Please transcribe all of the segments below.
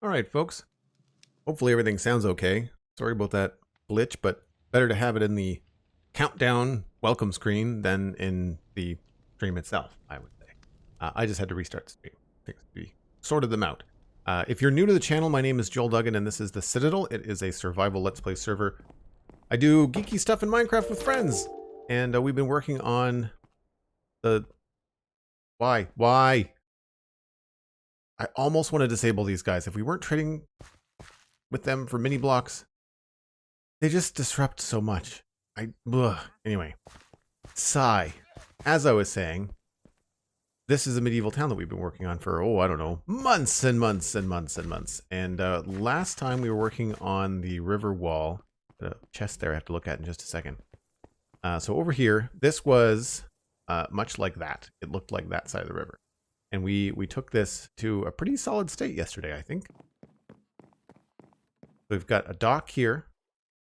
All right, folks. Hopefully everything sounds okay. Sorry about that glitch, but better to have it in the countdown welcome screen than in the stream itself, I would say. I just had to restart the stream. Things we sorted them out. If you're new to the channel, my name is Joel Duggan, and this is the Citadel. It is a survival Let's Play server. I do geeky stuff in Minecraft with friends, and we've been working on the... Why? I almost want to disable these guys. If we weren't trading with them for mini blocks, they just disrupt so much. Anyway, sigh. As I was saying, this is a medieval town that we've been working on for, I don't know, months and months and months and months. And last time we were working on the river wall. The chest there I have to look at in just a second. So over here, this was much like that. It looked like that side of the river. And we took this to a pretty solid state yesterday, I think. We've got a dock here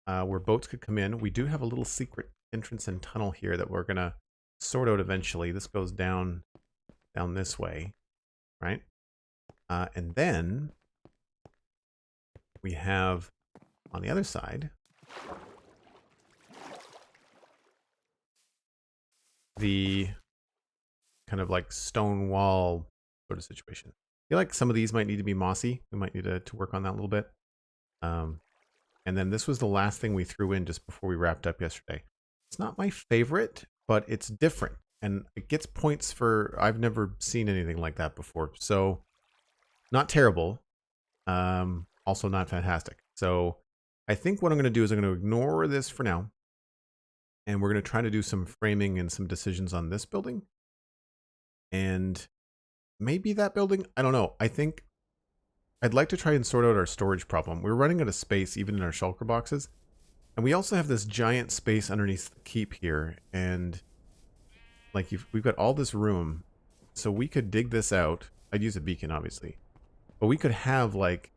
where boats could come in. We do have a little secret entrance and tunnel here that we're going to sort out eventually. This goes down this way, right? And then we have on the other side the kind of like stone wall sort of situation. I feel like some of these might need to be mossy. We might need to work on that a little bit. And then this was the last thing we threw in just before we wrapped up yesterday. It's not my favorite, but it's different. And it gets points for, I've never seen anything like that before. So not terrible. Also not fantastic. So I think what I'm going to do is I'm going to ignore this for now. And we're going to try to do some framing and some decisions on this building. And maybe that building, I don't know. I think I'd like to try and sort out our storage problem. We're running out of space even in our shulker boxes. And we also have this giant space underneath the keep here. And like we've got all this room. So we could dig this out. I'd use a beacon, obviously. But we could have like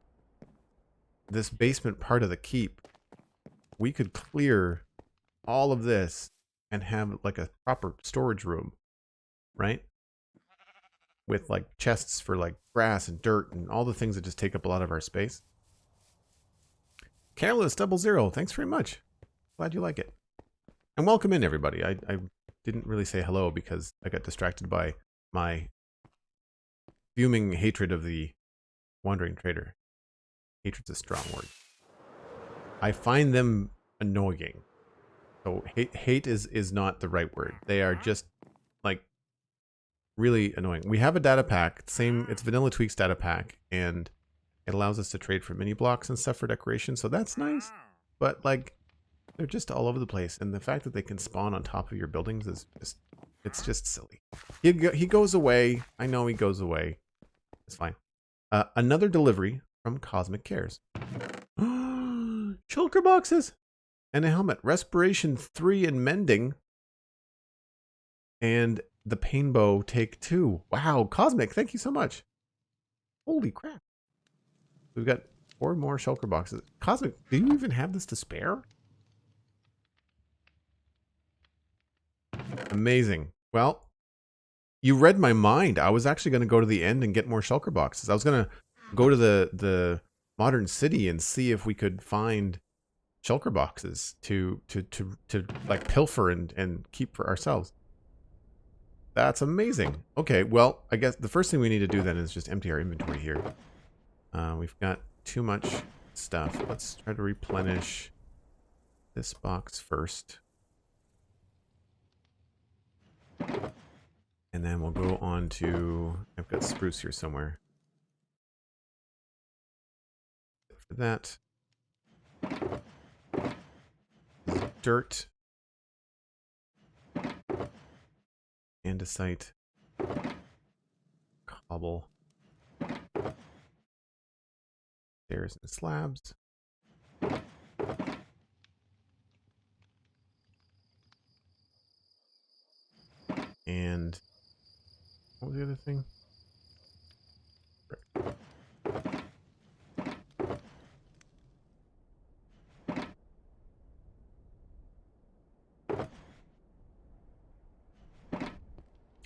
this basement part of the keep. We could clear all of this and have like a proper storage room, right? With like chests for like grass and dirt and all the things that just take up a lot of our space. Careless 00, thanks very much. Glad you like it. And welcome in, everybody. I didn't really say hello because I got distracted by my fuming hatred of the Wandering Trader. Hatred's a strong word. I find them annoying. So hate is not the right word. They are just like really annoying. We have a data pack, it's Vanilla Tweaks data pack, and it allows us to trade for mini blocks and stuff for decoration, so that's nice. But like, they're just all over the place, and the fact that they can spawn on top of your buildings is it's just silly. He goes away. I know he goes away. It's fine. Another delivery from Cosmic Cares. Shulker boxes and a helmet. Respiration 3 and mending. And the pain bow take 2. Wow, Cosmic, thank you so much. Holy crap. We've got 4 more shulker boxes. Cosmic, do you even have this to spare? Amazing. Well, you read my mind. I was actually going to go to the end and get more shulker boxes. I was going to go to the modern city and see if we could find shulker boxes to like pilfer and keep for ourselves. That's amazing. Okay, well, I guess the first thing we need to do then is just empty our inventory here. We've got too much stuff. Let's try to replenish this box first. And then we'll go on to... I've got spruce here somewhere. For that. Dirt. Andesite, cobble, stairs and slabs, and what was the other thing?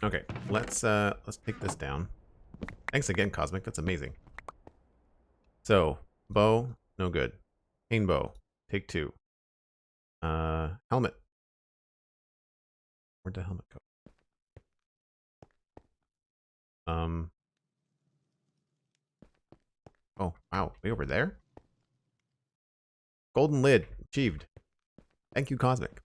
Okay, let's take this down. Thanks again, Cosmic. That's amazing. So, bow, no good. Cane bow, take 2. Helmet. Where'd the helmet go? Oh, wow, way over there? Golden lid, achieved. Thank you, Cosmic.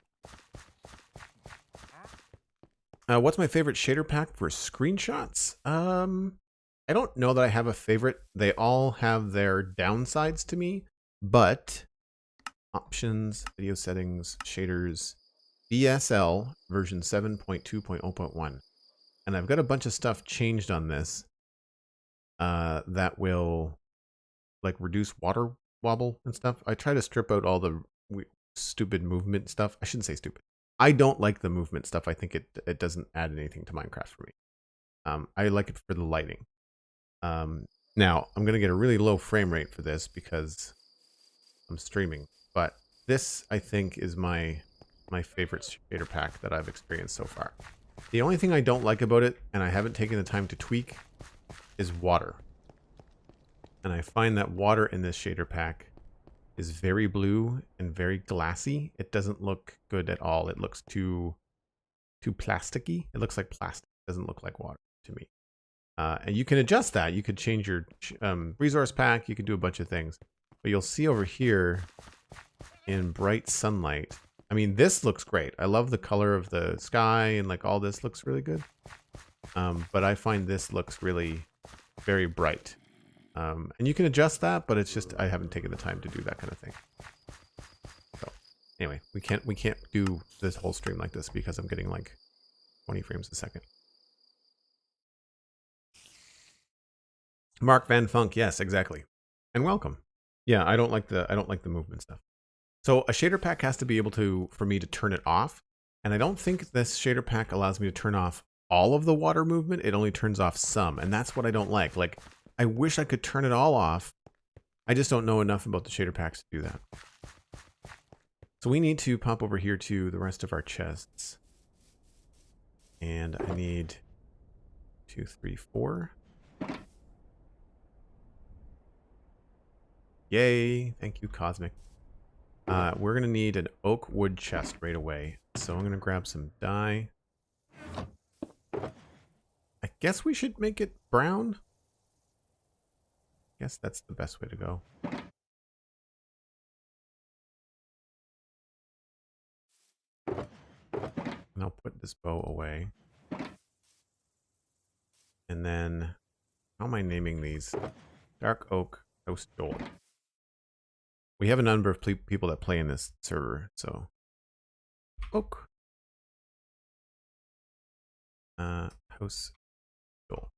What's my favorite shader pack for screenshots? I don't know that I have a favorite. They all have their downsides to me, but options, video settings, shaders, BSL version 7.2.0.1. And I've got a bunch of stuff changed on this that will like reduce water wobble and stuff. I try to strip out all the stupid movement stuff. I shouldn't say stupid. I don't like the movement stuff. I think it doesn't add anything to Minecraft for me. I like it for the lighting. Now I'm gonna get a really low frame rate for this because I'm streaming. But this I think is my favorite shader pack that I've experienced so far. The only thing I don't like about it, and I haven't taken the time to tweak, is water. And I find that water in this shader pack is very blue and very glassy. It doesn't look good at all. It looks too plasticky. It looks like plastic. It doesn't look like water to me. And you can adjust that. You could change your resource pack. You could do a bunch of things. But you'll see over here in bright sunlight. I mean, this looks great. I love the color of the sky and like all this looks really good. But I find this looks really very bright. And you can adjust that, but it's just I haven't taken the time to do that kind of thing. So anyway, we can't do this whole stream like this because I'm getting like 20 frames a second. Mark Van Funk, yes, exactly. And welcome. Yeah, I don't like the movement stuff. So a shader pack has to be able to for me to turn it off. And I don't think this shader pack allows me to turn off all of the water movement. It only turns off some, and that's what I don't like. Like I wish I could turn it all off. I just don't know enough about the shader packs to do that. So we need to pop over here to the rest of our chests. And I need 2, 3, 4. Yay. Thank you, Cosmic. We're going to need an oak wood chest right away. So I'm going to grab some dye. I guess we should make it brown. I guess that's the best way to go. And I'll put this bow away. And then, how am I naming these? Dark Oak, House Joel. We have a number of people that play in this server, so. Oak. House Joel.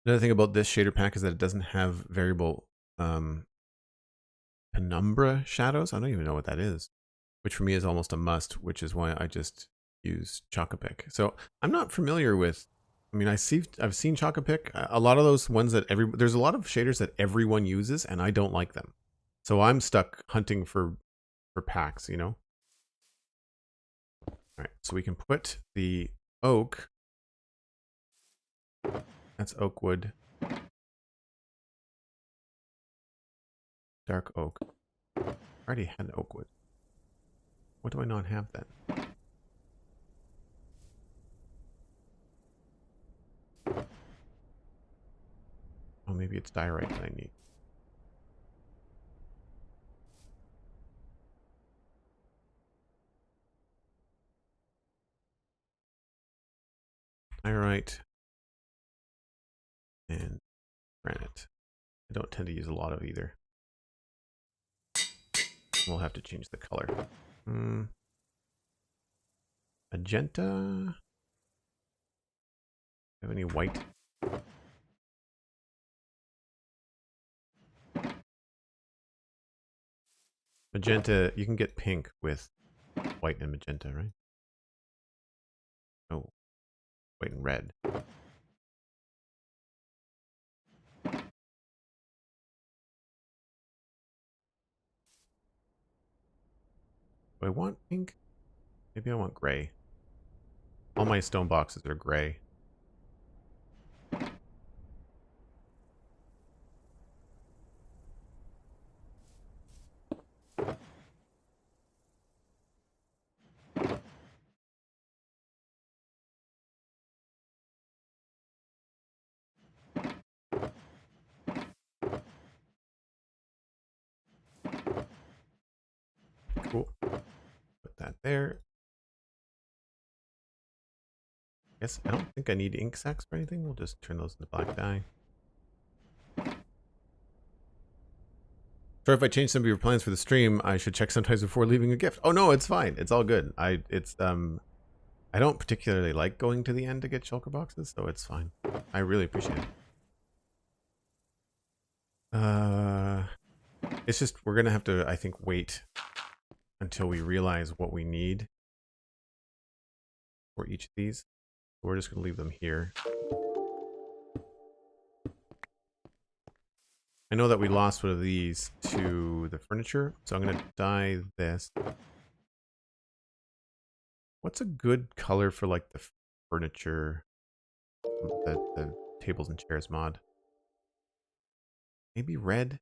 Another thing about this shader pack is that it doesn't have variable penumbra shadows. I don't even know what that is, which for me is almost a must, which is why I just use Chocopic. So I'm not familiar with, I mean, I've seen Chocopic. A lot of those ones that there's a lot of shaders that everyone uses and I don't like them. So I'm stuck hunting for packs, you know? All right, so we can put the oak. That's oak wood. Dark oak. I already had oak wood. What do I not have then? Oh, maybe it's diorite that I need. Diorite and granite. I don't tend to use a lot of either. We'll have to change the color. Magenta. Have any white? Magenta, you can get pink with white and magenta, right? Oh, white and red. Do I want pink? Maybe I want gray. All my stone boxes are gray. Cool. Put that there. Guess I don't think I need ink sacs or anything. We'll just turn those into black dye. Sorry if I changed some of your plans for the stream. I should check sometimes before leaving a gift. Oh no, it's fine. It's all good. I don't particularly like going to the end to get shulker boxes, so it's fine. I really appreciate it. It's just we're gonna have to, I think, wait until we realize what we need for each of these. We're just gonna leave them here. I know that we lost one of these to the furniture, so I'm gonna dye this. What's a good color for like the furniture, the tables and chairs mod? Maybe red?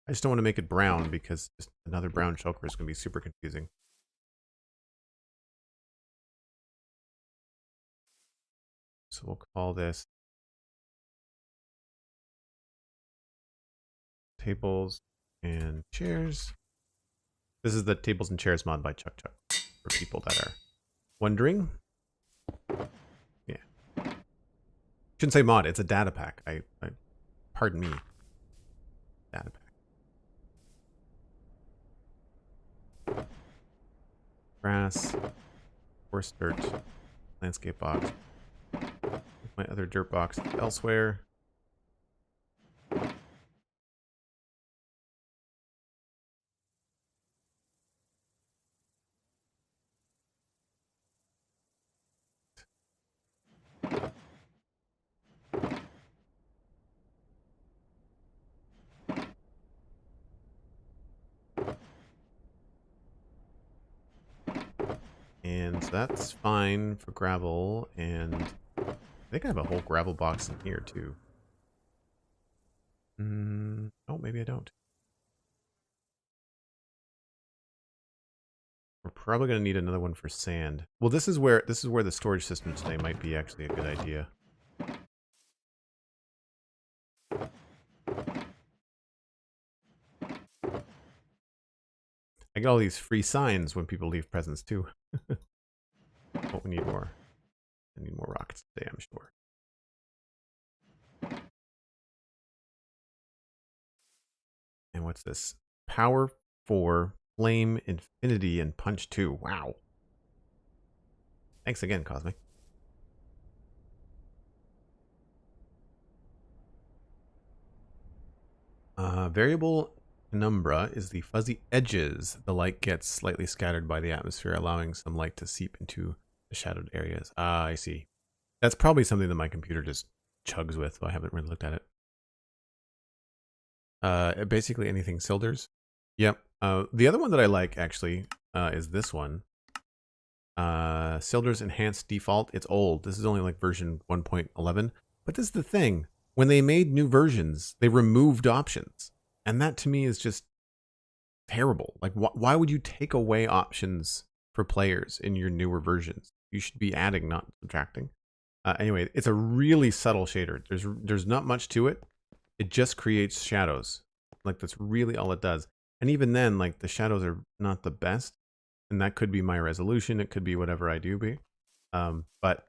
I just don't want to make it brown because just another brown shulker is going to be super confusing. So we'll call this tables and chairs. This is the tables and chairs mod by Chuck Chuck for people that are wondering. Yeah. Shouldn't say mod, it's a data pack. I pardon me. Data pack. Grass, horse dirt, landscape box. My other dirt box elsewhere. And so that's fine for gravel, and I think I have a whole gravel box in here too. Oh, maybe I don't. We're probably going to need another one for sand. Well, this is where the storage system today might be actually a good idea. I get all these free signs when people leave presents too. Oh, we need more. I need more rockets today, I'm sure. And what's this? Power 4, Flame, Infinity, and Punch 2. Wow. Thanks again, Cosmic. Variable penumbra is the fuzzy edges. The light gets slightly scattered by the atmosphere, allowing some light to seep into the shadowed areas. Ah, I see. That's probably something that my computer just chugs with, so I haven't really looked at it. Basically anything Silders. Yep. The other one that I like, actually, is this one. Silders Enhanced Default. It's old. This is only like version 1.11. But this is the thing. When they made new versions, they removed options. And that to me is just terrible. Like, why would you take away options for players in your newer versions? You should be adding, not subtracting. Anyway, it's a really subtle shader. There's not much to it. It just creates shadows. Like, that's really all it does. And even then, like, the shadows are not the best. And that could be my resolution. It could be whatever I do be. But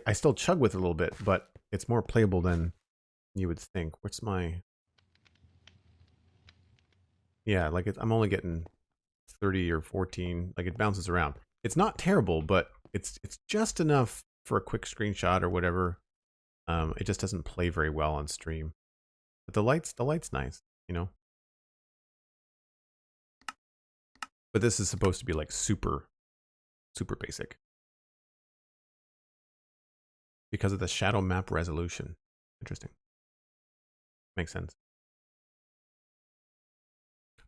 I still chug with it a little bit, but it's more playable than you would think. What's my... Yeah, like I'm only getting 30 or 14. Like, it bounces around. It's not terrible, but it's just enough for a quick screenshot or whatever. It just doesn't play very well on stream. But the light's nice, you know. But this is supposed to be like super basic because of the shadow map resolution. Interesting. Makes sense.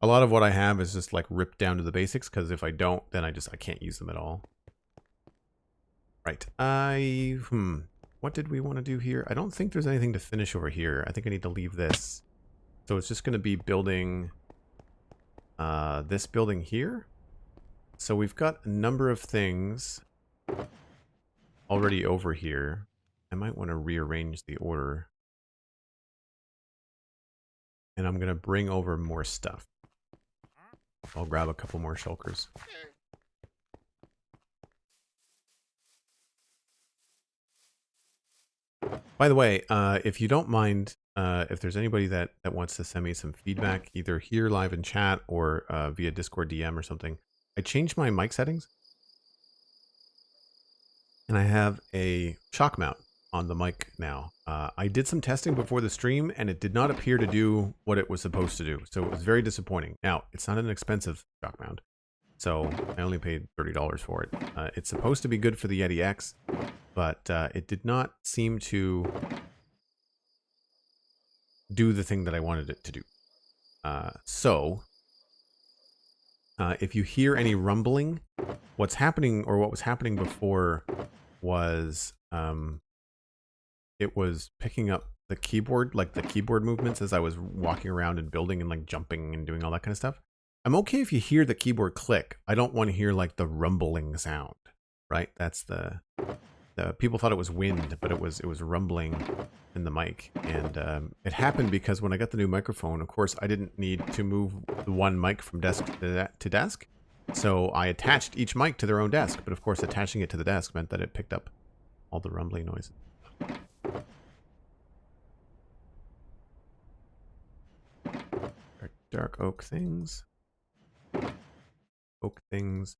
A lot of what I have is just like ripped down to the basics, because if I don't, then I can't use them at all. Right. What did we want to do here? I don't think there's anything to finish over here. I think I need to leave this. So it's just going to be building this building here. So we've got a number of things already over here. I might want to rearrange the order. And I'm going to bring over more stuff. I'll grab a couple more shulkers. By the way, if you don't mind, if there's anybody that wants to send me some feedback, either here live in chat or via Discord DM or something, I changed my mic settings. And I have a shock mount on the mic now. I did some testing before the stream, and it did not appear to do what it was supposed to do. So it was very disappointing. Now, it's not an expensive shock mount, so I only paid $30 for it. It's supposed to be good for the Yeti X, but it did not seem to do the thing that I wanted it to do. If you hear any rumbling, what's happening, or what was happening before, was it was picking up the keyboard, like the keyboard movements as I was walking around and building and like jumping and doing all that kind of stuff. I'm okay if you hear the keyboard click. I don't want to hear like the rumbling sound, right? That's the people thought it was wind, but it was rumbling in the mic. And it happened because when I got the new microphone, of course, I didn't need to move the one mic from desk to desk. So I attached each mic to their own desk. But of course, attaching it to the desk meant that it picked up all the rumbling noise. Dark oak things. Oak things.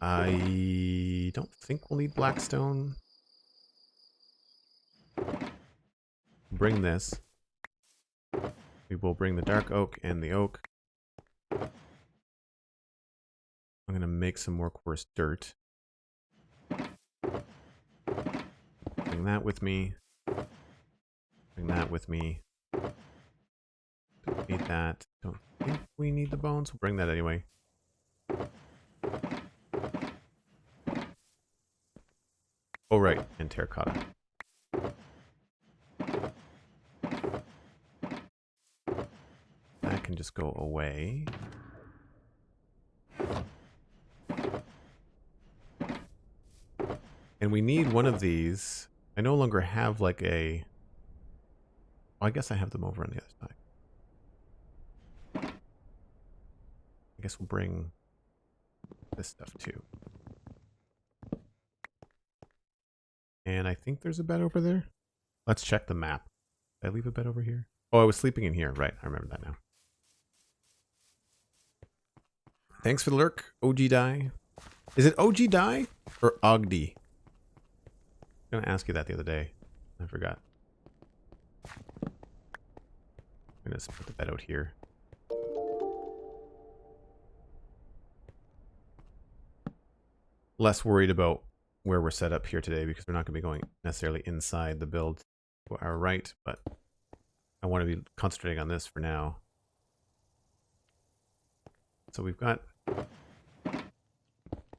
I don't think we'll need blackstone. Bring this. We will bring the dark oak and the oak. I'm going to make some more coarse dirt. Bring that with me. Bring that with me. Don't need that. Don't think we need the bones. We'll bring that anyway. Oh, right. And terracotta. That can just go away. And we need one of these. I no longer have like a... Well, I guess I have them over on the other side. I guess we'll bring this stuff too. And I think there's a bed over there. Let's check the map. Did I leave a bed over here? Oh, I was sleeping in here. Right, I remember that now. Thanks for the lurk, OG Die. Is it OG Die or Ogdi? I'm gonna ask you that the other day. I forgot. I'm gonna just put the bed out here. Less worried about where we're set up here today because we're not going to be going necessarily inside the build to our right, but I want to be concentrating on this for now. So we've got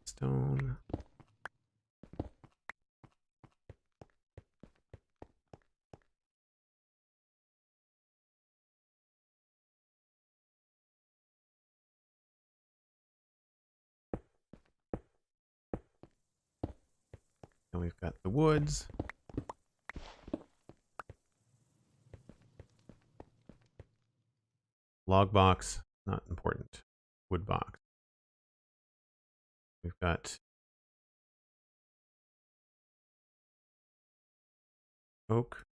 stone. And we've got the woods. Log box, not important. Wood box. We've got oak,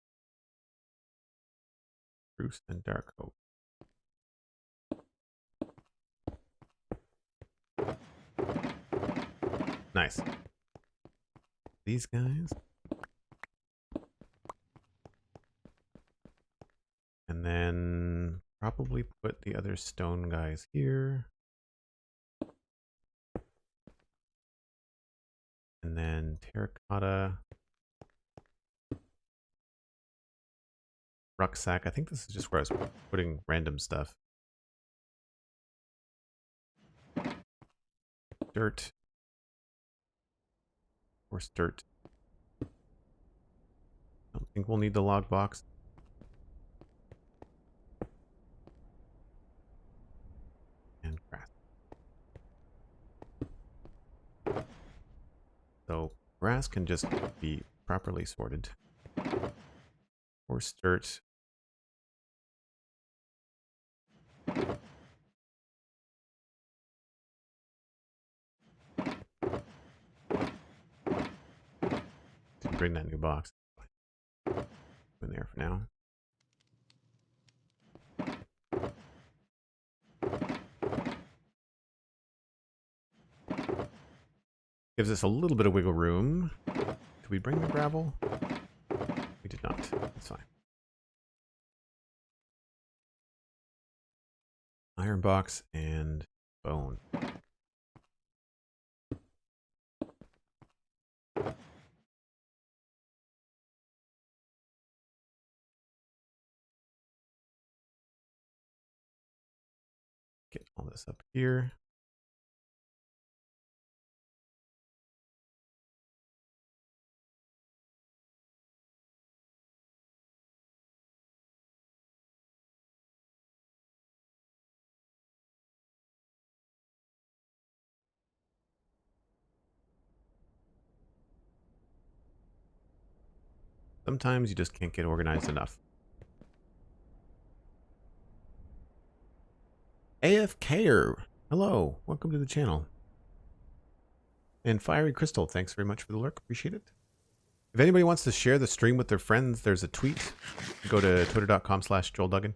spruce, and dark oak. Nice. These guys. And then probably put the other stone guys here. And then terracotta. Rucksack. I think this is just where I was putting random stuff. Dirt. Or dirt. Don't think we'll need the log box. And grass. So grass can just be properly sorted. Or dirt. bring that new box in there for now. Gives us a little bit of wiggle room. Did we bring the gravel? We did not. That's fine. Iron box and bone. Get all this up here. Sometimes you just can't get organized enough. AFKer, hello, welcome to the channel. And Fiery Crystal, thanks very much for the lurk, appreciate it. If anybody wants to share the stream with their friends, there's a tweet. Go to twitter.com/JoelDuggan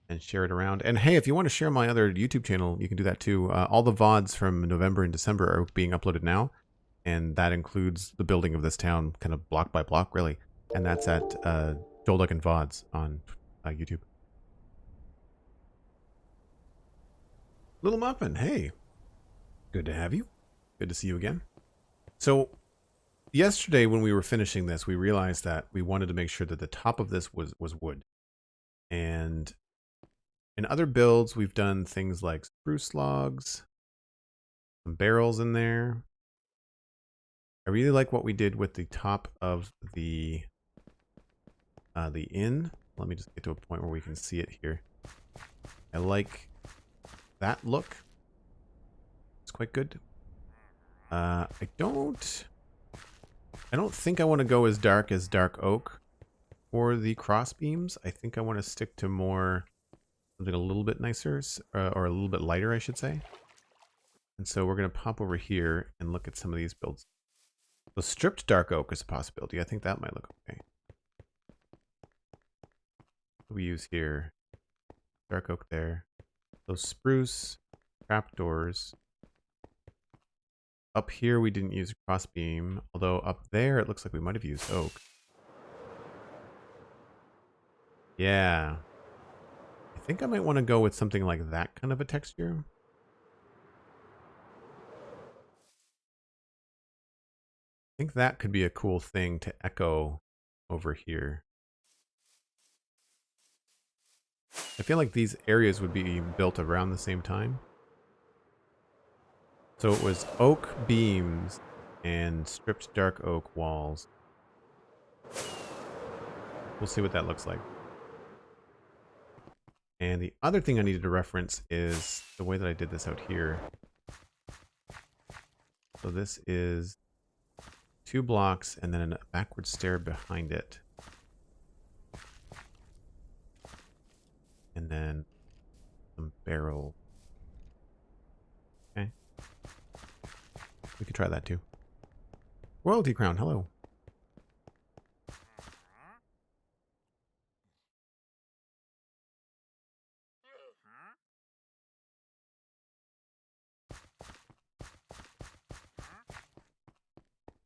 and share it around. And hey, if you want to share my other YouTube channel, you can do that too. All the VODs from November and December are being uploaded now. And that includes the building of this town, kind of block by block, really. And that's at Joel Duggan VODs on YouTube. Little Muffin, hey. Good to have you. Good to see you again. So, yesterday when we were finishing this, we realized that we wanted to make sure that the top of this was wood. And in other builds, we've done things like spruce logs, some barrels in there. I really like what we did with the top of the inn. Let me just get to a point where we can see it here. I like that look. It's quite good. I don't think I want to go as dark oak for the cross beams. I think I want to stick to more something a little bit nicer, or a little bit lighter, I should say. And so we're going to pop over here and look at some of these builds. So stripped dark oak is a possibility. I think that might look okay. What do we use here? Dark oak there. Those spruce, trapdoors. Up here we didn't use crossbeam, although up there it looks like we might have used oak. Yeah. I think I might want to go with something like that kind of a texture. I think that could be a cool thing to echo over here. I feel like these areas would be built around the same time. So it was oak beams and stripped dark oak walls. We'll see what that looks like. And the other thing I needed to reference is the way that I did this out here. So this is 2 blocks and then a backward stair behind it. And then some barrel. Okay. We could try that too. Royalty Crown, hello.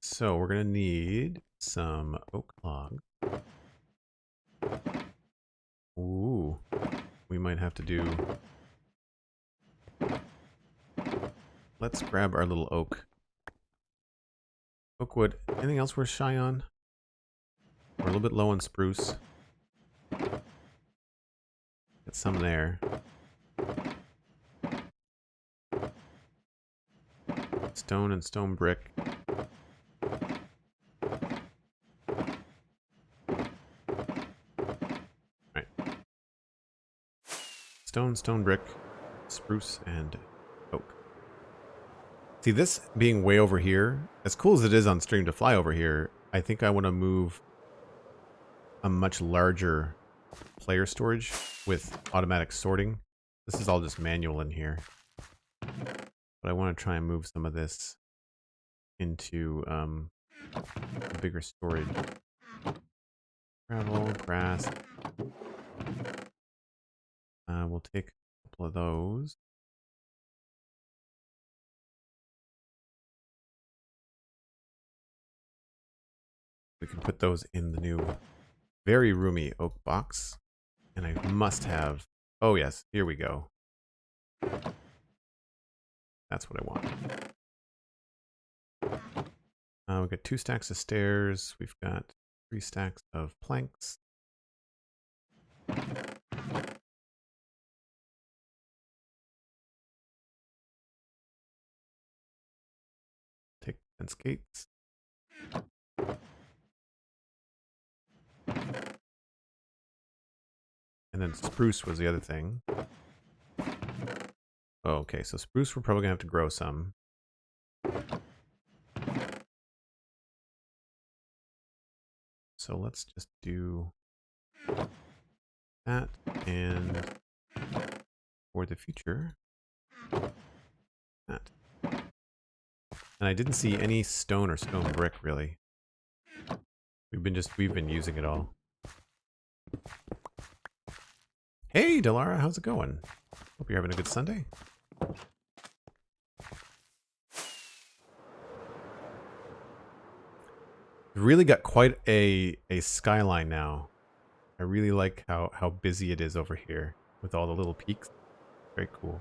So we're going to need some oak logs. Ooh, we might have to do... Let's grab our little oak. Oak wood. Anything else we're shy on? We're a little bit low on spruce. Get some there. Stone and stone brick. Right. Stone, stone brick, spruce, and oak. See, this being way over here, as cool as it is on stream to fly over here, I think I want to move a much larger player storage with automatic sorting. This is all just manual in here. But I want to try and move some of this into bigger storage. Gravel, grass. We'll take a couple of those. We can put those in the new, very roomy oak box. And I must have... Oh, yes. Here we go. That's what I want. We've got 2 stacks of stairs. We've got 3 stacks of planks. Take fence gates. And then spruce was the other thing. Oh, okay, so spruce we're probably going to have to grow some. So let's just do that, and for the future, that. And I didn't see any stone or stone brick, really. We've been using it all. Hey, Delara, how's it going? Hope you're having a good Sunday. We've really got quite a skyline now. I really like how busy it is over here with all the little peaks. Very cool.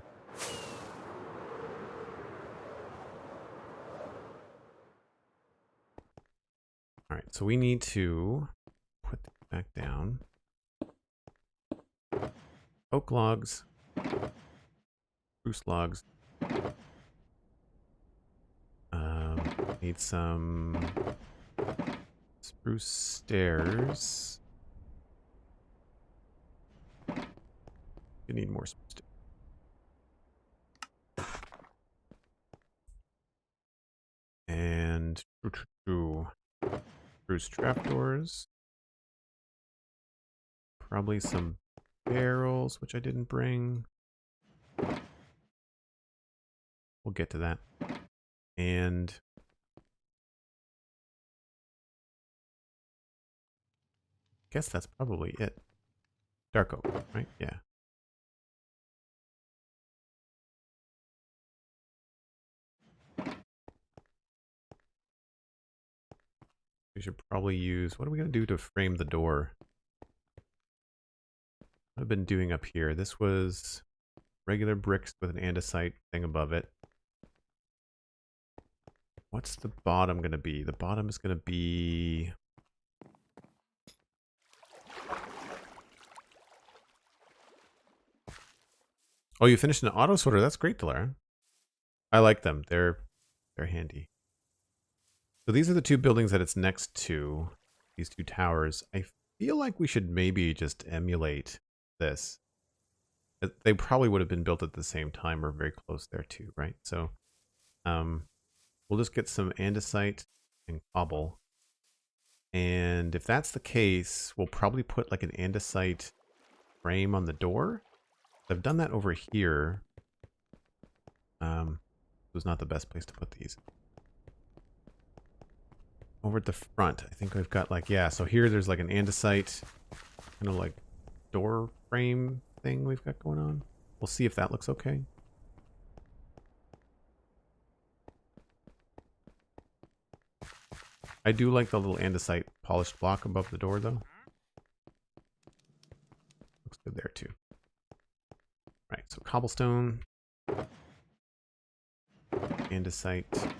All right, so we need to put this back down. Oak logs, spruce logs. Need some spruce stairs. We need more spruce stairs. And spruce trapdoors. Probably some barrels, which I didn't bring. We'll get to that. And I guess that's probably it. Dark oak, right? Yeah. We should probably use... What are we going to do to frame the door? What I've been doing up here. This was regular bricks with an andesite thing above it. What's the bottom going to be? The bottom is going to be... Oh, you finished an auto sorter. That's great, Delara. I like them. They're handy. So these are the 2 buildings that it's next to. These 2 towers. I feel like we should maybe just emulate this. They probably would have been built at the same time or very close there too, right? So we'll just get some andesite and cobble. And if that's the case, we'll probably put like an andesite frame on the door. I've done that over here. It was not the best place to put these. Over at the front, I think we've got like, yeah, so here there's like an andesite kind of like door frame thing we've got going on. We'll see if that looks okay. I do like the little andesite polished block above the door though. Looks good there too. Right, so cobblestone, andesite.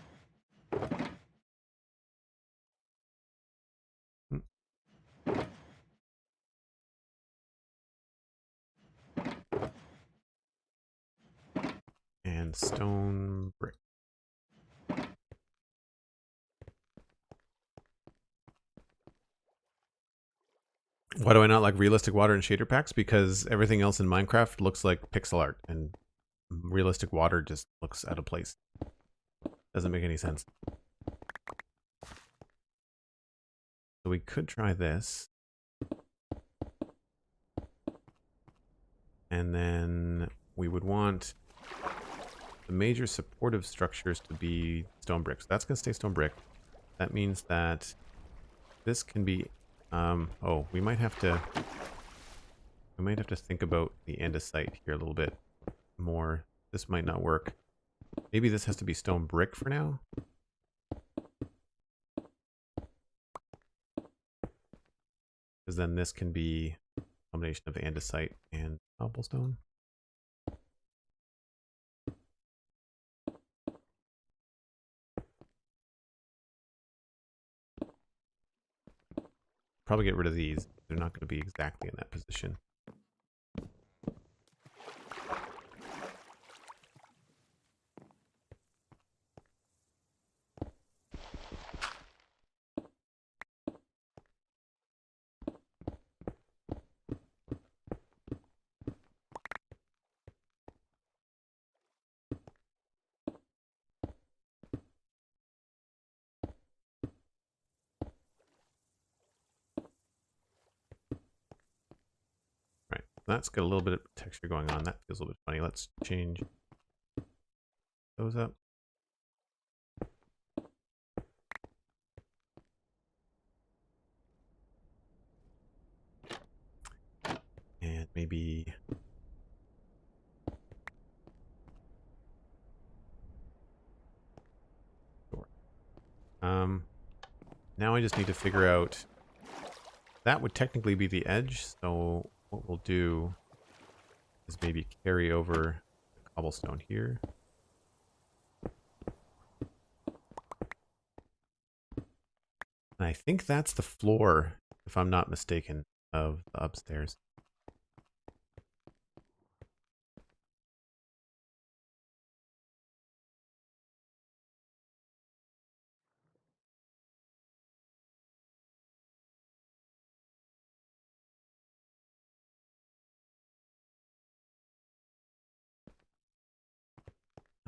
And stone brick. Why do I not like realistic water and shader packs? Because everything else in Minecraft looks like pixel art, and realistic water just looks out of place. Doesn't make any sense. So we could try this. And then we would want the major supportive structures to be stone bricks. That's going to stay stone brick. that means that this can be, oh, we might have to think about the andesite here a little bit more. This might not work. Maybe this has to be stone brick for now. Because then this can be a combination of andesite and cobblestone. Probably get rid of these. They're not going to be exactly in that position. Right, that's got a little bit of texture going on. That feels a little bit funny. Let's change those up. And maybe now I just need to figure out, that would technically be the edge, so what we'll do is maybe carry over the cobblestone here. And I think that's the floor, if I'm not mistaken, of the upstairs.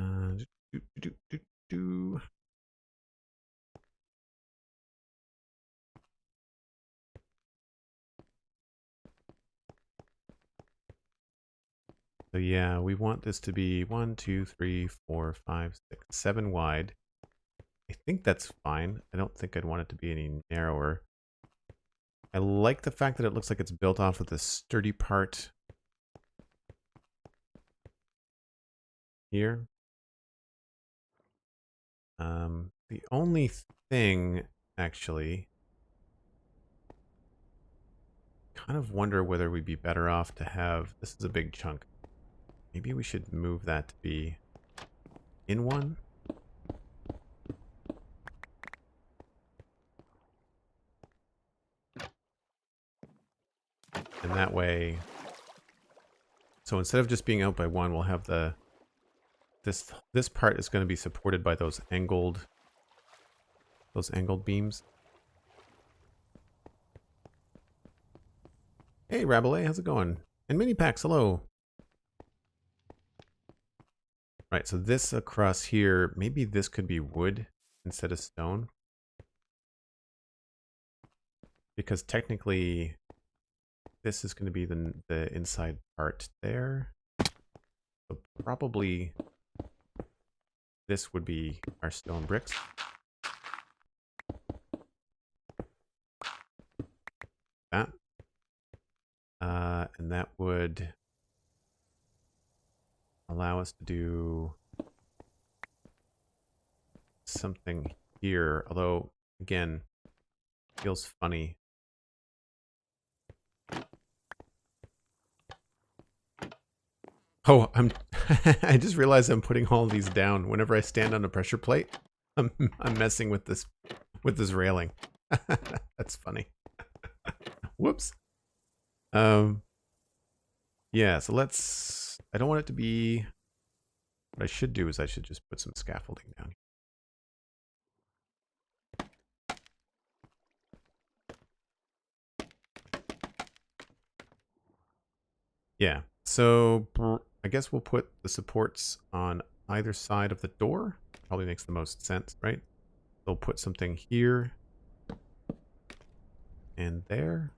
Do, do, do, do, do. So yeah, we want this to be 1, 2, 3, 4, 5, 6, 7 wide. I think that's fine. I don't think I'd want it to be any narrower. I like the fact that it looks like it's built off of the sturdy part here. The only thing, actually, kind of wonder whether we'd be better off to have, this is a big chunk. Maybe we should move that to be in one. And that way, so instead of just being out by one, we'll have the, this part is going to be supported by those angled beams. Hey, Rabelais, how's it going? And Mini Packs, hello. Right, so this across here, maybe this could be wood instead of stone. Because technically, this is going to be the inside part there. So probably this would be our stone bricks. That. And that would allow us to do something here. Although, again, feels funny. Oh, I just realized I'm putting all these down. Whenever I stand on a pressure plate, I'm messing with this railing. That's funny. Whoops. Yeah, so let's, I don't want it to be, what I should do is I should just put some scaffolding down. Yeah, so I guess we'll put the supports on either side of the door. Probably makes the most sense, right? They'll put something here and there.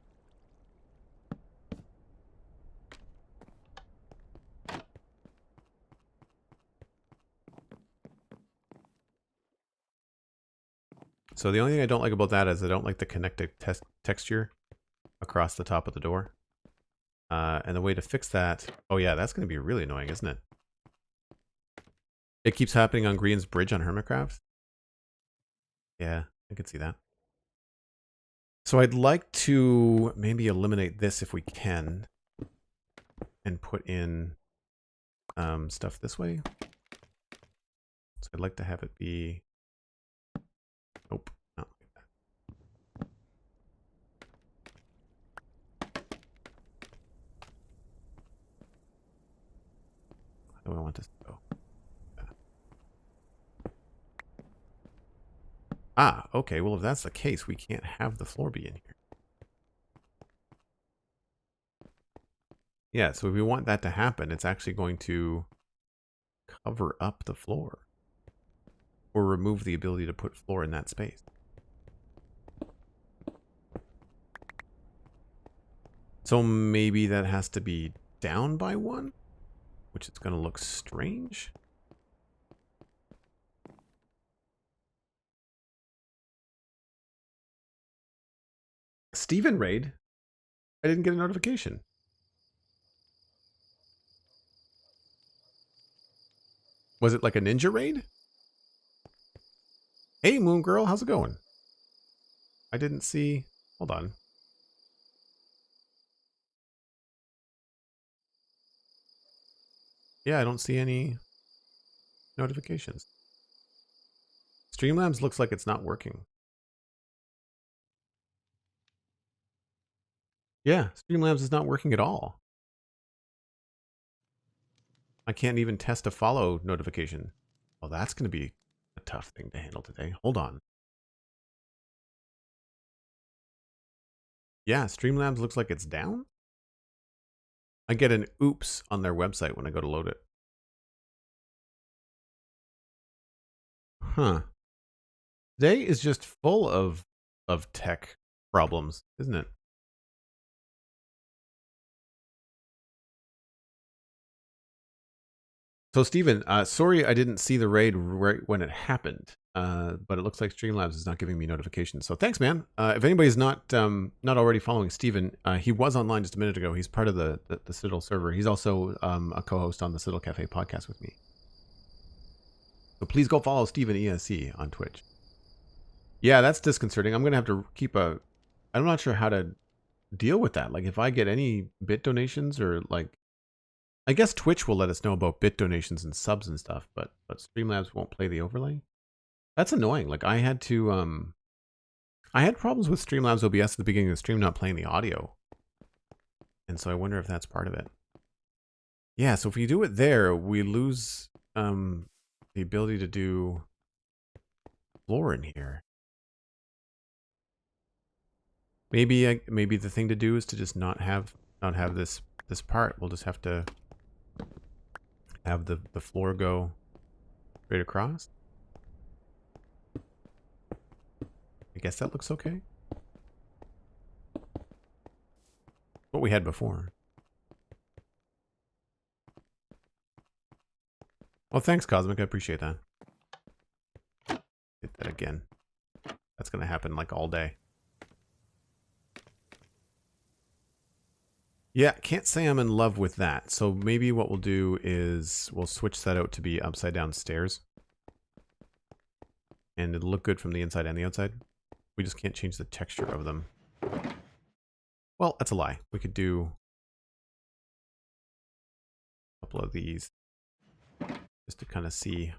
So the only thing I don't like about that is I don't like the connected texture across the top of the door. And the way to fix that... Oh yeah, that's going to be really annoying, isn't it? It keeps happening on Green's bridge on Hermitcraft. Yeah, I could see that. So I'd like to maybe eliminate this if we can. And put in stuff this way. So I'd like to have it be... Nope, not like that. How do I want this to go? Ah, okay. Well, if that's the case, we can't have the floor be in here. Yeah, so if we want that to happen, it's actually going to cover up the floor. Or remove the ability to put floor in that space. So maybe that has to be down by 1? Which is going to look strange. Steven raid? I didn't get a notification. Was it like a ninja raid? Hey, Moon Girl, how's it going? I didn't see... Hold on. Yeah, I don't see any notifications. Streamlabs looks like it's not working. Yeah, Streamlabs is not working at all. I can't even test a follow notification. Well, that's going to be a tough thing to handle today. Hold on. Yeah, Streamlabs looks like it's down. I get an oops on their website when I go to load it. Huh. Today is just full of tech problems, isn't it? So, Steven, sorry I didn't see the raid right when it happened, but it looks like Streamlabs is not giving me notifications. So thanks, man. If anybody's not already following Steven, he was online just a minute ago. He's part of the Citadel server. He's also a co-host on the Citadel Cafe podcast with me. So please go follow Steven ESC on Twitch. Yeah, that's disconcerting. I'm going to have to keep a... I'm not sure how to deal with that. Like, if I get any bit donations or, like... I guess Twitch will let us know about bit donations and subs and stuff, but Streamlabs won't play the overlay. That's annoying. Like, I had to... I had problems with Streamlabs OBS at the beginning of the stream not playing the audio. And so I wonder if that's part of it. Yeah, so if we do it there, we lose the ability to do floor in here. Maybe maybe the thing to do is to just not have this part. We'll just have to have the floor go straight across. I guess that looks okay. What we had before. Well, thanks, Cosmic. I appreciate that. Hit that again. That's going to happen like all day. Yeah, can't say I'm in love with that. So maybe what we'll do is we'll switch that out to be upside down stairs. And it'll look good from the inside and the outside. We just can't change the texture of them. Well, that's a lie. We could do a couple of these just to kind of see.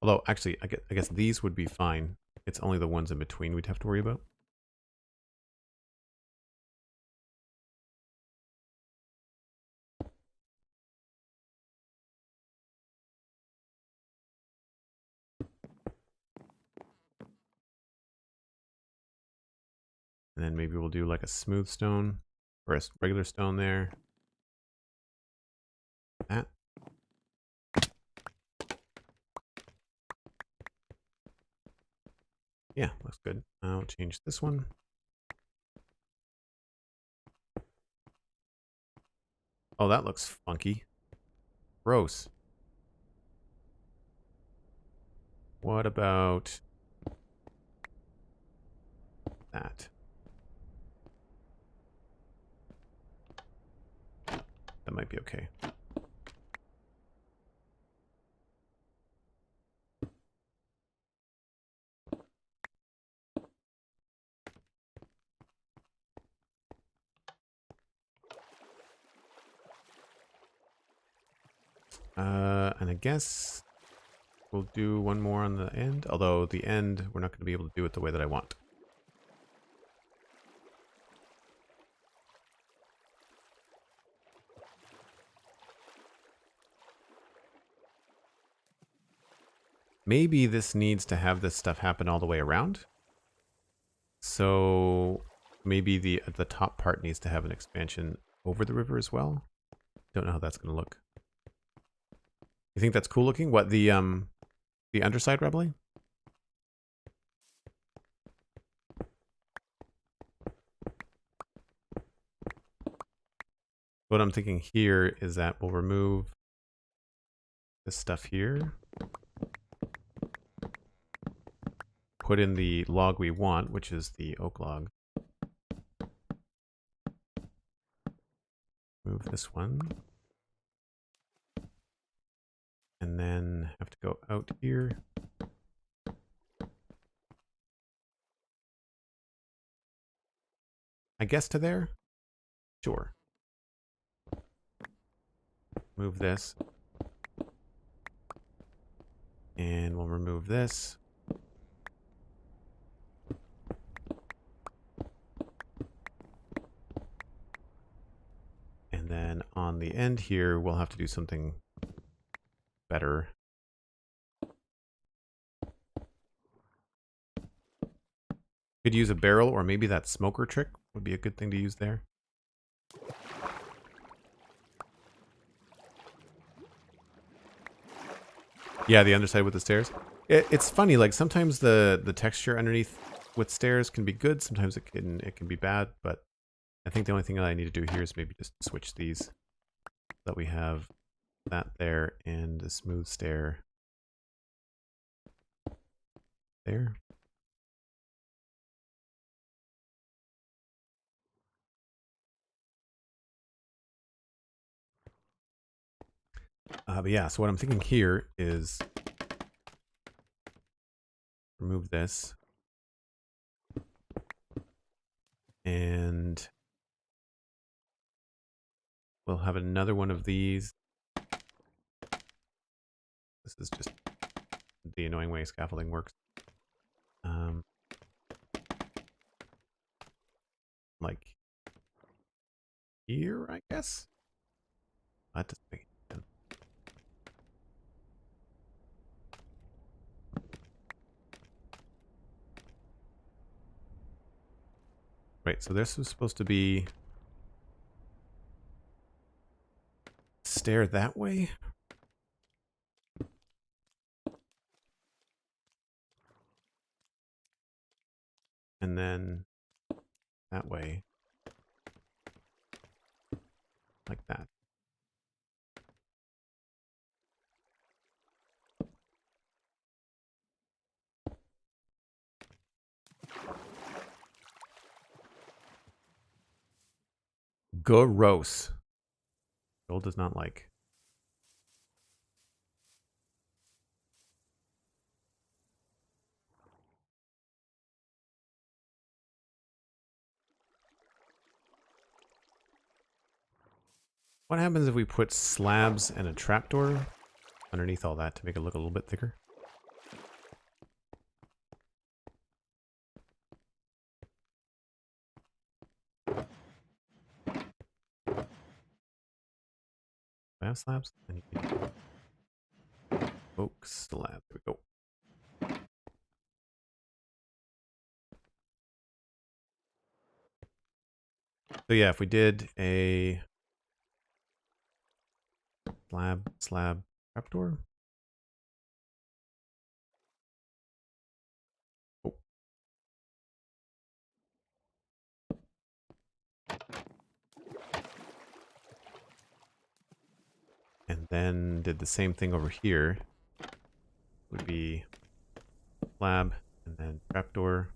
Although, actually, I guess these would be fine. It's only the ones in between we'd have to worry about. And then maybe we'll do like a smooth stone or a regular stone there. That. Yeah, looks good. I'll change this one. Oh, that looks funky. Gross. What about that? That might be okay. And I guess we'll do one more on the end, although the end, we're not going to be able to do it the way that I want. Maybe this needs to have this stuff happen all the way around. So maybe the top part needs to have an expansion over the river as well. Don't know how that's going to look. You think that's cool looking? What, the underside rebelling? What I'm thinking here is that we'll remove this stuff here. Put in the log we want, which is the oak log. Move this one. And then have to go out here. I guess to there? Sure. Move this. And we'll remove this. And then on the end here, we'll have to do something better. Could use a barrel, or maybe that smoker trick would be a good thing to use there. Yeah, the underside with the stairs. It's funny, like sometimes the texture underneath with stairs can be good, sometimes it can be bad, but I think the only thing that I need to do here is maybe just switch these so that we have that there and a smooth stair there. But yeah, so what I'm thinking here is remove this. And we'll have another one of these. This is just the annoying way scaffolding works. Like here, I guess. That doesn't make sense. Right, so this was supposed to be stair that way. And then that way. Like that. Gross. Gold does not like. What happens if we put slabs and a trapdoor underneath all that to make it look a little bit thicker? I have slabs? I need oak slab. There we go. So yeah, if we did a slab trapdoor. Oh. And then did the same thing over here. Would be slab, and then trapdoor,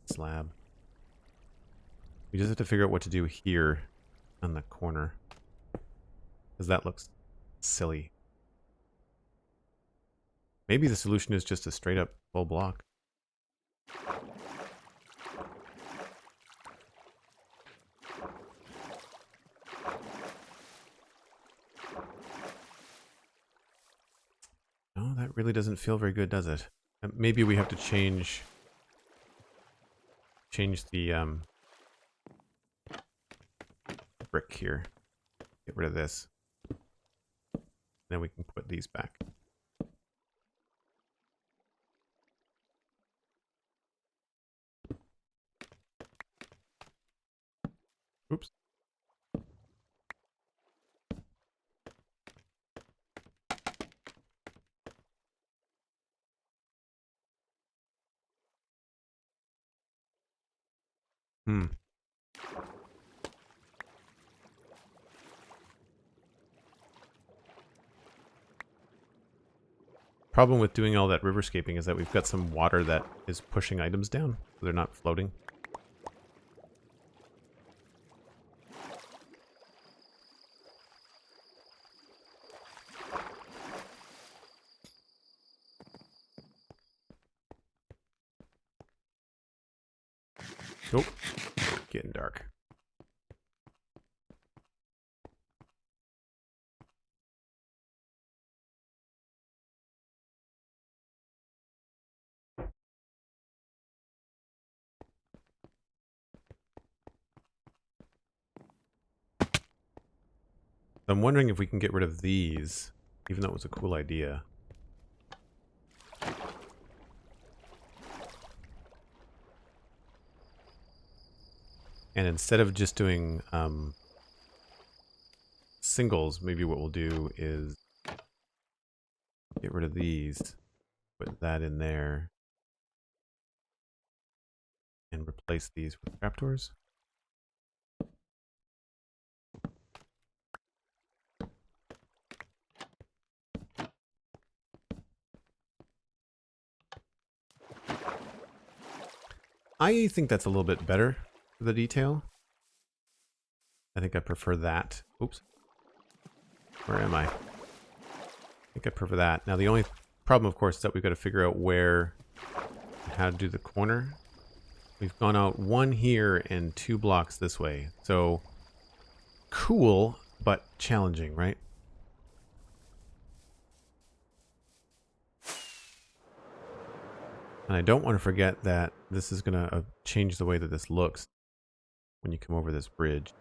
slab. We just have to figure out what to do here on the corner, because that looks silly. Maybe the solution is just a straight up full block. No, that really doesn't feel very good, does it? Maybe we have to change the brick here. Get rid of this. Then we can put these back. Oops. Problem with doing all that riverscaping is that we've got some water that is pushing items down, so they're not floating. Oh, getting dark. I'm wondering if we can get rid of these, even though it was a cool idea. And instead of just doing singles, maybe what we'll do is get rid of these, put that in there, and replace these with trapdoors. I think that's a little bit better for the detail. I think I prefer that. Oops. Where am I? I think I prefer that. Now the only problem, of course, is that we've got to figure out where and how to do the corner. We've gone out one here and 2 blocks this way. So cool, but challenging, right? And I don't want to forget that this is going to change the way that this looks when you come over this bridge.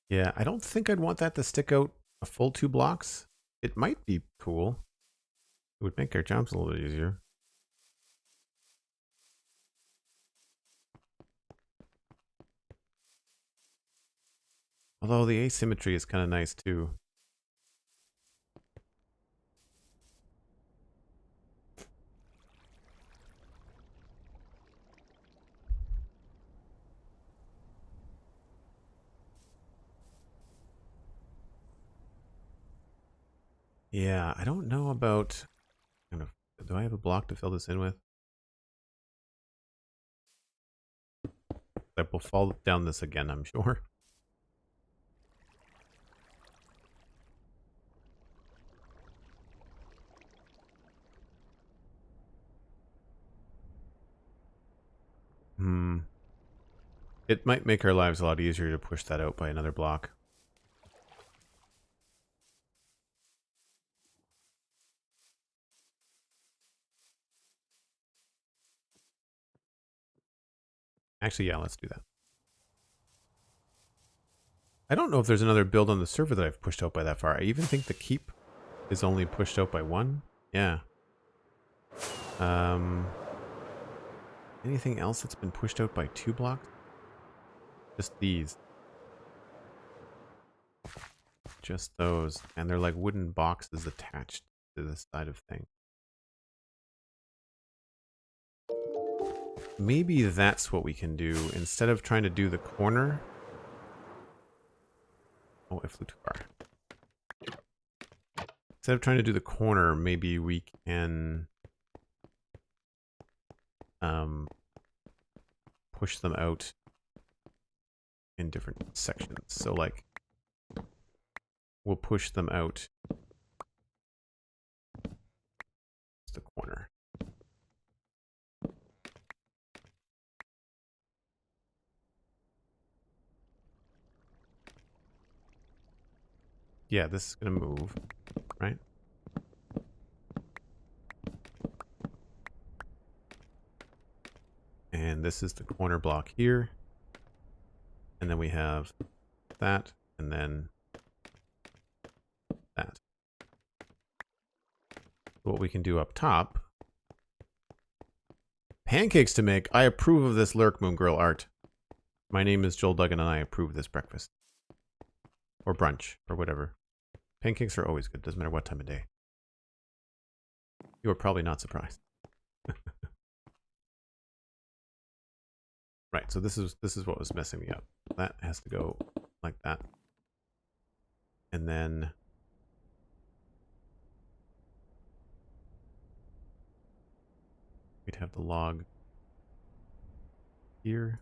Yeah, I don't think I'd want that to stick out a full 2 blocks. It might be cool. It would make our jobs a little bit easier. Although the asymmetry is kind of nice too. Yeah, I don't know about kind of, do I have a block to fill this in with? I will fall down this again, I'm sure. It might make our lives a lot easier to push that out by another block. Actually, yeah, let's do that. I don't know if there's another build on the server that I've pushed out by that far. I even think the keep is only pushed out by 1. Yeah. Anything else that's been pushed out by 2 blocks? Just these. Just those. And they're like wooden boxes attached to the side of things. maybe that's what we can do instead of trying to do the corner. Oh, I flew too far. Instead of trying to do the corner, maybe we can push them out in different sections. So like we'll push them out to the corner. Yeah, this is going to move, right? And this is the corner block here. And then we have that, and then that. What we can do up top. Pancakes to make. I approve of this Lurk Moon Girl art. My name is Joel Duggan, and I approve this breakfast. Or brunch, or whatever. Pancakes are always good, doesn't matter what time of day. You are probably not surprised. Right, so this is what was messing me up. That has to go like that. And then we'd have the log here.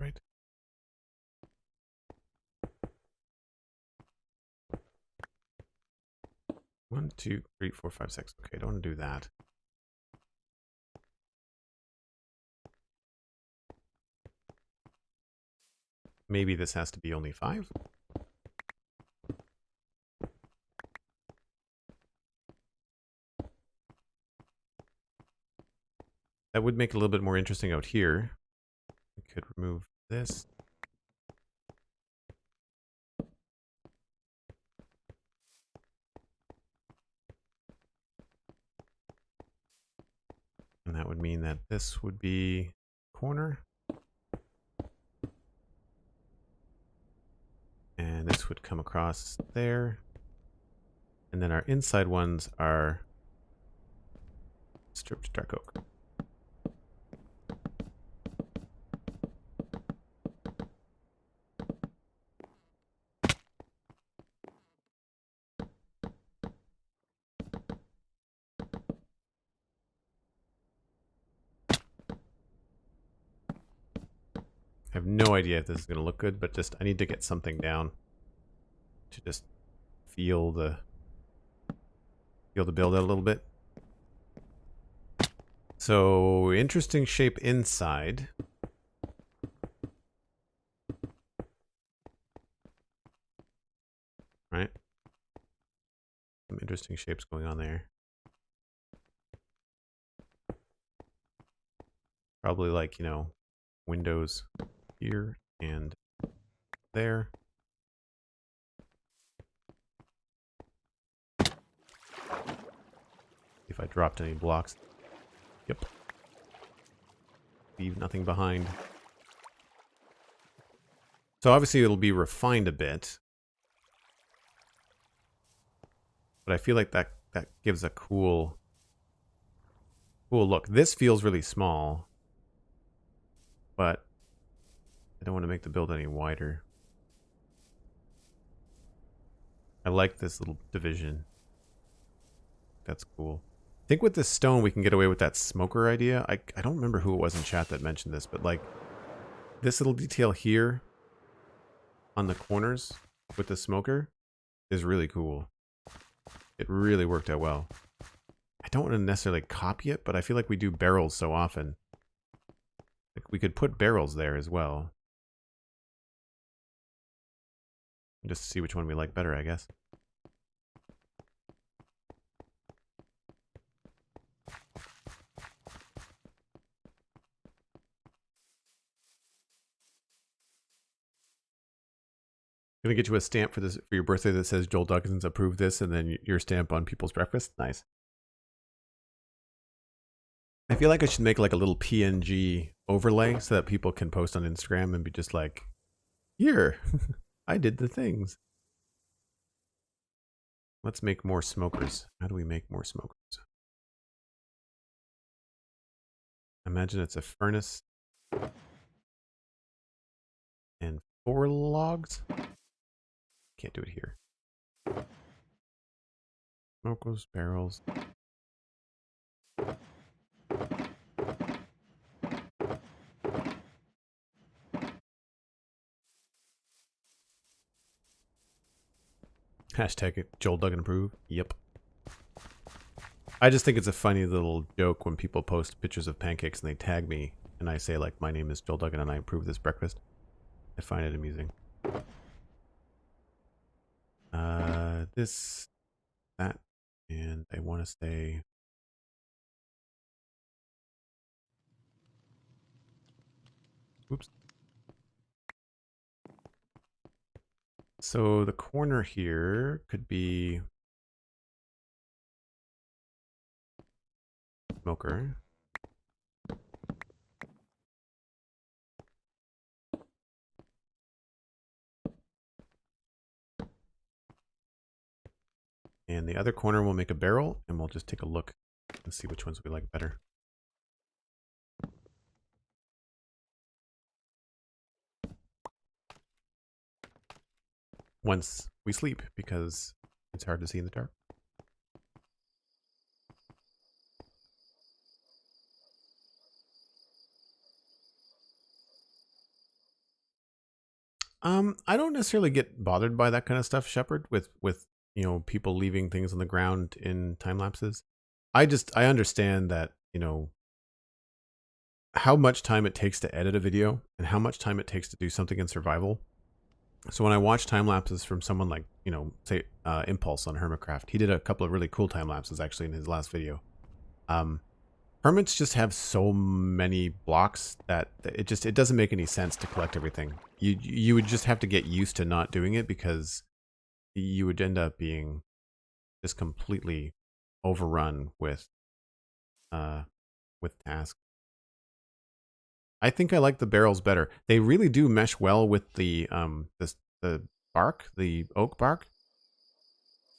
Right. One, two, three, four, five, six. Okay, I don't want to do that. Maybe this has to be only 5. That would make it a little bit more interesting out here. We could remove this. And that would mean that this would be corner. And this would come across there. And then our inside ones are stripped dark oak. I have no idea if this is going to look good, but just I need to get something down to just feel the build out a little bit. So interesting shape inside. Right? Some interesting shapes going on there. Probably like, you know, windows here and there. If I dropped any blocks. Yep. Leave nothing behind. So obviously it'll be refined a bit. But I feel like that gives a cool look. This feels really small. But I don't want to make the build any wider. I like this little division. That's cool. I think with this stone we can get away with that smoker idea. I don't remember who it was in chat that mentioned this, but like this little detail here on the corners with the smoker is really cool. It really worked out well. I don't want to necessarily copy it, but I feel like we do barrels so often. Like we could put barrels there as well. Just to see which one we like better, I guess. Gonna get you a stamp for this for your birthday that says Joel Duggan's approved this, and then your stamp on people's breakfast. Nice. I feel like I should make like a little PNG overlay so that people can post on Instagram and be just like, here, I did the things. Let's make more smokers. How do we make more smokers? Imagine it's a furnace and 4 logs. Can't do it here. Smokers, barrels. Hashtag Joel Duggan approve. Yep. I just think it's a funny little joke when people post pictures of pancakes and they tag me and I say like, my name is Joel Duggan and I approve this breakfast. I find it amusing. This, that, and I want to say, oops. So the corner here could be smoker. And the other corner we'll make a barrel and we'll just take a look and see which ones we like better. Once we sleep, because it's hard to see in the dark. I don't necessarily get bothered by that kind of stuff, Shepard, with you know, people leaving things on the ground in time lapses. I understand that, you know, how much time it takes to edit a video and how much time it takes to do something in survival. So when I watch time lapses from someone like, you know, say Impulse on Hermitcraft, he did a couple of really cool time lapses actually in his last video. Hermits just have so many blocks that it doesn't make any sense to collect everything. You would just have to get used to not doing it because you would end up being just completely overrun with tasks. I think I like the barrels better. They really do mesh well with the bark, the oak bark.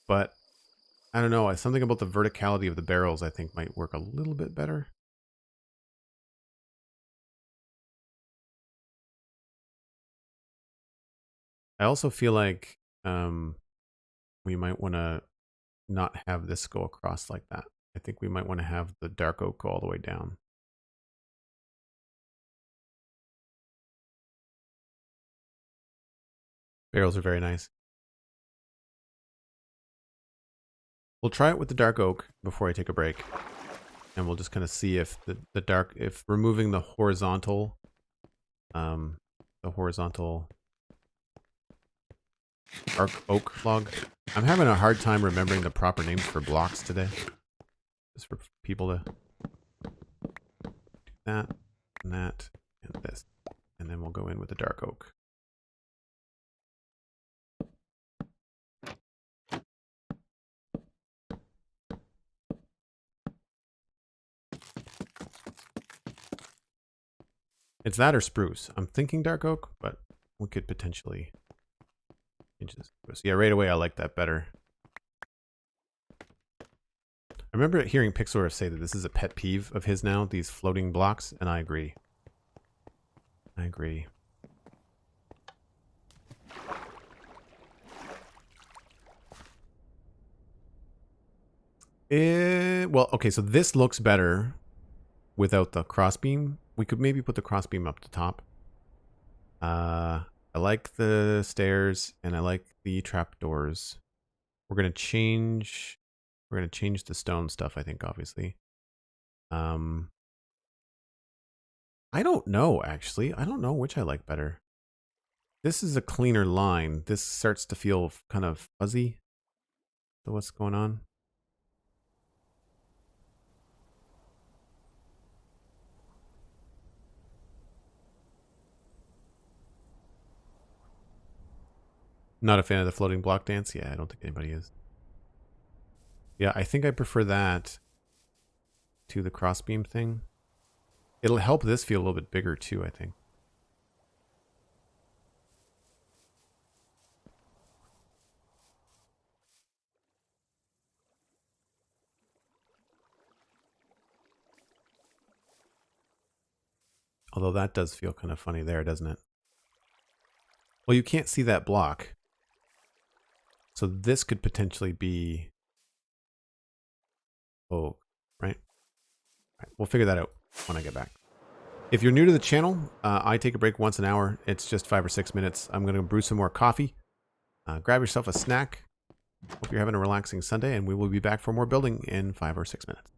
But I don't know, something about the verticality of the barrels I think might work a little bit better. I also feel like we might want to not have this go across like that. I think we might want to have the dark oak go all the way down. Barrels are very nice. We'll try it with the dark oak before I take a break. And we'll just kind of see if the dark, if removing the horizontal dark oak log. I'm having a hard time remembering the proper names for blocks today. Just for people to do that, and this. And then we'll go in with the dark oak. It's that or spruce. I'm thinking dark oak, but we could potentially change this. So yeah, right away I like that better. I remember hearing Pixlr say that this is a pet peeve of his now, these floating blocks, and I agree. I agree. Well, okay, so this looks better without the crossbeam. We could maybe put the crossbeam up the top. I like the stairs and I like the trapdoors. We're gonna change the stone stuff, I think, obviously. I don't know, actually. I don't know which I like better. This is a cleaner line. This starts to feel kind of fuzzy. So what's going on? Not a fan of the floating block dance? Yeah, I don't think anybody is. Yeah, I think I prefer that to the crossbeam thing. It'll help this feel a little bit bigger too, I think. Although that does feel kind of funny there, doesn't it? Well, you can't see that block. So this could potentially be... Oh, right? We'll figure that out when I get back. If you're new to the channel, I take a break once an hour. It's just 5 or 6 minutes. I'm going to brew some more coffee. Grab yourself a snack. Hope you're having a relaxing Sunday, and we will be back for more building in 5 or 6 minutes.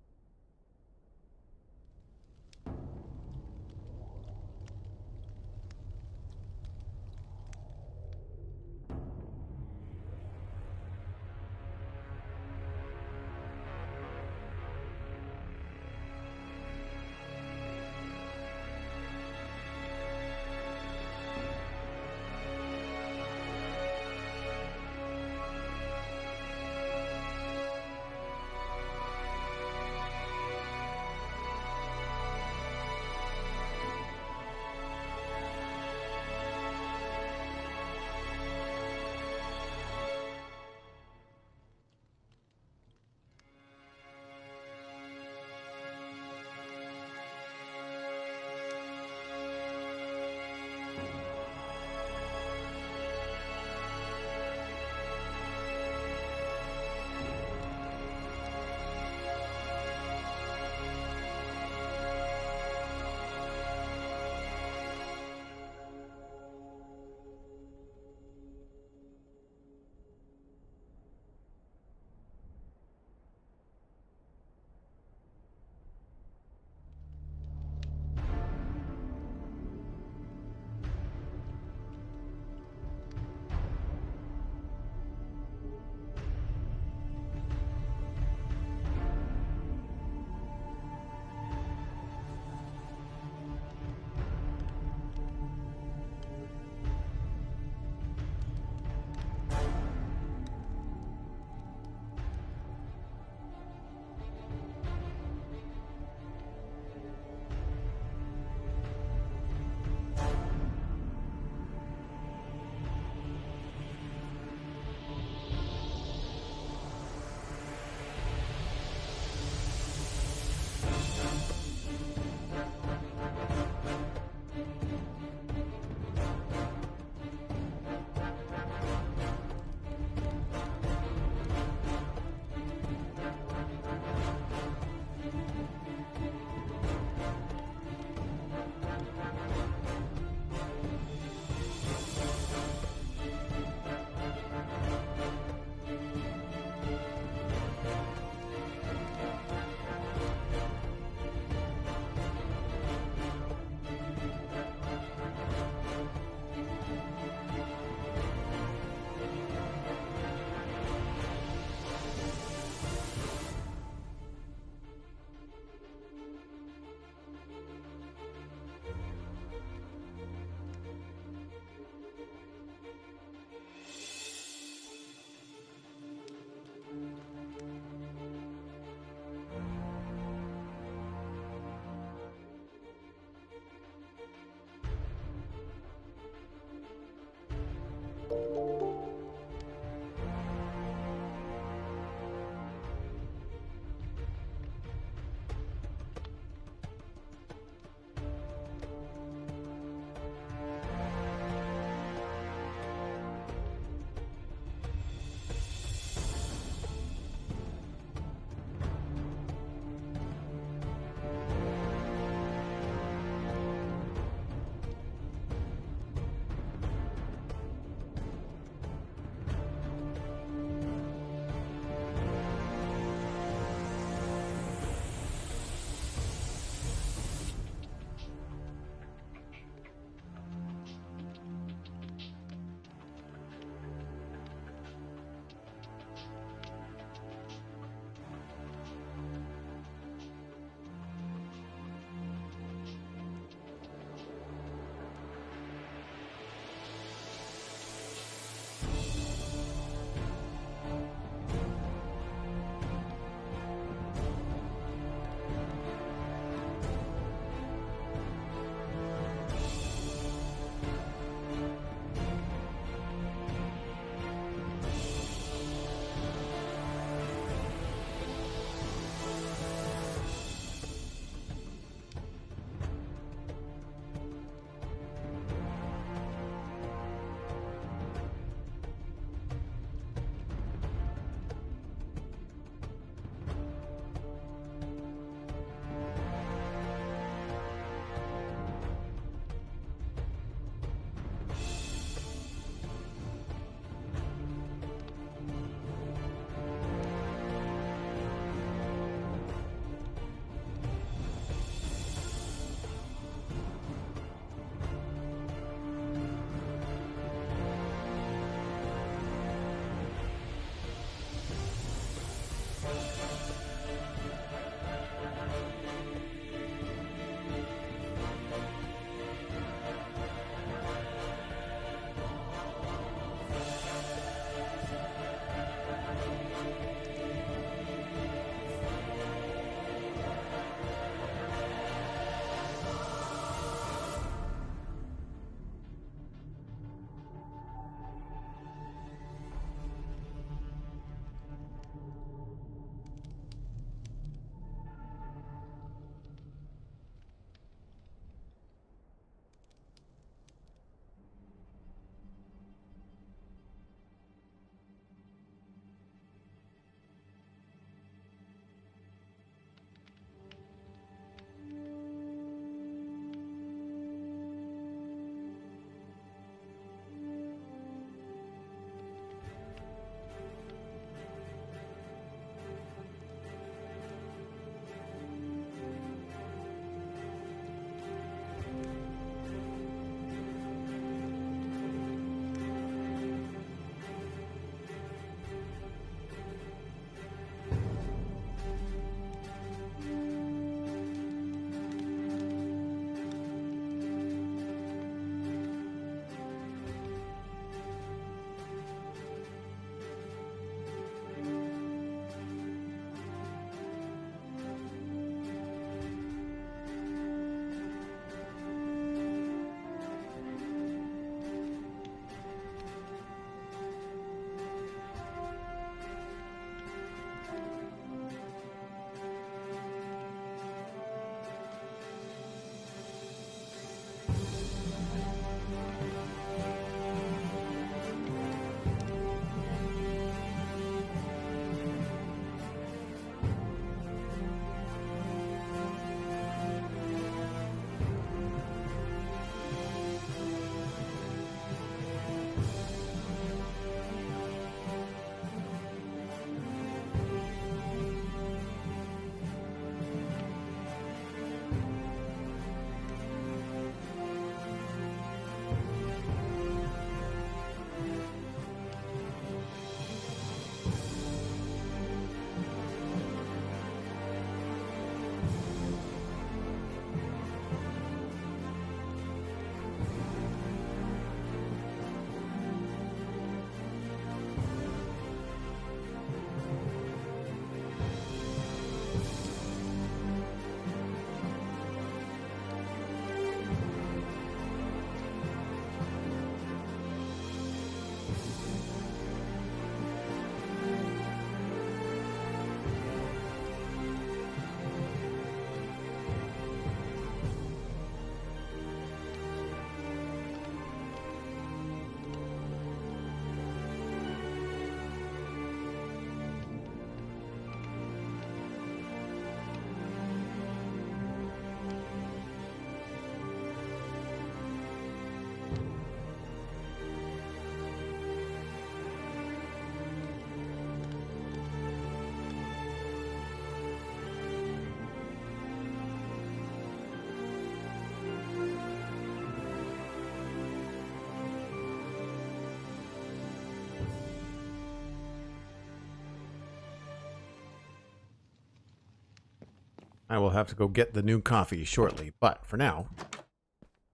I will have to go get the new coffee shortly, but for now,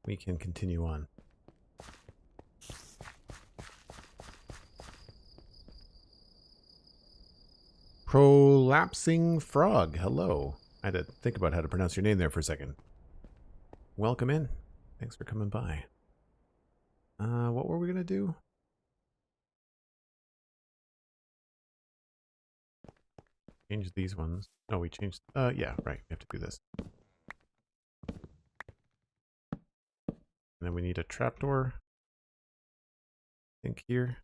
we can continue on. Prolapsing Frog, hello. I had to think about how to pronounce your name there for a second. Welcome in. Thanks for coming by. What were we going to do? Change these ones. Oh, we changed... yeah, right. We have to do this. And then we need a trapdoor. I think here.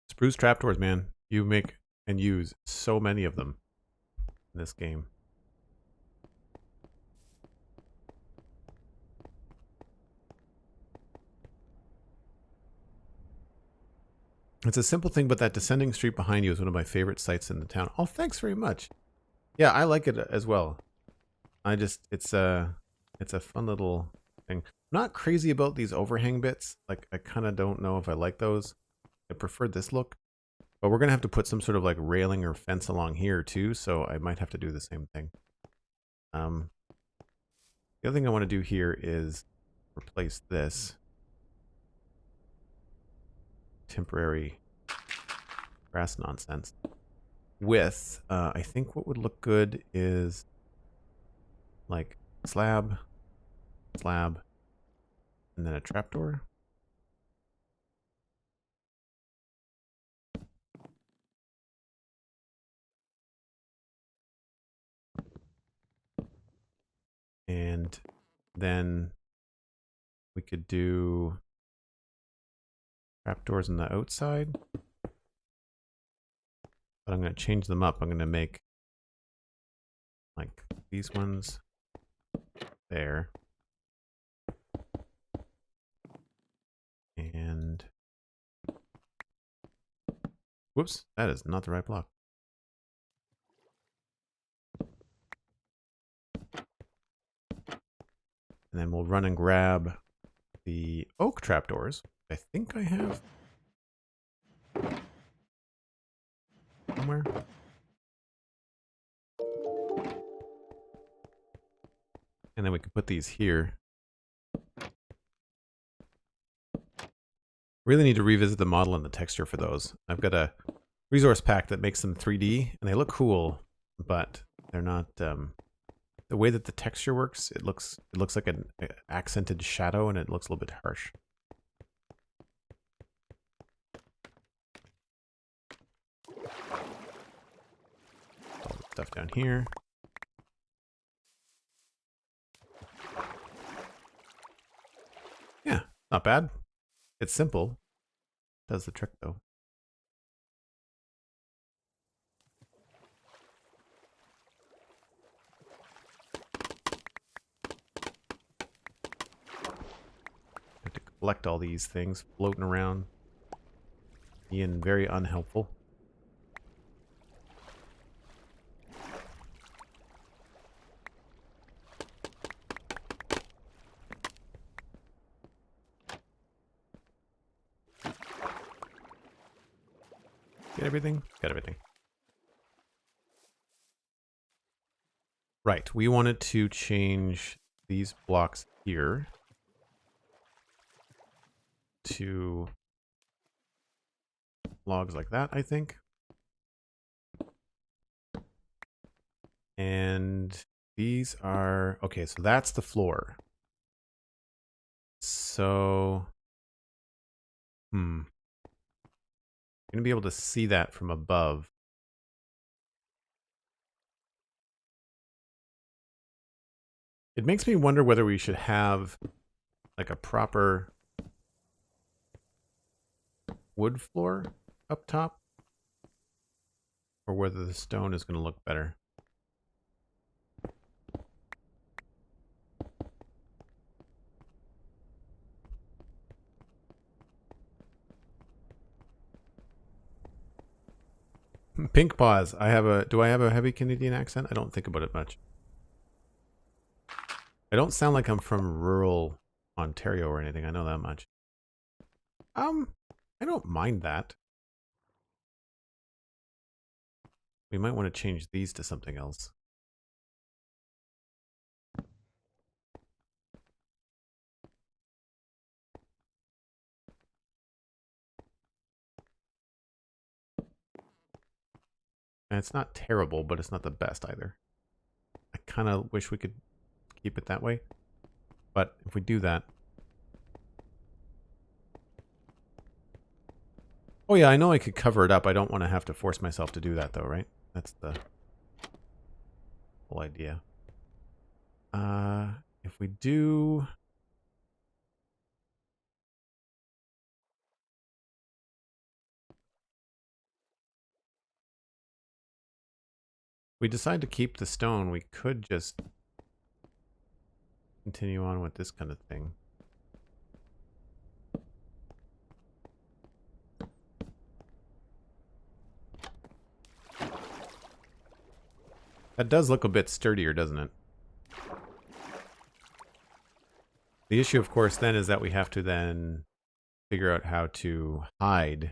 Spruce trapdoors, man. You make and use so many of them in this game. It's a simple thing, but that descending street behind you is one of my favorite sights in the town. Oh, thanks very much. Yeah, I like it as well. I just, it's It's a fun little thing. I'm not crazy about these overhang bits. Like, I kind of don't know if I like those. I prefer this look. But we're going to have to put some sort of like railing or fence along here too, so I might have to do the same thing. The other thing I want to do here is replace this temporary grass nonsense with, I think what would look good is like slab, slab, and then a trapdoor. And then we could do trapdoors on the outside. But I'm going to change them up. I'm going to make like these ones there. And whoops, that is not the right block. And then we'll run and grab the oak trapdoors. I think I have somewhere. And then we can put these here. Really need to revisit the model and the texture for those. I've got a resource pack that makes them 3D, and they look cool, but they're not. The way that the texture works, it looks like an accented shadow, and it looks a little bit harsh. All the stuff down here. Yeah, not bad. It's simple. Does the trick though. Have to collect all these things floating around. Being very unhelpful. Get everything? Got everything. Right, we wanted to change these blocks here to logs like that, I think. And these are, okay, so that's the floor. So, you're gonna be able to see that from above. It makes me wonder whether we should have like a proper wood floor up top, or whether the stone is going to look better. Pink Paws. Do I have a heavy Canadian accent? I don't think about it much. I don't sound like I'm from rural Ontario or anything. I know that much. I don't mind that. We might want to change these to something else. And it's not terrible, but it's not the best either. I kind of wish we could keep it that way. But if we do that... Oh yeah, I know I could cover it up. I don't want to have to force myself to do that though, right? That's the whole idea. If we do... we decide to keep the stone, we could just continue on with this kind of thing. That does look a bit sturdier, doesn't it? The issue, of course, then is that we have to then figure out how to hide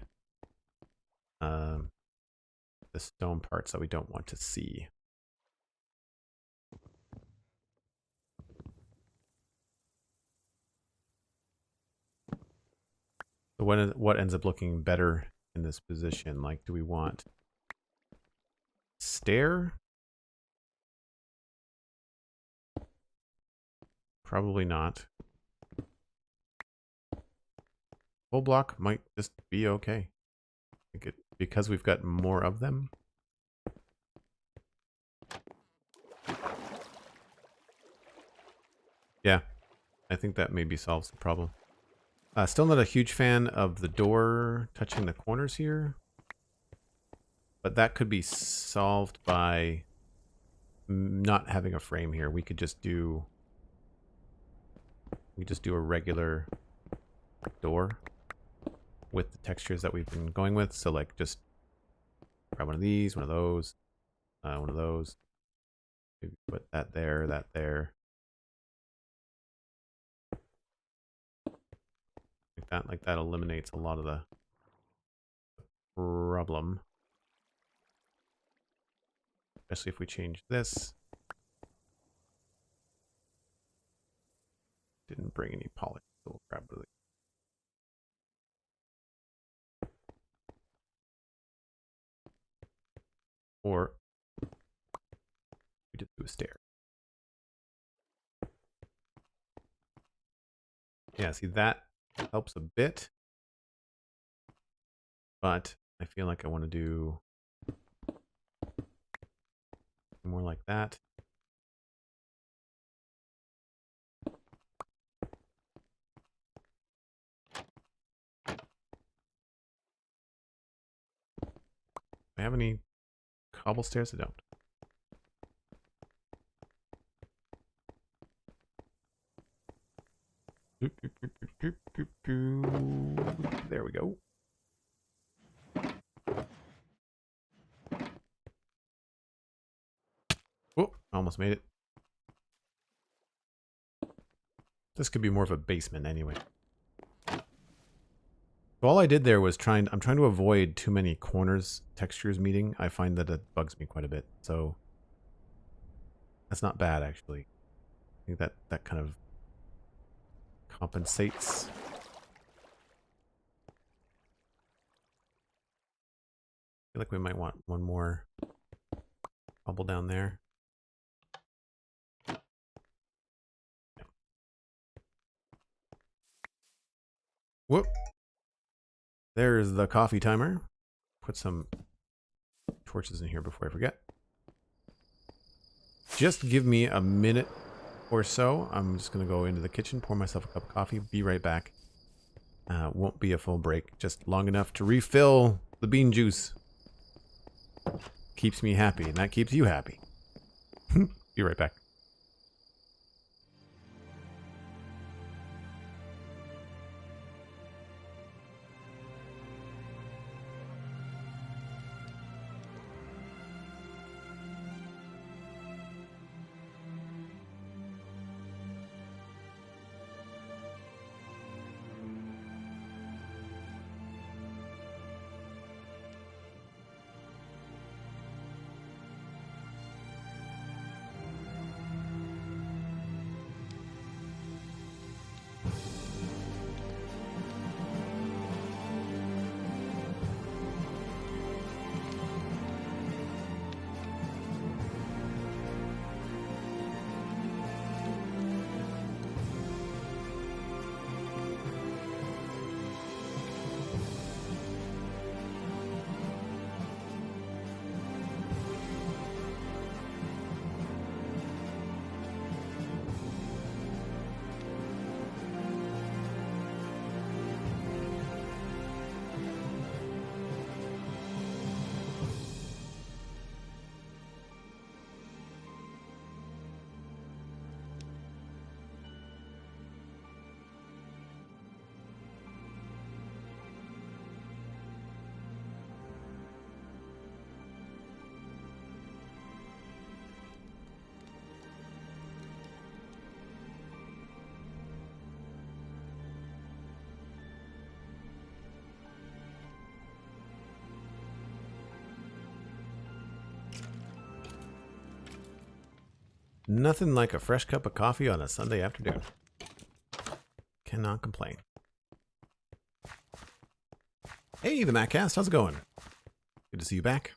um, the stone parts that we don't want to see. So what ends up looking better in this position? Like, do we want stair? Probably not. Full block might just be okay. Because we've got more of them. Yeah, I think that maybe solves the problem. Still not a huge fan of the door touching the corners here. But that could be solved by not having a frame here. We just do a regular door with the textures that we've been going with. So like just grab one of these, one of those, one of those. Maybe put that there, that there. Like that eliminates a lot of the problem. Especially if we change this. Didn't bring any polish, so we'll grab it. Or we just do a stair. Yeah, see that helps a bit. But I feel like I want to do more like that. Do I have any cobble stairs? I don't. There we go. Oh, almost made it. This could be more of a basement anyway. So all I did there was I'm trying to avoid too many corners textures meeting. I find that it bugs me quite a bit. So that's not bad actually. I think that kind of compensates. I feel like we might want one more bubble down there. Whoop. There's the coffee timer. Put some torches in here before I forget. Just give me a minute or so. I'm just going to go into the kitchen, pour myself a cup of coffee, be right back. Won't be a full break, just long enough to refill the bean juice. Keeps me happy, and that keeps you happy. Be right back. Nothing like a fresh cup of coffee on a Sunday afternoon. Cannot complain. Hey, the Mattcast, how's it going? Good to see you back.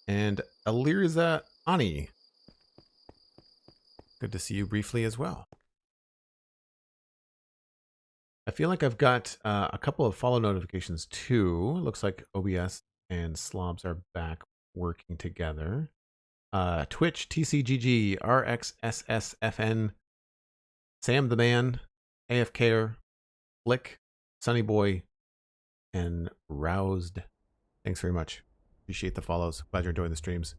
And Alirza Ani. Good to see you briefly as well. I feel like I've got a couple of follow notifications too. Looks like OBS and Slobs are back working together. Twitch, TCGG, RXSSFN, Sam the Man, AFKer, Flick, Sunny Boy, and Roused. Thanks very much. Appreciate the follows. Glad you're enjoying the streams.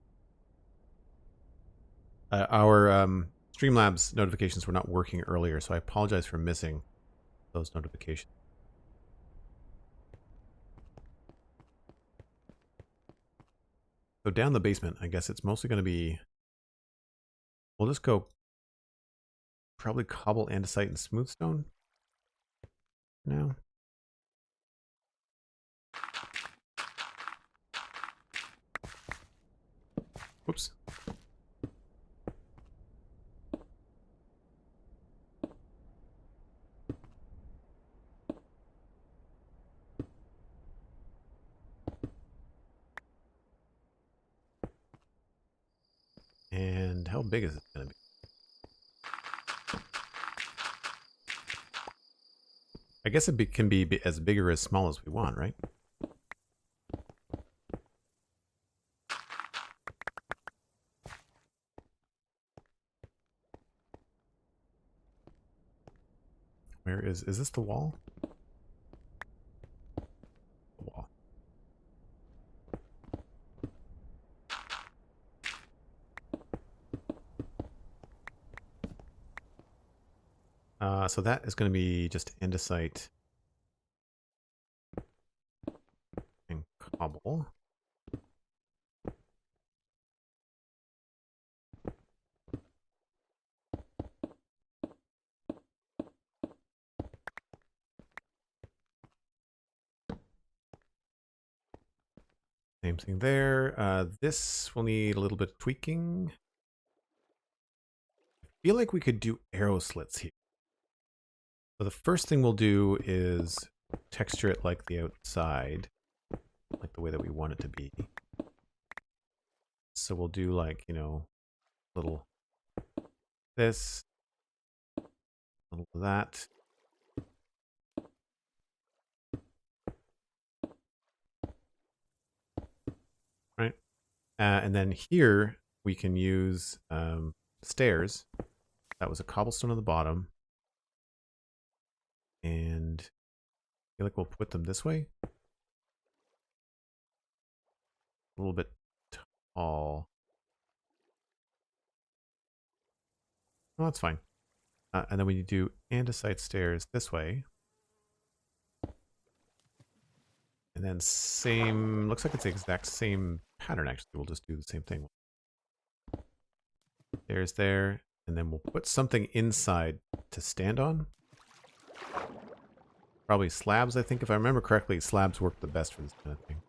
Our Streamlabs notifications were not working earlier, so I apologize for missing those notifications. So down the basement, I guess it's mostly going to be... We'll just go probably cobble, andesite, and smooth stone now. Whoops. And how big is it going to be? I guess it can be as big or as small as we want, right? Where is this the wall? The wall. So that is going to be just andesite and cobble. Same thing there. This will need a little bit of tweaking. I feel like we could do arrow slits here. So the first thing we'll do is texture it like the outside, like the way that we want it to be. So we'll do like, you know, little this, little that. Right. And then here we can use stairs. That was a cobblestone on the bottom. And I feel like we'll put them this way. A little bit tall. Oh, that's fine. And then we do andesite stairs this way. And then same, looks like it's the exact same pattern actually. We'll just do the same thing. Stairs there. And then we'll put something inside to stand on. Probably slabs, I think. If I remember correctly, slabs work the best for this kind of thing.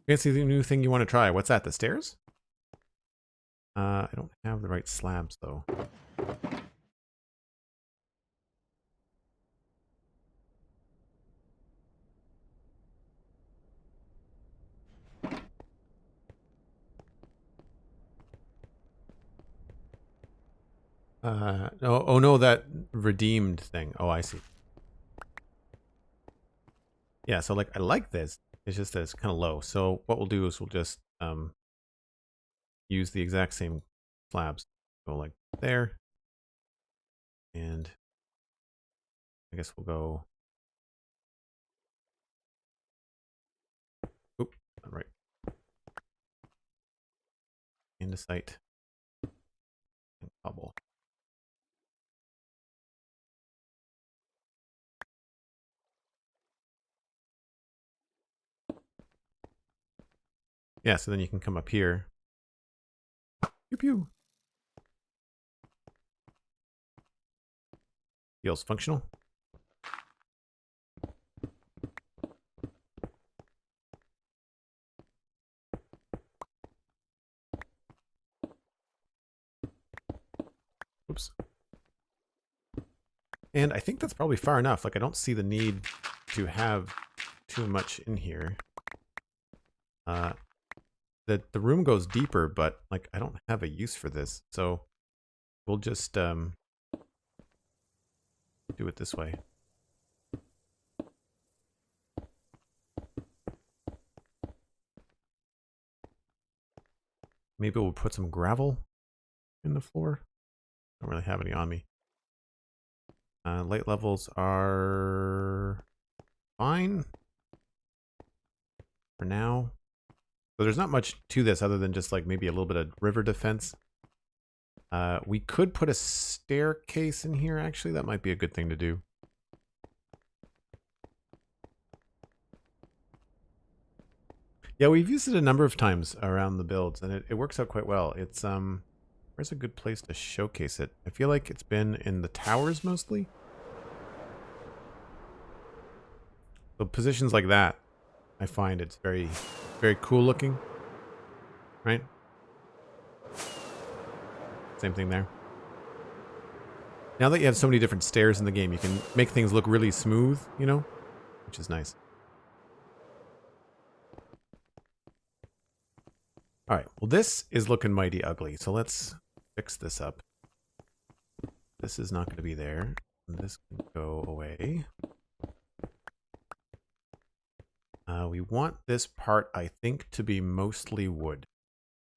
Fancy the new thing you want to try. What's that? The stairs? I don't have the right slabs, though. Oh no, that redeemed thing. Oh, I see. Yeah, so like I like this. It's just that it's kind of low. So what we'll do is we'll just use the exact same slabs. Go like there. And I guess we'll go. Oop, not right. Andesite and cobble. Yeah, so then you can come up here. Pew pew. Feels functional. And I think that's probably far enough. Like, I don't see the need to have too much in here. The room goes deeper, but like I don't have a use for this, so we'll just do it this way. Maybe we'll put some gravel in the floor. Don't really have any on me. Light levels are fine for now. So there's not much to this other than just like maybe a little bit of river defense. We could put a staircase in here, actually. That might be a good thing to do. Yeah, we've used it a number of times around the builds, and it works out quite well. It's where's a good place to showcase it? I feel like it's been in the towers mostly. So positions like that, I find it's very, very cool looking. Right? Same thing there. Now that you have so many different stairs in the game, you can make things look really smooth, you know? Which is nice. Alright, well this is looking mighty ugly, so let's fix this up. This is not going to be there. This can go away. We want this part, I think, to be mostly wood.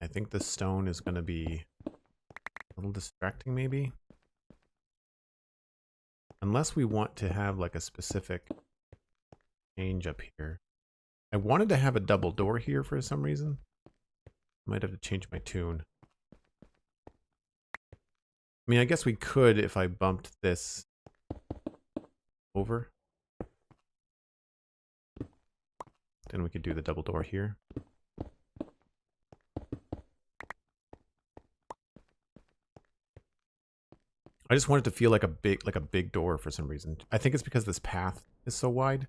I think the stone is going to be a little distracting, maybe. Unless we want to have like a specific change up here. I wanted to have a double door here for some reason. Might have to change my tune. I mean, I guess we could if I bumped this over. Then we could do the double door here. I just want it to feel like a big door for some reason. I think it's because this path is so wide.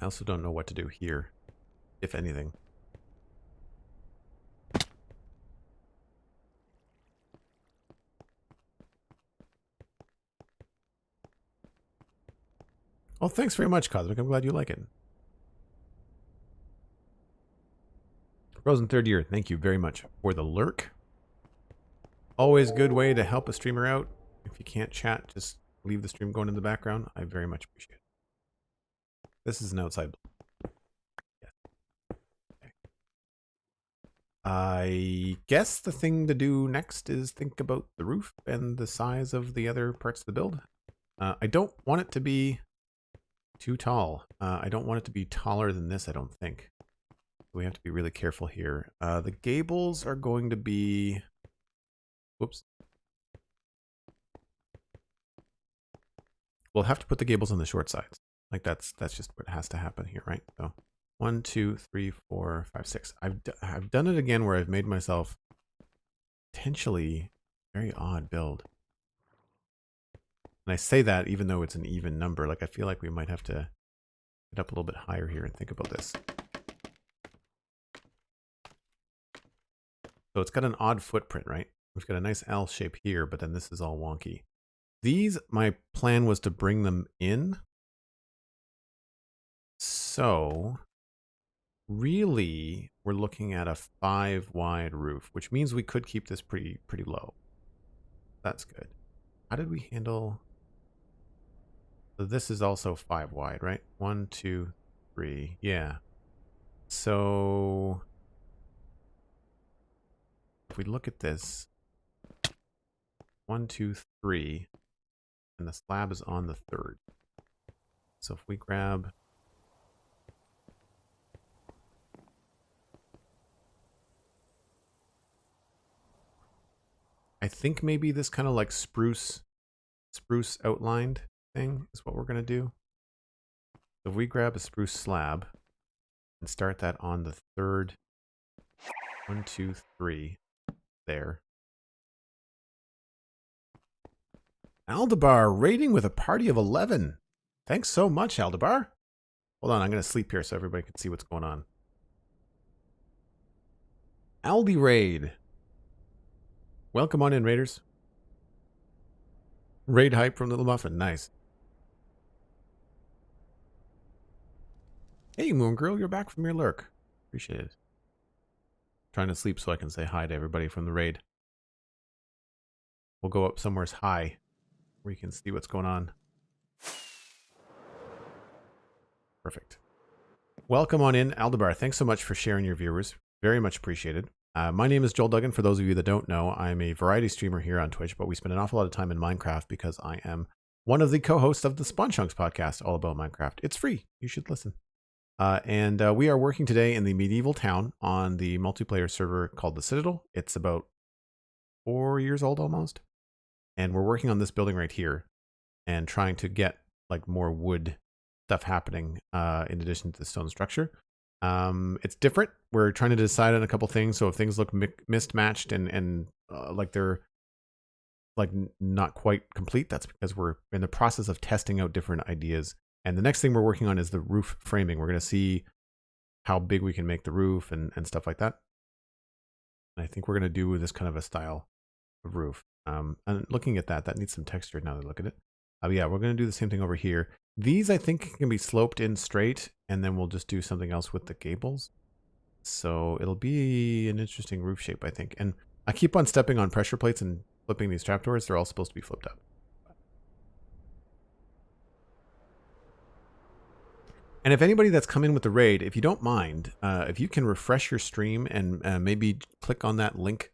I also don't know what to do here, if anything. Oh, thanks very much, Cosmic. I'm glad you like it. Frozen Third Year, thank you very much for the lurk. Always a good way to help a streamer out. If you can't chat, just leave the stream going in the background. I very much appreciate it. This is an outside. Yes. Okay. I guess the thing to do next is think about the roof and the size of the other parts of the build. I don't want it to be too tall. I don't want it to be taller than this, I don't think. We have to be really careful here. The gables are going to be... Whoops. We'll have to put the gables on the short sides. Like that's just what has to happen here, right? So 1, 2, 3, 4, 5, 6. I've done it again where I've made myself potentially very odd build. And I say that even though it's an even number. Like I feel like we might have to get up a little bit higher here and think about this. So it's got an odd footprint, right? We've got a nice L shape here, but then this is all wonky. These, my plan was to bring them in. So really, we're looking at a 5 wide roof, which means we could keep this pretty low. That's good. How did we handle... So this is also 5 wide, right? 1, 2, 3. Yeah. So if we look at this, 1, 2, 3, and the slab is on the 3rd. So if we grab... I think maybe this kind of like spruce outlined thing is what we're going to do. So if we grab a spruce slab and start that on the 3rd, 1, 2, 3, there. Aldebar raiding with a party of 11. Thanks so much, Aldebar. Hold on, I'm going to sleep here so everybody can see what's going on. Aldi raid. Welcome on in, raiders. Raid hype from Little Muffin. Nice. Hey, Moon Girl, you're back from your lurk. Appreciate it. Trying to sleep so I can say hi to everybody from the raid. We'll go up somewhere's high where you can see what's going on. Perfect. Welcome on in, Aldebar. Thanks so much for sharing your viewers. Very much appreciated. My name is Joel Duggan. For those of you that don't know, I'm a variety streamer here on Twitch, but we spend an awful lot of time in Minecraft because I am one of the co-hosts of the Spawn Chunks podcast all about Minecraft. It's free. You should listen. And we are working today in the medieval town on the multiplayer server called the Citadel. It's about 4 years old almost. And we're working on this building right here and trying to get like more wood stuff happening in addition to the stone structure. It's different. We're trying to decide on a couple things. So if things look mismatched and like they're like not quite complete, that's because we're in the process of testing out different ideas. And the next thing we're working on is the roof framing. We're going to see how big we can make the roof and stuff like that. And I think we're going to do this kind of a style of roof. And looking at that, that needs some texture now that I look at it. Yeah, we're going to do the same thing over here. These, I think, can be sloped in straight, and then we'll just do something else with the gables. So it'll be an interesting roof shape, I think. And I keep on stepping on pressure plates and flipping these trapdoors. They're all supposed to be flipped up. And if anybody that's come in with the raid, if you don't mind, if you can refresh your stream and maybe click on that link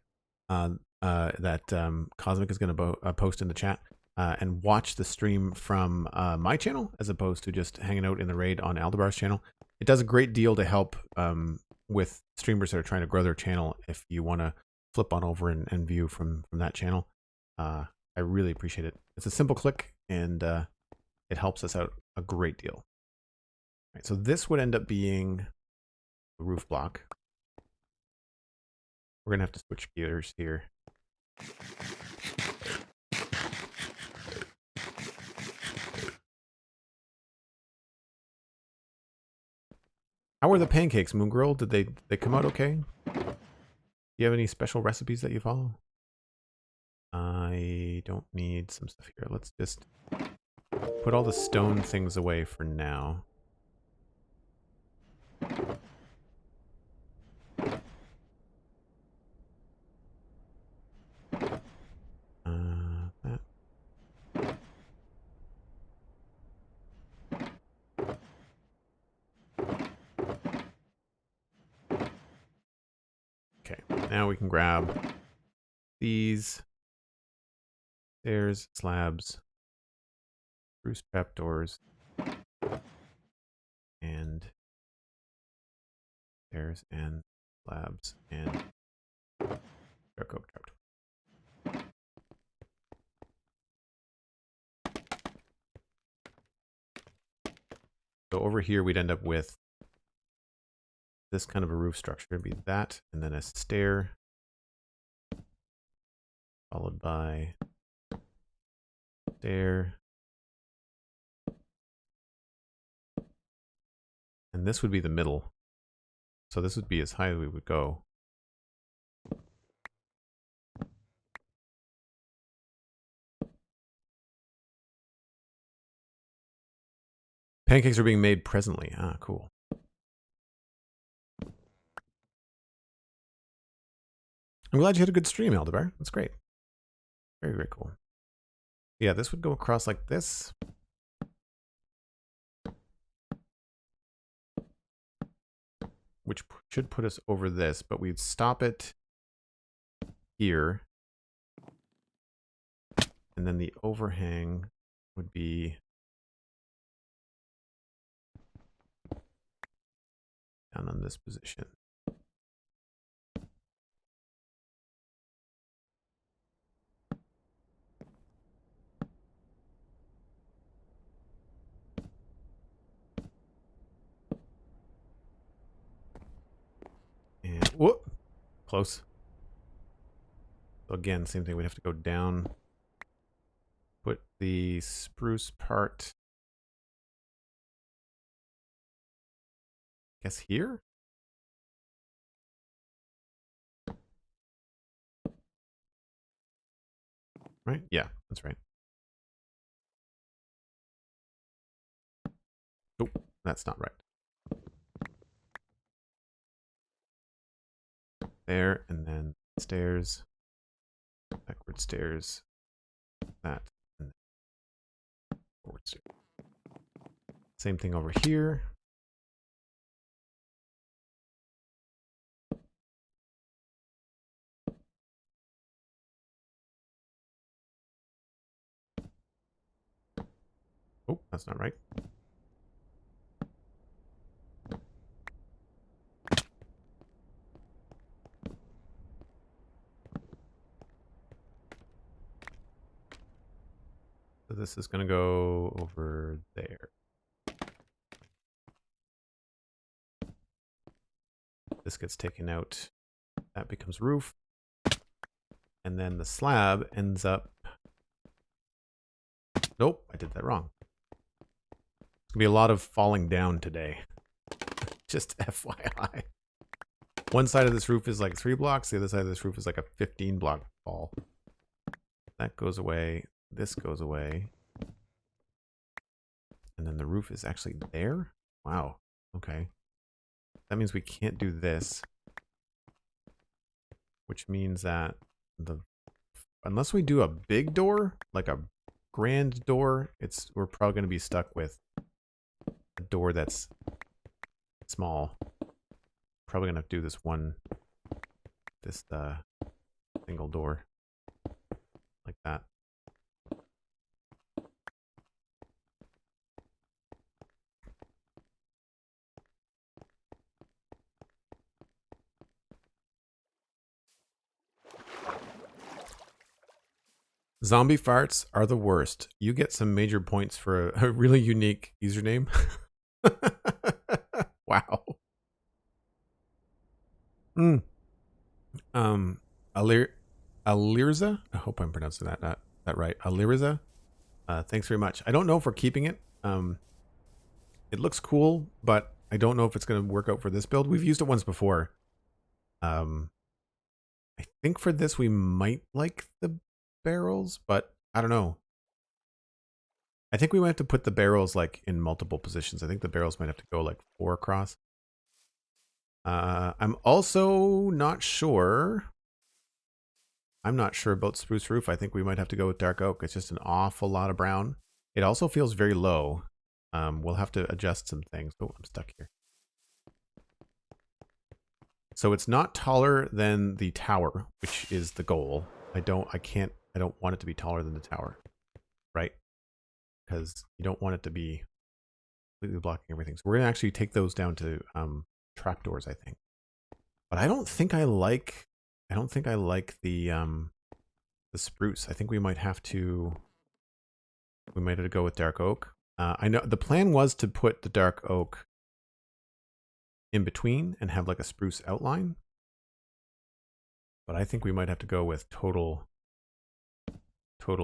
that Cosmic is going to post in the chat and watch the stream from my channel as opposed to just hanging out in the raid on Aldebar's channel. It does a great deal to help with streamers that are trying to grow their channel if you want to flip on over and view from that channel. I really appreciate it. It's a simple click and it helps us out a great deal. Right, so this would end up being the roof block. We're going to have to switch gears here. How are the pancakes, Moon Girl? Did they come out okay? Do you have any special recipes that you follow? I don't need some stuff here. Let's just put all the stone things away for now. That. Okay, now we can grab these stairs, slabs, spruce trapdoors, and stairs and slabs and dark oak trapdoor. So over here, we'd end up with this kind of a roof structure. It'd be that, and then a stair, followed by stair. And this would be the middle. So this would be as high as we would go. Pancakes are being made presently. Ah, cool. I'm glad you had a good stream, Aldebar. That's great. Very, very cool. Yeah, this would go across like this. Which should put us over this, but we'd stop it here. And then the overhang would be down on this position. And whoop, close. So again, same thing. We'd have to go down, put the spruce part, I guess here. right? Yeah, that's right. Oh, that's not right. There, and then stairs, backward stairs, that, and forward stairs. Same thing over here. Oh, that's not right. So this is going to go over there. This gets taken out. That becomes roof. And then the slab ends up... Nope, I did that wrong. It's going to be a lot of falling down today. Just FYI. One side of this roof is like 3 blocks. The other side of this roof is like a 15 block fall. That goes away. This goes away. And then the roof is actually there? Wow. Okay. That means we can't do this. Which means that unless we do a big door, like a grand door, we're probably going to be stuck with a door that's small. Probably going to do this single door like that. Zombie farts are the worst. You get some major points for a really unique username. Wow. Alirza? I hope I'm pronouncing that right. Alirza? Thanks very much. I don't know if we're keeping it. It looks cool, but I don't know if it's going to work out for this build. We've used it once before. I think for this we might like the barrels, but I don't know. I think we might have to put the barrels like in multiple positions. I think the barrels might have to go like 4 across. I'm also not sure. I'm not sure about spruce roof. I think we might have to go with dark oak. It's just an awful lot of brown. It also feels very low. We'll have to adjust some things. Oh, I'm stuck here. So it's not taller than the tower, which is the goal. I don't want it to be taller than the tower, right? Because you don't want it to be completely blocking everything. So we're gonna actually take those down to trapdoors, I think. But I don't think I like the spruce. I think we might have to go with dark oak. I know the plan was to put the dark oak in between and have like a spruce outline. But I think we might have to go with total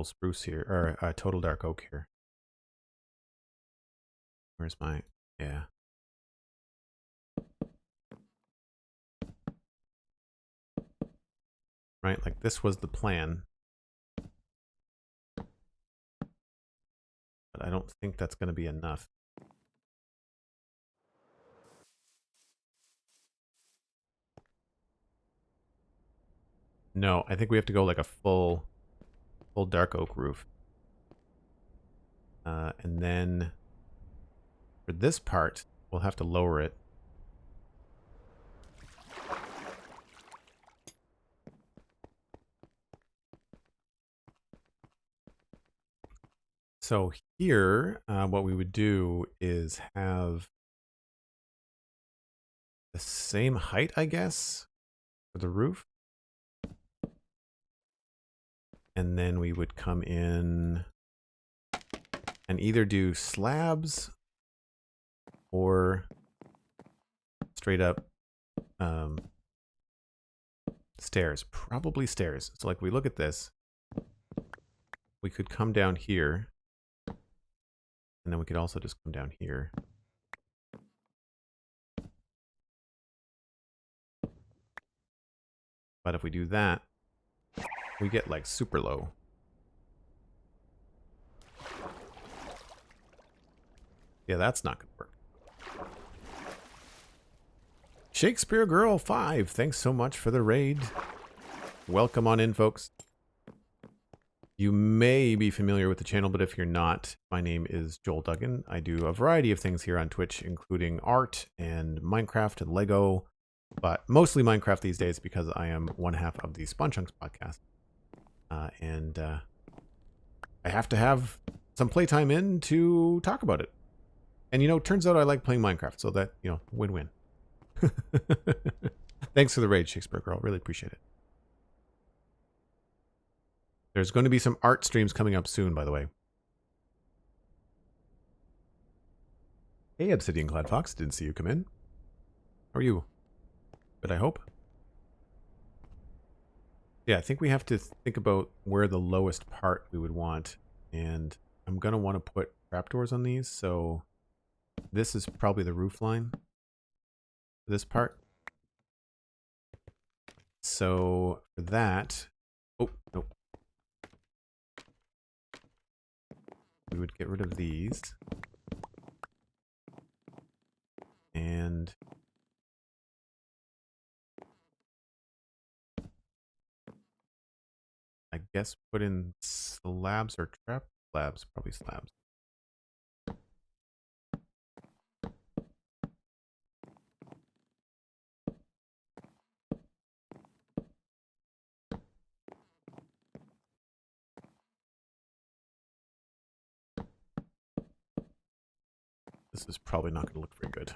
spruce here, or total dark oak here. Where's my, yeah. Right, like this was the plan. But I don't think that's going to be enough. No, I think we have to go like a full dark oak roof. And then for this part, we'll have to lower it. So here, what we would do is have the same height, I guess, for the roof. And then we would come in and either do slabs or straight up stairs. Probably stairs. So like we look at this, we could come down here. And then we could also just come down here. But if we do that, we get like super low. Yeah, that's not gonna work. Shakespeare Girl 5, thanks so much for the raid. Welcome on in, folks. You may be familiar with the channel, but if you're not, my name is Joel Duggan. I do a variety of things here on Twitch, including art and Minecraft and Lego, but mostly Minecraft these days because I am one half of the Spawn Chunks podcast. And I have to have some playtime in to talk about it. And, you know, turns out I like playing Minecraft, so that, you know, win-win. Thanks for the raid, Shakespeare Girl. Really appreciate it. There's going to be some art streams coming up soon, by the way. Hey, Obsidian Clad Fox. Didn't see you come in. How are you? Good, I hope. Yeah, I think we have to think about where the lowest part we would want. And I'm going to want to put trapdoors on these. So this is probably the roof line. This part. So for that... Oh, nope. We would get rid of these. And I guess put in slabs or trap slabs, probably slabs. This is probably not going to look very good.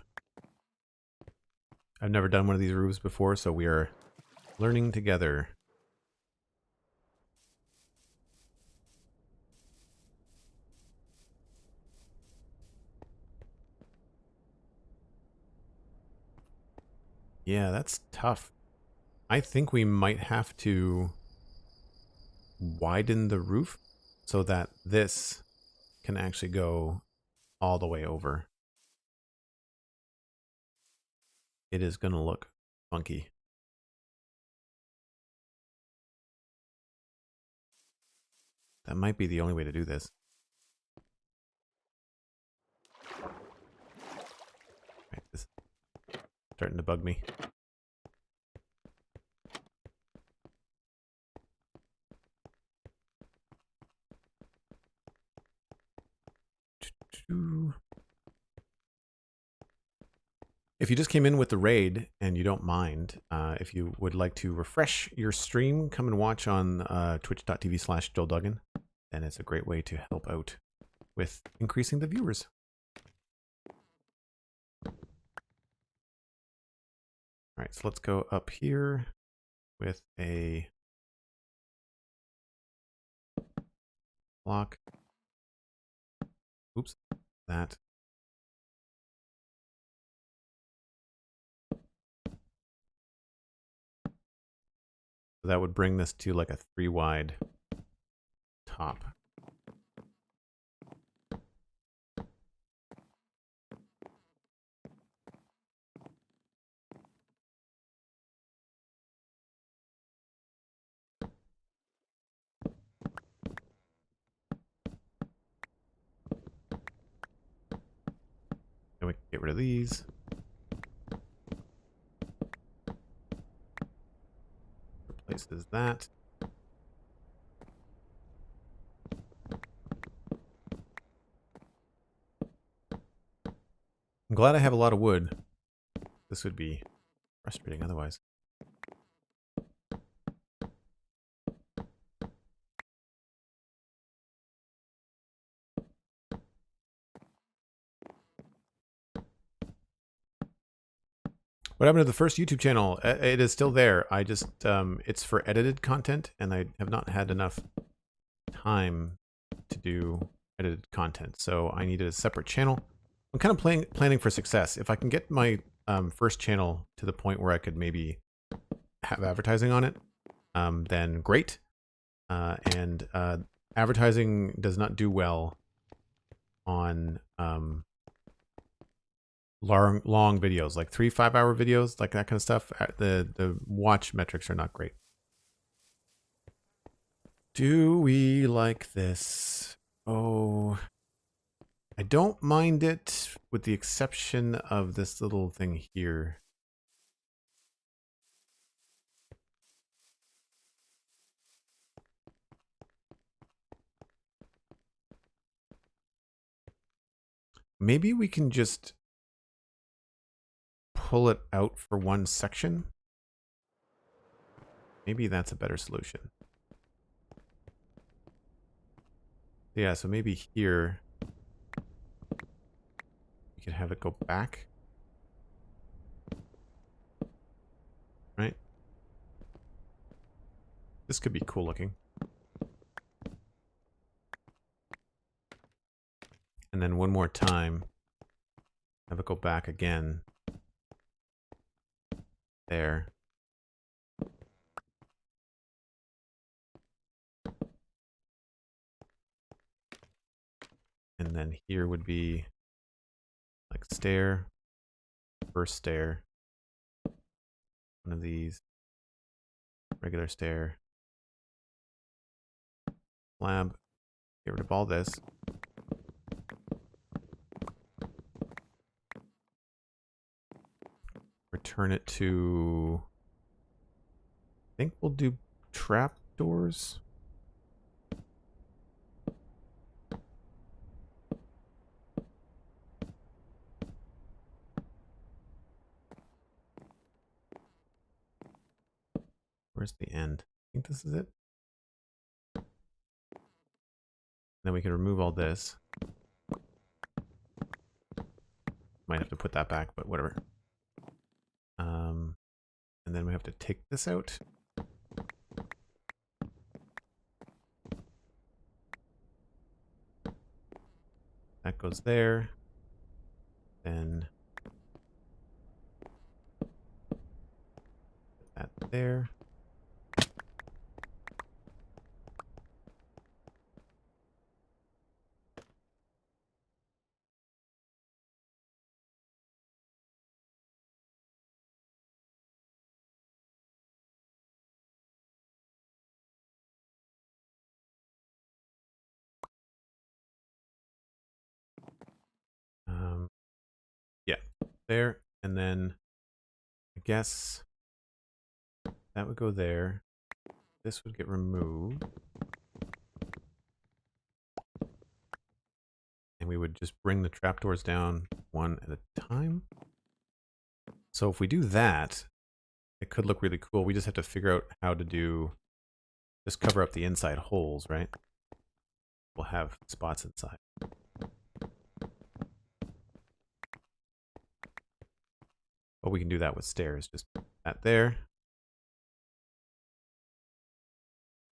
I've never done one of these roofs before, so we are learning together. Yeah, that's tough. I think we might have to widen the roof so that this can actually go all the way over. It is going to look funky. That might be the only way to do this. Right, this is starting to bug me. If you just came in with the raid and you don't mind, if you would like to refresh your stream, come and watch on twitch.tv/JoelDuggan. And it's a great way to help out with increasing the viewers. All right, so let's go up here with a block. Oops, that. So that would bring this to like a 3 wide top. And we can get rid of these. Replaces that. I'm glad I have a lot of wood. This would be frustrating otherwise. What happened to the first YouTube channel? It is still there. I just, it's for edited content, and I have not had enough time to do edited content. So I needed a separate channel. I'm kind of planning for success. If I can get my first channel to the point where I could maybe have advertising on it, then great. And advertising does not do well on long videos, like 3-5 hour videos, like that kind of stuff. The watch metrics are not great. Do we like this? Oh, I don't mind it with the exception of this little thing here. Maybe we can just pull it out for one section. Maybe that's a better solution. Yeah, so maybe here we could have it go back. Right? This could be cool looking. And then one more time, have it go back again. There. And then here would be like stair, first stair, one of these, regular stair, slab, get rid of all this. Return it to, I think we'll do trap doors. Where's the end? I think this is it. Then we can remove all this. Might have to put that back, but whatever. And then we have to take this out. That goes there. Then that there. Yeah, there. And then I guess that would go there. This would get removed. And we would just bring the trapdoors down one at a time. So if we do that, it could look really cool. We just have to figure out how to do, just cover up the inside holes, right? We'll have spots inside. But we can do that with stairs. Just that there.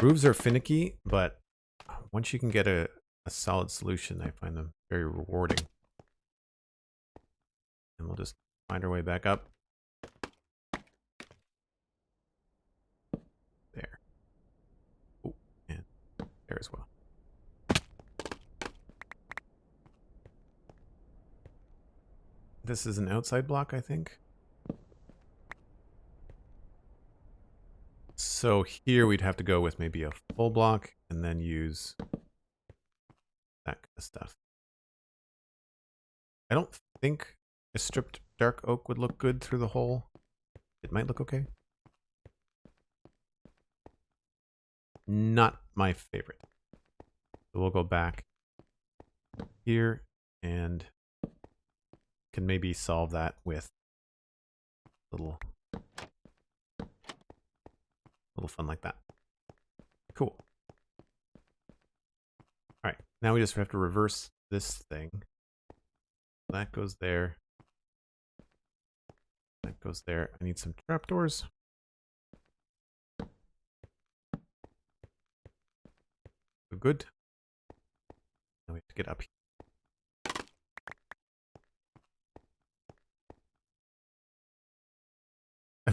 Roofs are finicky, but once you can get a solid solution, I find them very rewarding. And we'll just find our way back up. There. Oh, and there as well. This is an outside block, I think. So here we'd have to go with maybe a full block and then use that kind of stuff. I don't think a stripped dark oak would look good through the hole. It might look okay. Not my favorite. So we'll go back here and can maybe solve that with little fun like that. Cool. All right, now we just have to reverse this thing. That goes there. That goes there. I need some trapdoors. Good. Now we have to get up here.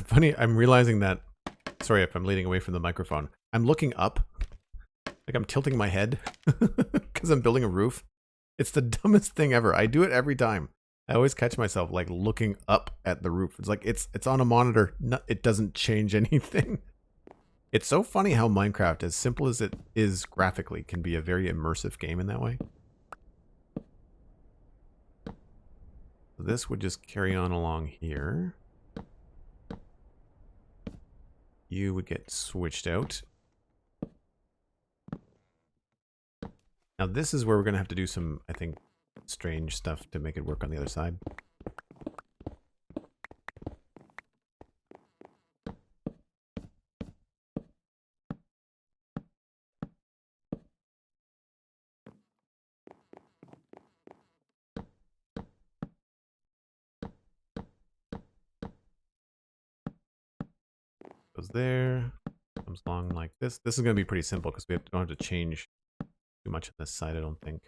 Funny, I'm realizing that, sorry if I'm leaning away from the microphone. I'm looking up, like I'm tilting my head because I'm building a roof. It's the dumbest thing ever. I do it every time. I always catch myself like looking up at the roof. It's like it's on a monitor. No, it doesn't change anything. It's so funny how Minecraft, as simple as it is graphically, can be a very immersive game in that way. So this would just carry on along here. You would get switched out. Now this is where we're going to have to do some, I think, strange stuff to make it work on the other side. Goes there, comes along like this. This is going to be pretty simple because don't have to change too much on this side, I don't think.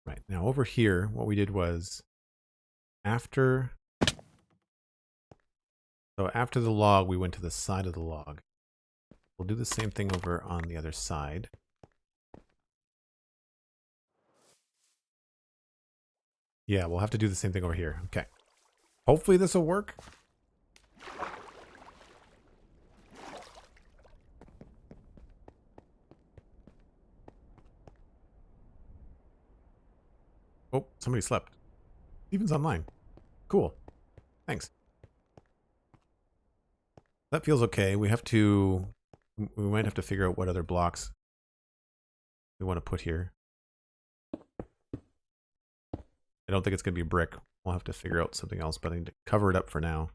Right, now over here, what we did was after the log, we went to the side of the log. We'll do the same thing over on the other side. Yeah, we'll have to do the same thing over here. Okay. Hopefully this will work. Oh, somebody slept. Steven's online. Cool. Thanks. That feels okay. We might have to figure out what other blocks we want to put here. I don't think it's going to be brick. We'll have to figure out something else, but I need to cover it up for now.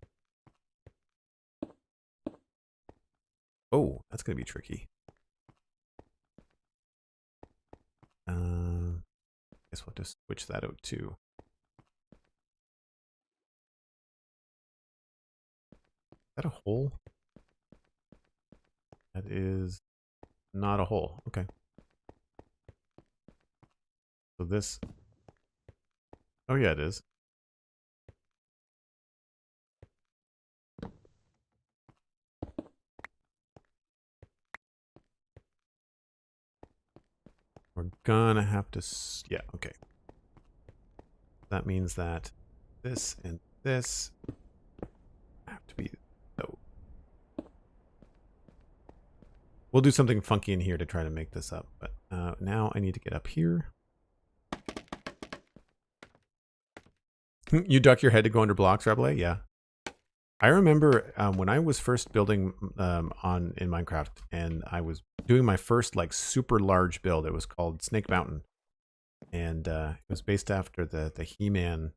Oh, that's going to be tricky. Guess we'll have to switch that out too. Is that a hole? That is not a hole. Okay. So this... Oh yeah, it is. We're gonna have to... Yeah, okay. That means that this and this have to be... Oh. We'll do something funky in here to try to make this up. But now I need to get up here. You duck your head to go under blocks, Rabelais? Yeah. I remember when I was first building in Minecraft, and I was doing my first like super large build. It was called Snake Mountain, and it was based after the He-Man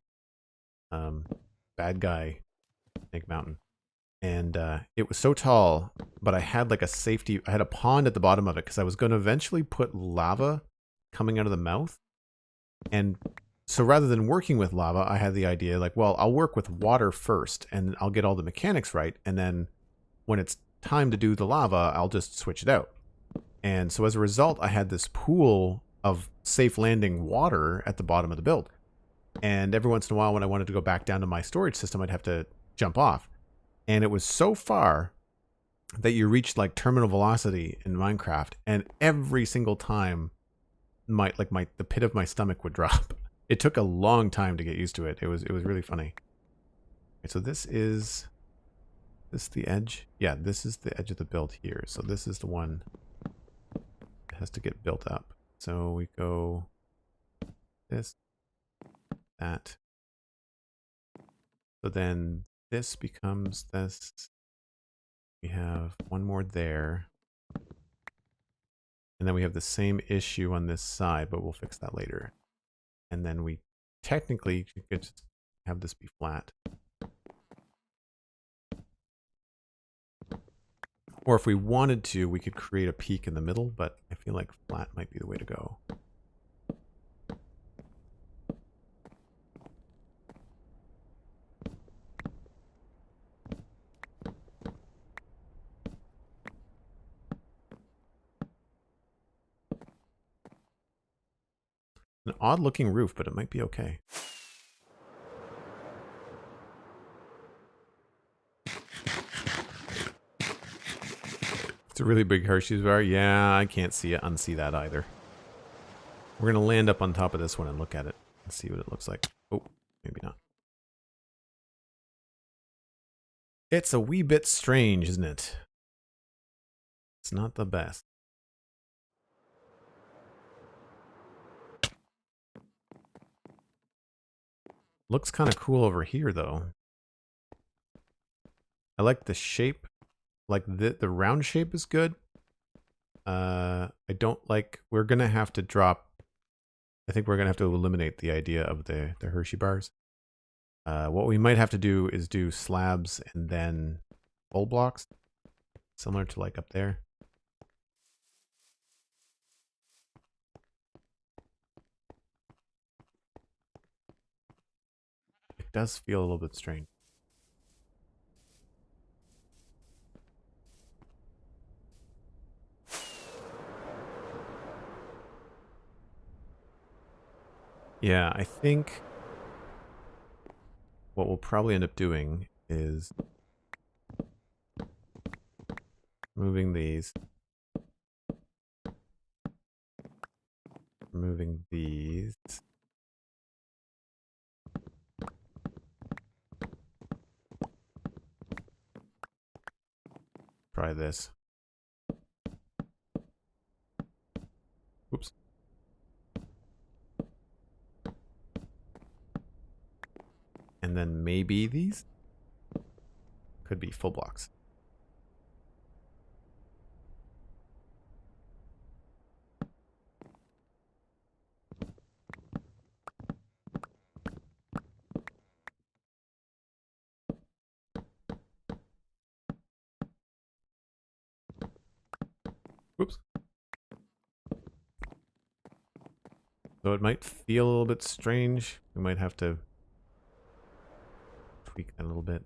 bad guy Snake Mountain. And it was so tall, but I had like I had a pond at the bottom of it because I was going to eventually put lava coming out of the mouth. And so rather than working with lava, I had the idea like, well, I'll work with water first and I'll get all the mechanics right. And then when it's time to do the lava, I'll just switch it out. And so as a result, I had this pool of safe landing water at the bottom of the build. And every once in a while, when I wanted to go back down to my storage system, I'd have to jump off. And it was so far that you reached like terminal velocity in Minecraft. And every single time, the pit of my stomach would drop. It took a long time to get used to it. It was really funny. Okay, so this is the edge? Yeah, this is the edge of the build here. So this is the one that has to get built up. So we go this, that. So then this becomes this. We have one more there. And then we have the same issue on this side, but we'll fix that later. And then we technically could just have this be flat. Or if we wanted to, we could create a peak in the middle, but I feel like flat might be the way to go. An odd looking roof, but it might be okay. It's a really big Hershey's bar. Yeah, I can't unsee that either. We're going to land up on top of this one and look at it and see what it looks like. Oh, maybe not. It's a wee bit strange, isn't it? It's not the best. Looks kind of cool over here, though. I like the shape. Like the round shape is good. I don't like... We're going to have to drop... I think we're going to have to eliminate the idea of the Hershey bars. What we might have to do is do slabs and then full blocks. Similar to like up there. It does feel a little bit strange. Yeah, I think what we'll probably end up doing is moving these. Removing these. Try this. Oops. And then maybe these could be full blocks. Oops. So it might feel a little bit strange. We might have to tweak that a little bit.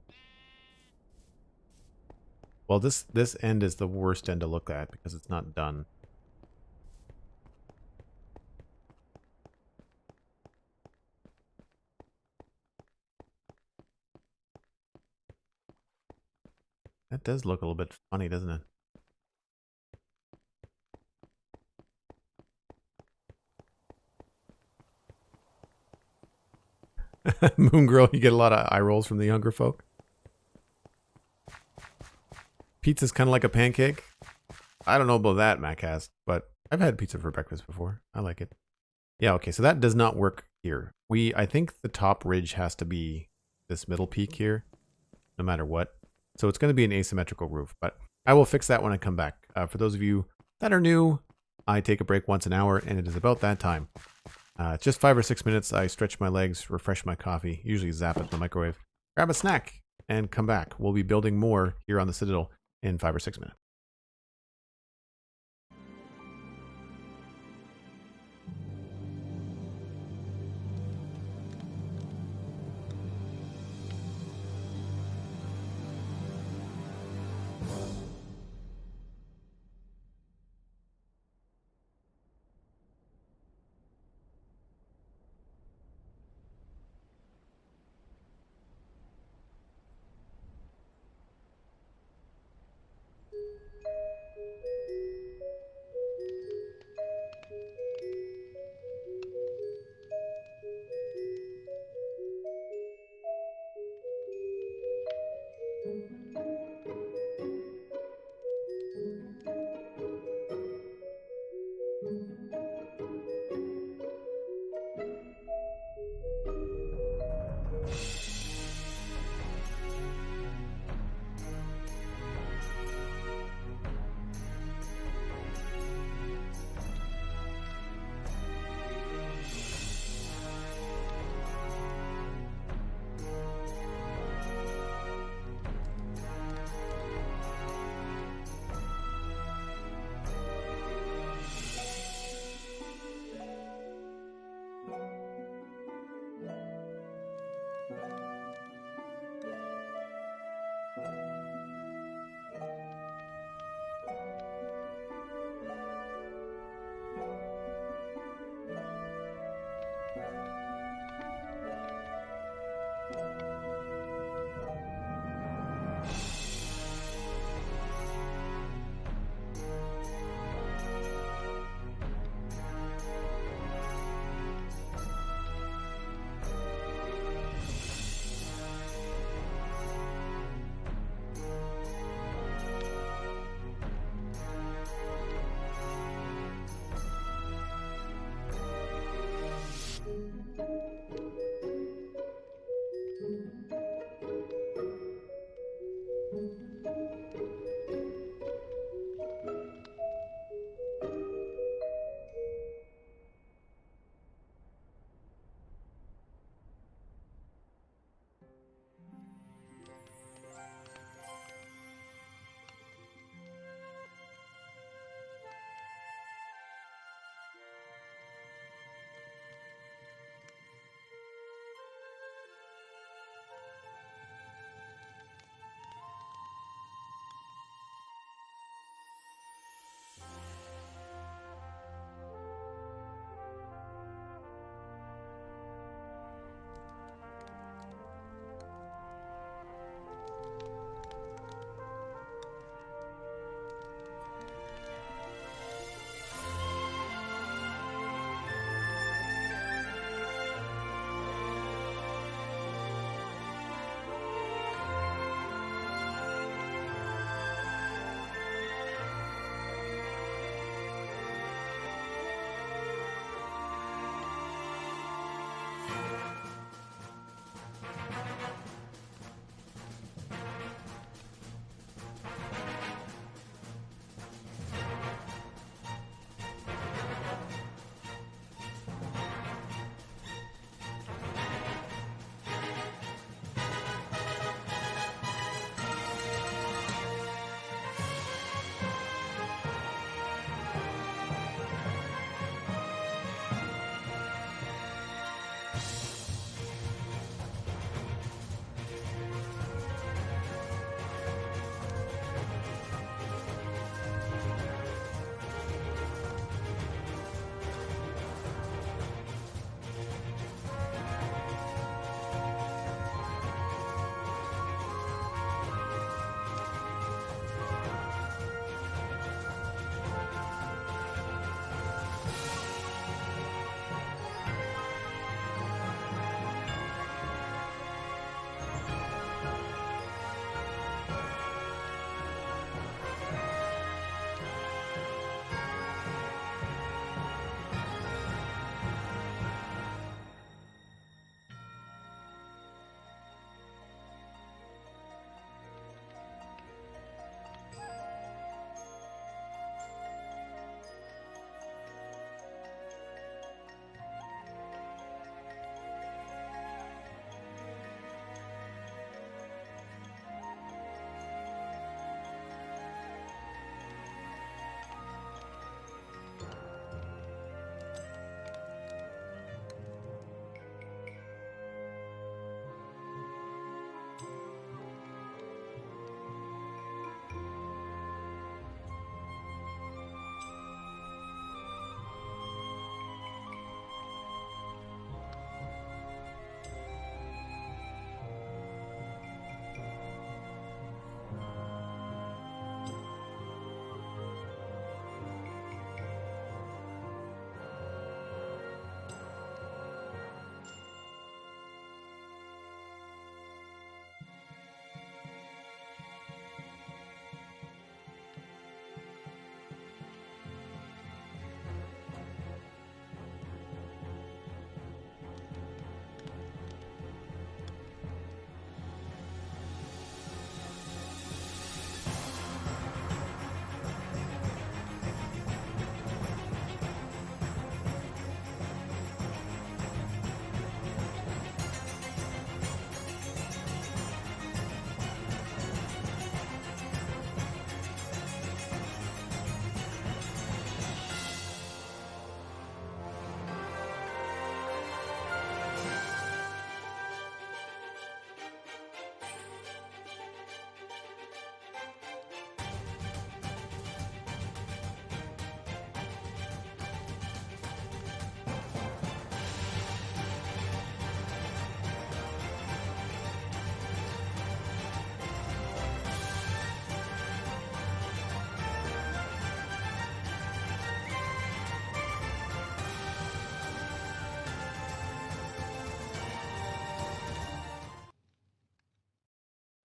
Well, this end is the worst end to look at because it's not done. That does look a little bit funny, doesn't it? Moon Girl, you get a lot of eye rolls from the younger folk. Pizza's kind of like a pancake. I don't know about that, Macast, but I've had pizza for breakfast before. I like it. Yeah, okay, so that does not work here. I think the top ridge has to be this middle peak here, no matter what. So it's going to be an asymmetrical roof, but I will fix that when I come back. For those of you that are new, I take a break once an hour, and it is about that time. Just 5 or 6 minutes, I stretch my legs, refresh my coffee, usually zap it in the microwave, grab a snack, and come back. We'll be building more here on the Citadel in 5 or 6 minutes.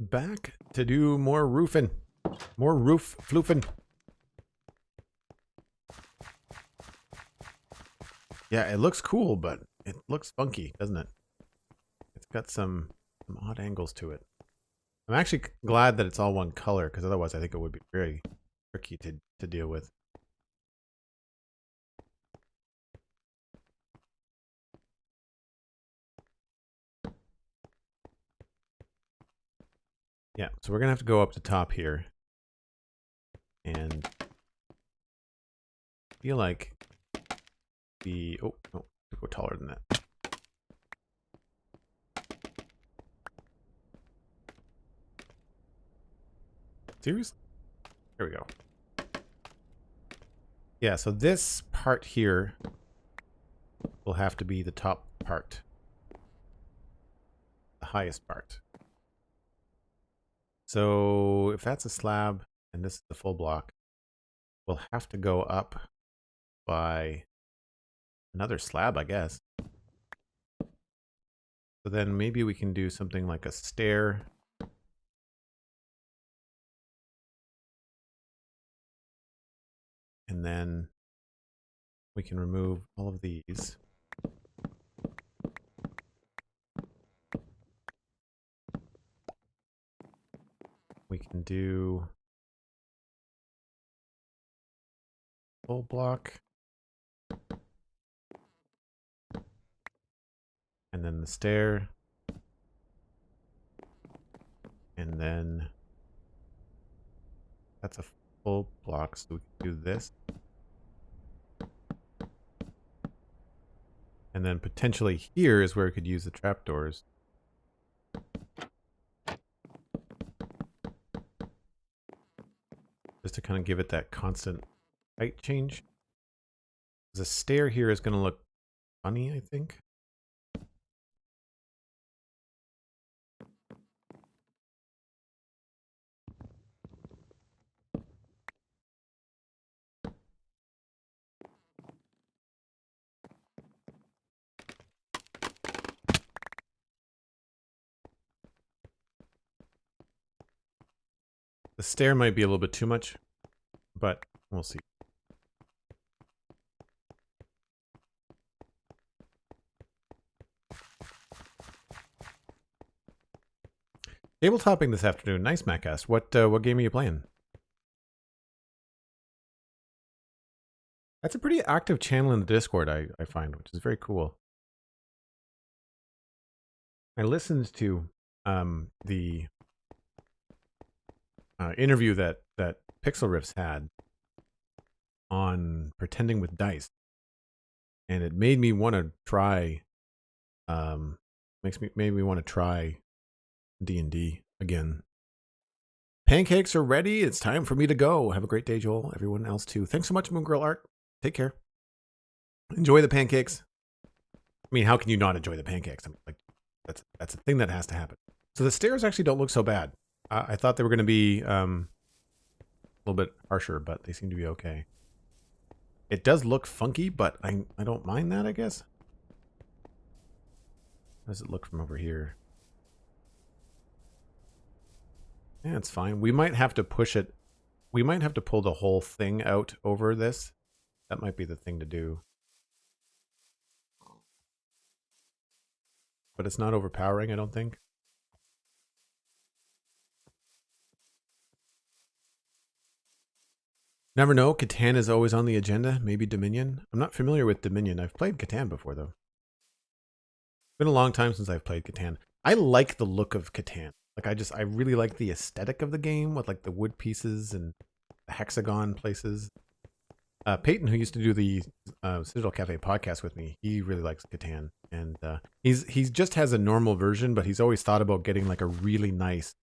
back to do more roofing. More roof floofing. Yeah, it looks cool, but it looks funky, doesn't it? It's got some odd angles to it. I'm actually glad that it's all one color, because otherwise I think it would be very tricky to deal with. Yeah, so we're going to have to go up to top here. And I feel like the... Oh, no, go taller than that. Seriously? There we go. Yeah, so this part here will have to be the top part. The highest part. So if that's a slab and this is the full block, we'll have to go up by another slab, I guess. So then maybe we can do something like a stair. And then we can remove all of these. We can do full block. And then the stair. And then that's a full block, so we can do this. And then potentially here is where we could use the trapdoors. Just to kind of give it that constant height change. The stair here is going to look funny, I think. The stair might be a little bit too much, but we'll see. Tabletopping this afternoon. Nice, Macast. What game are you playing? That's a pretty active channel in the Discord, I find, which is very cool. I listened to the interview that Pixel Riffs had on pretending with dice, and it made me want to try. Made me want to try D&D again. Pancakes are ready. It's time for me to go. Have a great day, Joel. Everyone else too. Thanks so much, Moon Girl Art. Take care. Enjoy the pancakes. I mean, how can you not enjoy the pancakes? I mean, like, that's a thing that has to happen. So the stairs actually don't look so bad. I thought they were going to be a little bit harsher, but they seem to be okay. It does look funky, but I don't mind that, I guess. How does it look from over here? Yeah, it's fine. We might have to push it. We might have to pull the whole thing out over this. That might be the thing to do. But it's not overpowering, I don't think. Never know. Catan is always on the agenda. Maybe Dominion. I'm not familiar with Dominion. I've played Catan before, though. It's been a long time since I've played Catan. I like the look of Catan. Like, I really like the aesthetic of the game with, like, the wood pieces and the hexagon places. Peyton, who used to do the Citadel Cafe podcast with me, he really likes Catan. And he's just has a normal version, but he's always thought about getting, like, a really nice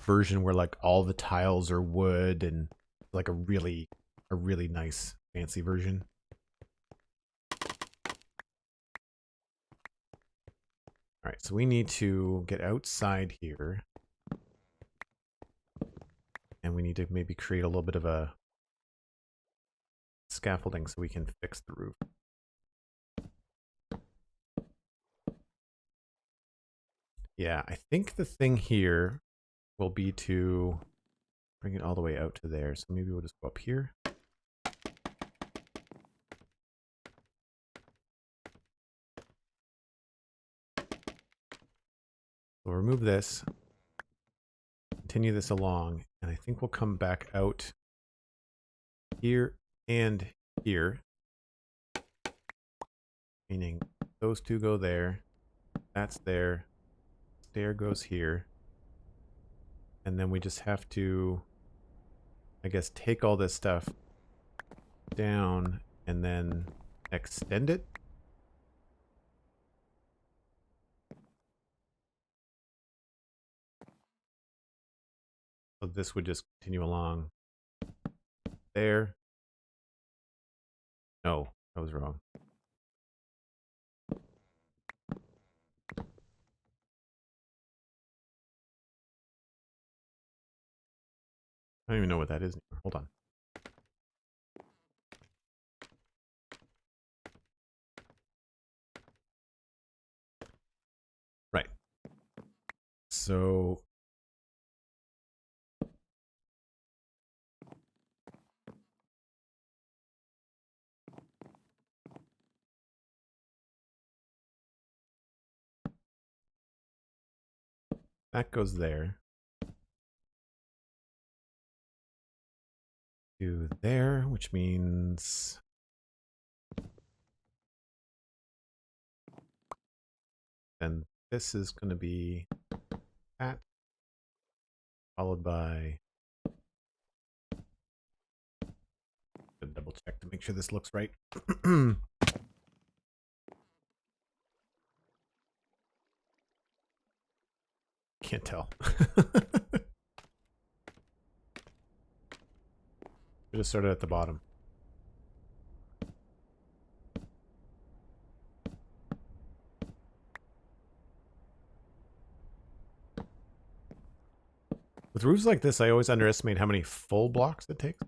version where, like, all the tiles are wood and, like, a really nice fancy version. All right, so we need to get outside here. And we need to maybe create a little bit of a scaffolding so we can fix the roof. Yeah, I think the thing here will be to bring it all the way out to there. So maybe we'll just go up here. We'll remove this, continue this along, and I think we'll come back out here and here. Meaning those two go there, that's there, stair goes here. And then we just have to, I guess, take all this stuff down and then extend it. So this would just continue along there. No, I was wrong. I don't even know what that is anymore. Hold on. Right. So that goes there. To there, which means then this is going to be that, followed by, double check to make sure this looks right. Can't tell. We just started at the bottom. With roofs like this, I always underestimate how many full blocks it takes.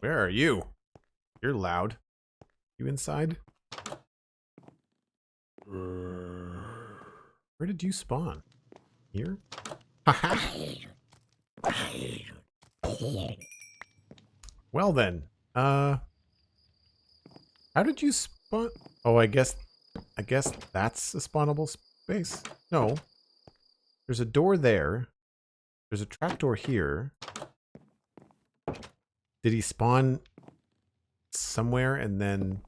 Where are you? You're loud. You inside? Where did you spawn? Here? Well then, how did you spawn? Oh, I guess that's a spawnable space. No. There's a door there. There's a trapdoor here. Did he spawn somewhere and then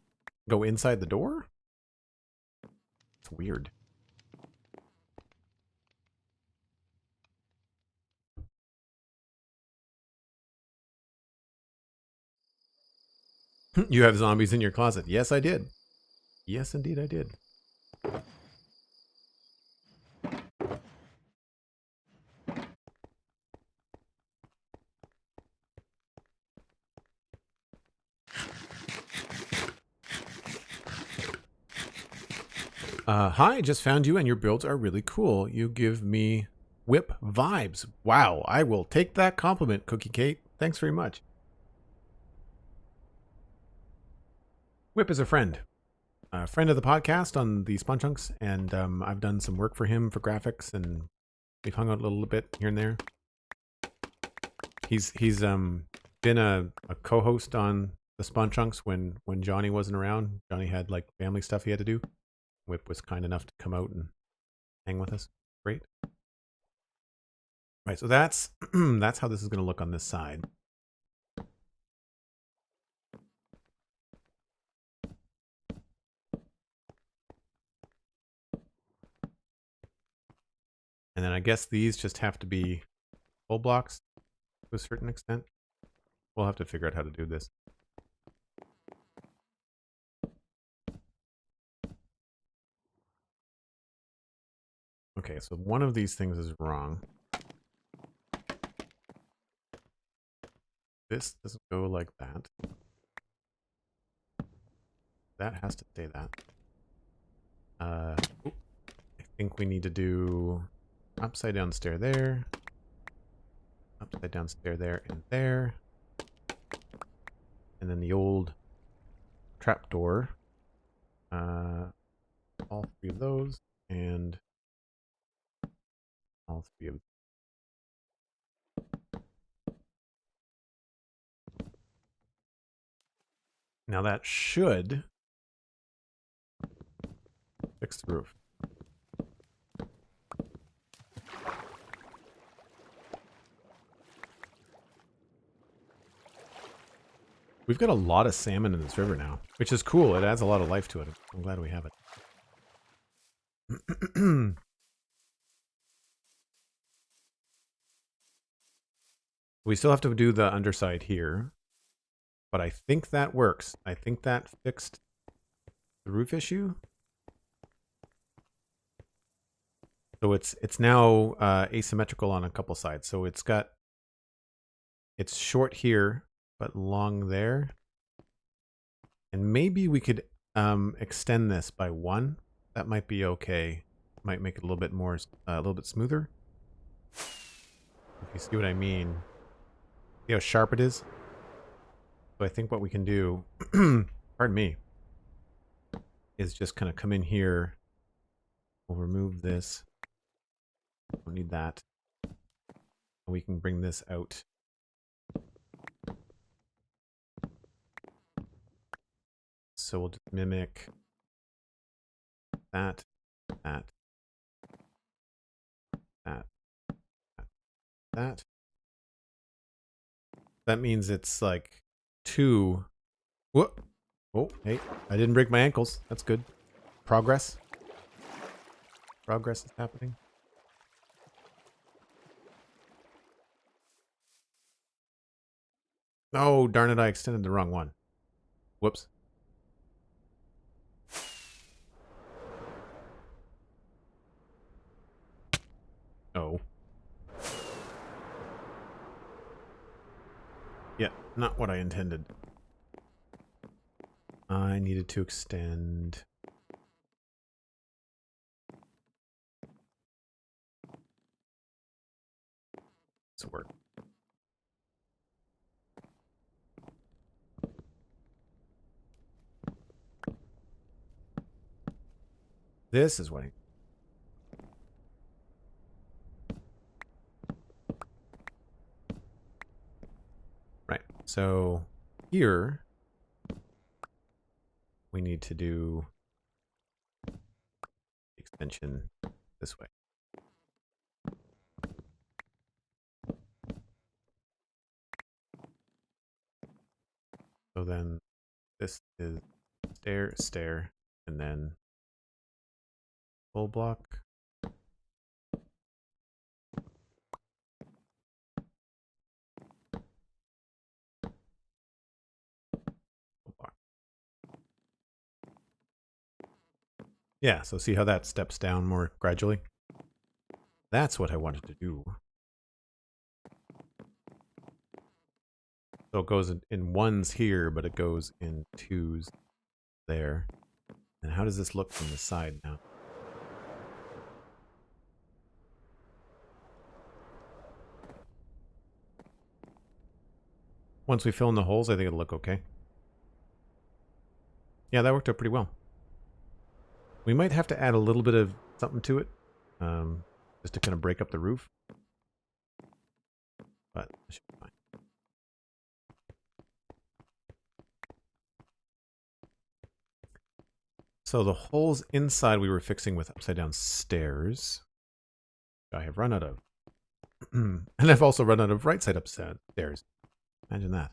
go inside the door? It's weird. You have zombies in your closet. Yes, I did. Yes, indeed, I did. Hi, just found you and your builds are really cool. You give me whip vibes. Wow, I will take that compliment, Cookie Kate. Thanks very much. Whip is a friend of the podcast on the Spawn Chunks, and I've done some work for him for graphics, and we've hung out a little bit here and there. He's been a co-host on the Spawn Chunks when Johnny wasn't around. Johnny had like family stuff he had to do. Whip was kind enough to come out and hang with us. Great. Right, so that's that's how this is going to look on this side. And then I guess these just have to be full blocks to a certain extent. We'll have to figure out how to do this. Okay, so one of these things is wrong. This doesn't go like that. That has to stay that. I think we need to do upside down stair there. Upside down stair there and there. And then the old trapdoor All three of those, and all three of. Now that should fix the roof. We've got a lot of salmon in this river now, which is cool. It adds a lot of life to it. I'm glad we have it. We still have to do the underside here, but I think that works. I think that fixed the roof issue. So it's now asymmetrical on a couple sides. So it's short here, but long there. And maybe we could extend this by 1. That might be okay. Might make it a little bit more, a little bit smoother. If you see what I mean. See how sharp it is? So I think what we can do, pardon me, is just kind of come in here. We'll remove this. Don't need that. And we can bring this out. So we'll just mimic that, that, that, that. That means it's like 2. Whoop. Oh, hey, I didn't break my ankles. That's good. Progress. Progress is happening. Oh, darn it, I extended the wrong one. Whoops. Oh. Yeah, not what I intended. I needed to extend. This work. This is what I... Right. So here we need to do extension this way. So then this is stair, stair, and then full block. Full block. Yeah, so see how that steps down more gradually? That's what I wanted to do. So it goes in 1s here, but it goes in 2s there. And how does this look from the side now? Once we fill in the holes, I think it'll look okay. Yeah, that worked out pretty well. We might have to add a little bit of something to it, just to kind of break up the roof. But it should be fine. So the holes inside we were fixing with upside down stairs. I have run out of. And I've also run out of right side upside stairs. Imagine that.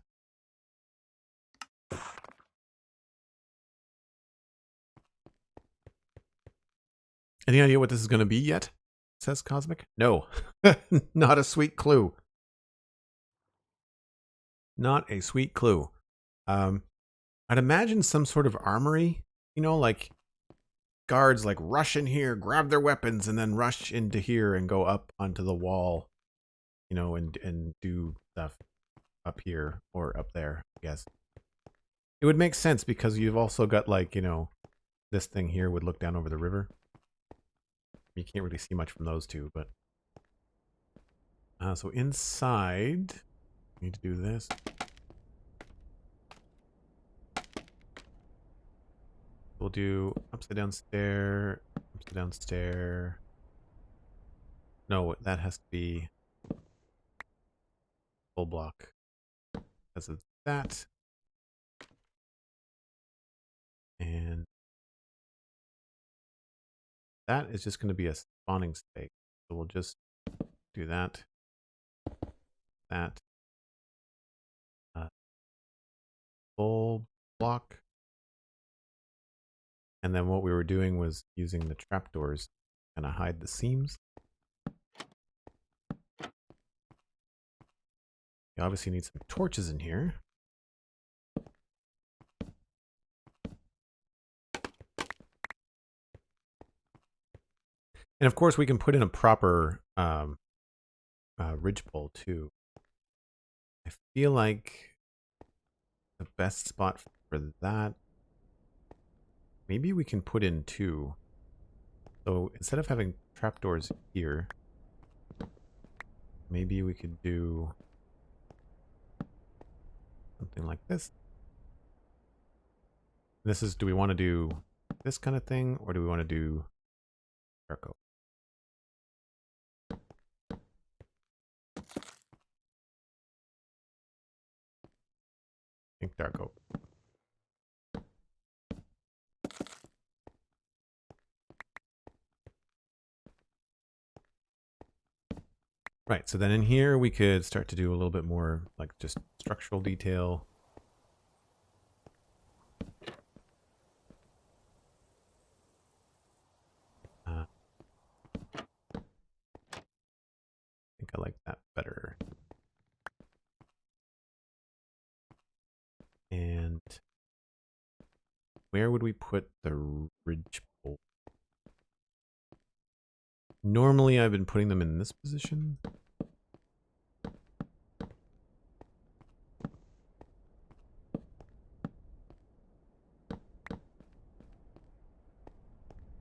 Any idea what this is going to be yet? Says Cosmic. No. Not a sweet clue. Not a sweet clue. I'd imagine some sort of armory, you know, like guards like rush in here, grab their weapons, and then rush into here and go up onto the wall, you know, and do stuff up here or up there, I guess. It would make sense because you've also got like, you know, this thing here would look down over the river. You can't really see much from those two, but... so inside, we need to do this. we'll do upside down stair, upside down stair. No, that has to be full block because of that. And that is just going to be a spawning stake. So we'll just do that, that, full block. And then what we were doing was using the trapdoors to kind of hide the seams. You obviously need some torches in here. And of course, we can put in a proper ridgepole too. I feel like the best spot for that, maybe we can put in two. So instead of having trapdoors here, maybe we could do something like this. This is, do we want to do this kind of thing, or do we want to do dark oak? I think dark oak. Right, so then in here we could start to do a little bit more like just structural detail. I think I like that better. And where would we put the ridgepole? Normally I've been putting them in this position.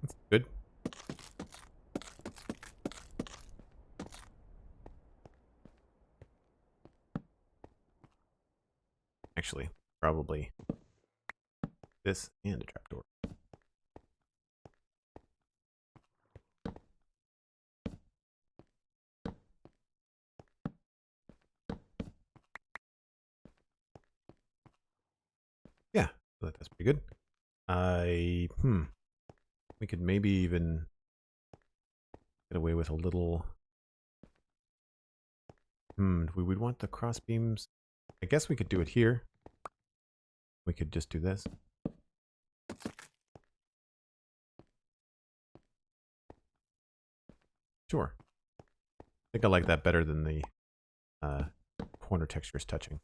That's good. Actually, probably this and a trapdoor. Yeah, that's pretty good. We could maybe even get away with a little. We would want the cross beams. I guess we could do it here. We could just do this. Sure. I think I like that better than the corner textures touching.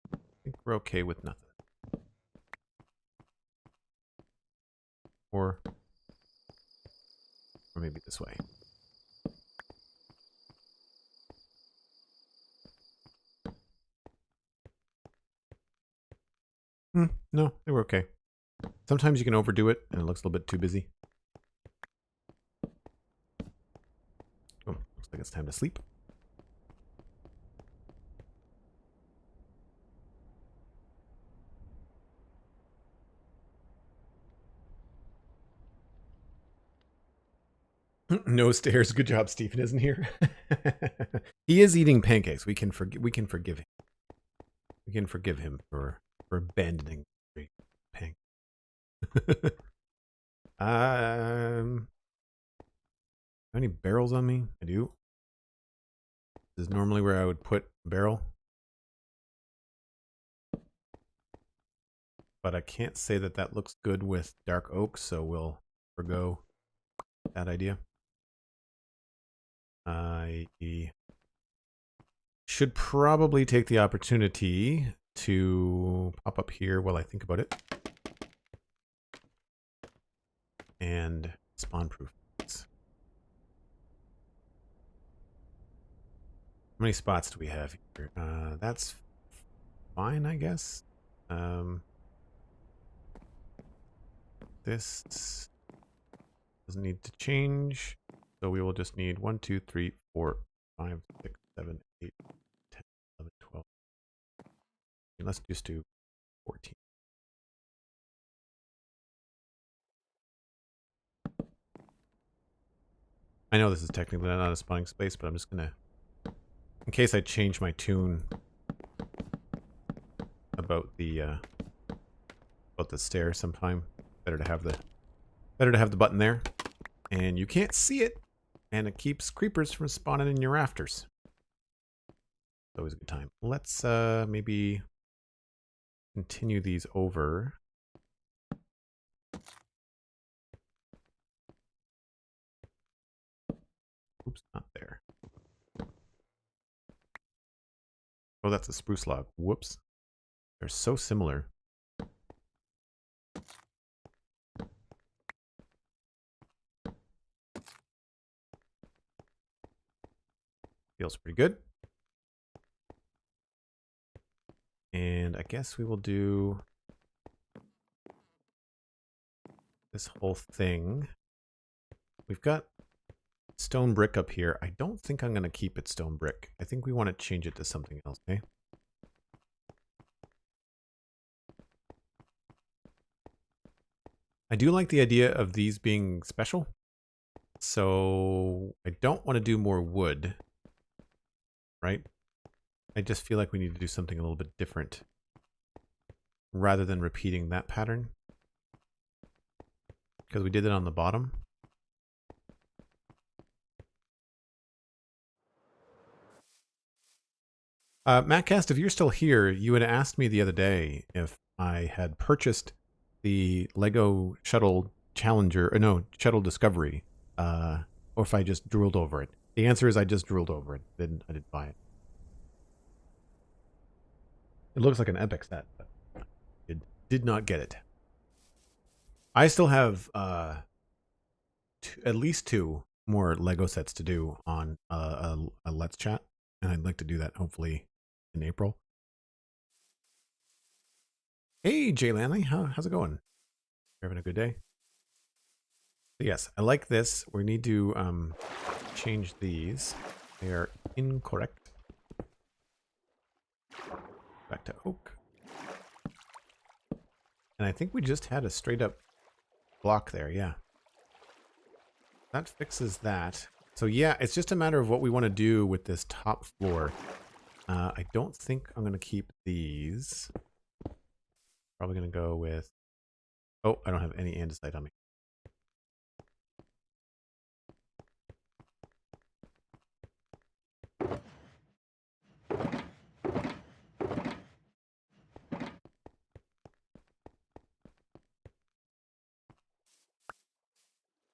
I think we're okay with nothing. Or maybe this way. No, they were okay. Sometimes you can overdo it and it looks a little bit too busy. Oh, looks like it's time to sleep. No stairs. Good job, Stephen isn't here. He is eating pancakes. We can forgive him. We can forgive him for abandoning pancakes. Any barrels on me? I do. This is normally where I would put a barrel. But I can't say that that looks good with dark oak, so we'll forgo that idea. I should probably take the opportunity to pop up here while I think about it. And spawn proof. How many spots do we have here? That's fine, I guess. This doesn't need to change. So we will just need 1, 2, 3, 4, 5, 6, 7, 8, 10, 11, 12. And let's just do 14. I know this is technically not a spawning space, but I'm just gonna, in case I change my tune about the stair sometime, better to have the button there. And you can't see it, and it keeps creepers from spawning in your rafters. Always a good time. Let's maybe continue these over. Oops, not there. Oh, that's a spruce log. Whoops. They're so similar. Feels pretty good. And I guess we will do this whole thing. We've got stone brick up here. I don't think I'm going to keep it stone brick. I think we want to change it to something else, okay? I do like the idea of these being special. So I don't want to do more wood, right? I just feel like we need to do something a little bit different rather than repeating that pattern. Because we did it on the bottom. Mattcast, if you're still here, you had asked me the other day if I had purchased the Lego Shuttle Challenger, or no, Shuttle Discovery, or if I just drooled over it. The answer is I just drooled over it. I didn't buy it. It looks like an epic set, but it did not get it. I still have at least 2 more Lego sets to do on a Let's Chat, and I'd like to do that hopefully in April. Hey, Jay Lanley, how's it going? You're having a good day? So yes, I like this. We need to change these. They are incorrect. Back to oak. And I think we just had a straight up block there, yeah. That fixes that. So yeah, it's just a matter of what we want to do with this top floor. I don't think I'm going to keep these. Probably going to go with... Oh, I don't have any andesite on me.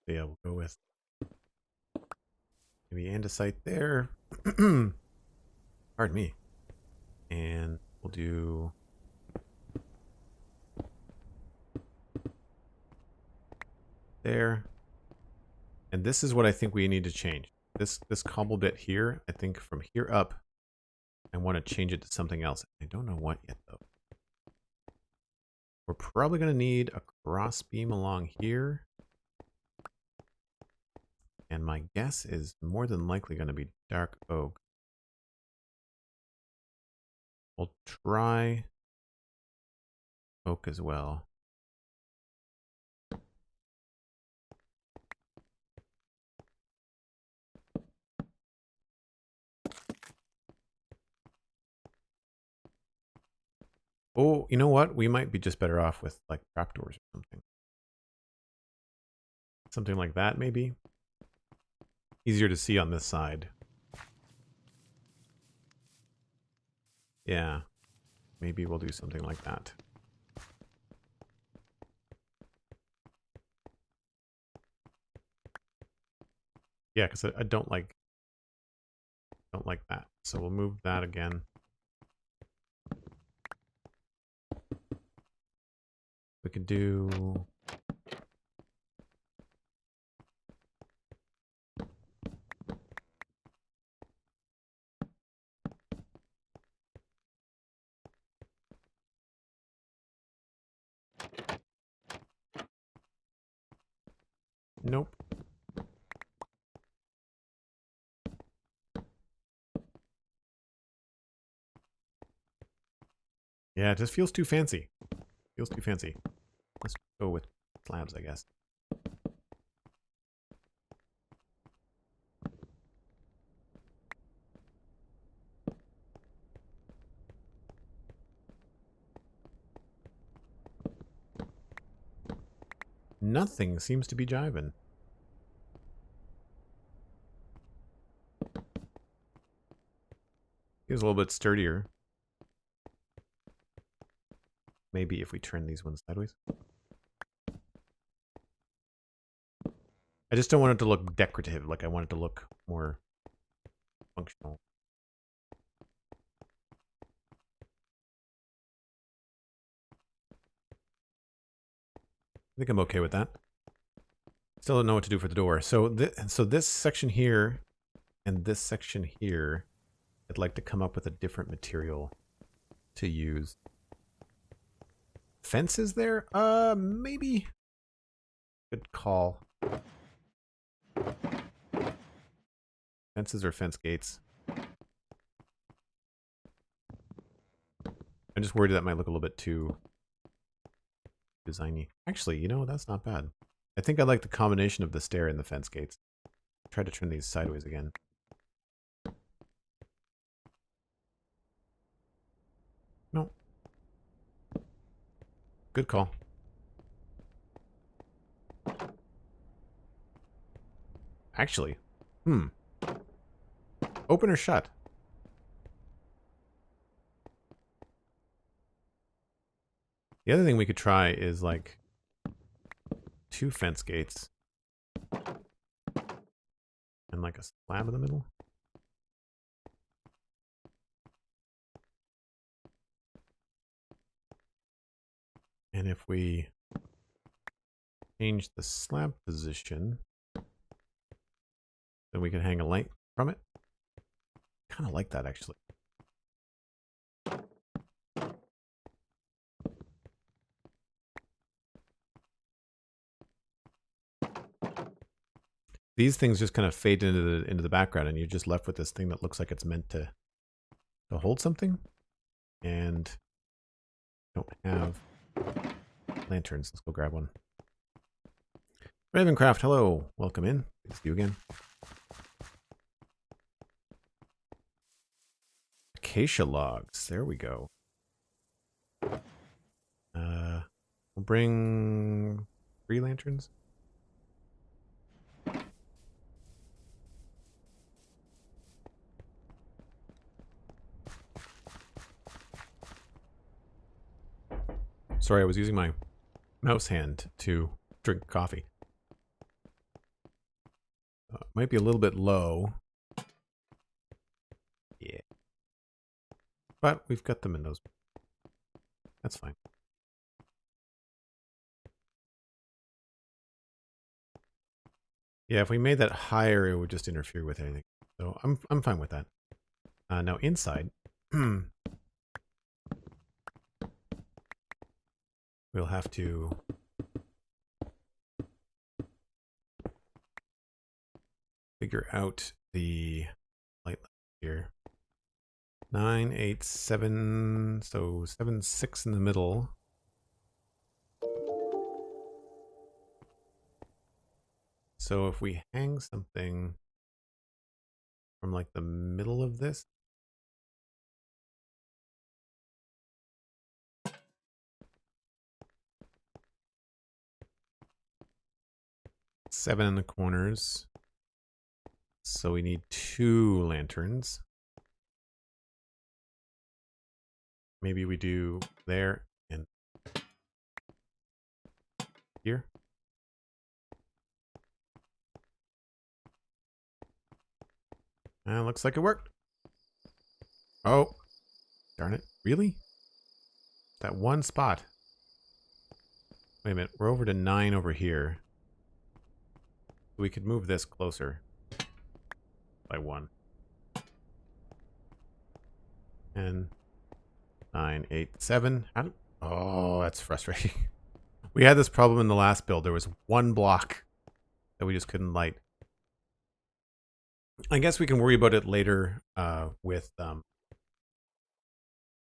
So yeah, we'll go with maybe andesite there. Pardon me. And we'll do... there. And this is what I think we need to change. This cobble bit here, I think from here up, I want to change it to something else. I don't know what yet, though. We're probably going to need a cross beam along here. And my guess is more than likely going to be dark oak. We'll try oak as well. Oh, you know what? We might be just better off with like trapdoors or something. Something like that, maybe. Easier to see on this side. Yeah. Maybe we'll do something like that. Yeah, because I don't like that. So we'll move that again. We could do... Nope. Yeah, it just feels too fancy. Feels too fancy. Let's go with slabs, I guess. Nothing seems to be jiving. Feels a little bit sturdier. Maybe if we turn these ones sideways. I just don't want it to look decorative. Like, I want it to look more functional. I think I'm okay with that. Still don't know what to do for the door. So this section here and this section here, I'd like to come up with a different material to use. Fences there? Maybe. Good call. Fences or fence gates? I'm just worried that might look a little bit too designy. Actually, you know, that's not bad. I think I like the combination of the stair and the fence gates. Try to turn these sideways again. No. Good call. Actually, open or shut? The other thing we could try is like 2 fence gates and like a slab in the middle. And if we change the slab position, then we can hang a light from it. Kind of like that, actually. These things just kind of fade into the background, and you're just left with this thing that looks like it's meant to hold something. And don't have lanterns. Let's go grab one. Ravencraft, hello. Welcome in. Good to see you again. Acacia logs. There we go. We'll bring 3 lanterns. Sorry, I was using my mouse hand to drink coffee. Might be a little bit low. Yeah. But we've got them in those. That's fine. Yeah, if we made that higher, it would just interfere with anything. So I'm fine with that. Now inside, we'll have to figure out the light here. 9, 8, 7, so 7, 6 in the middle. So if we hang something from like the middle of this, seven in the corners. So we need 2 lanterns. Maybe we do there and here. Looks like it worked. Oh, darn it. Really? That one spot. Wait a minute. We're over to 9 over here. We could move this closer by 1. And 9, 8, 7. Oh, that's frustrating. We had this problem in the last build. There was 1 block that we just couldn't light. I guess we can worry about it later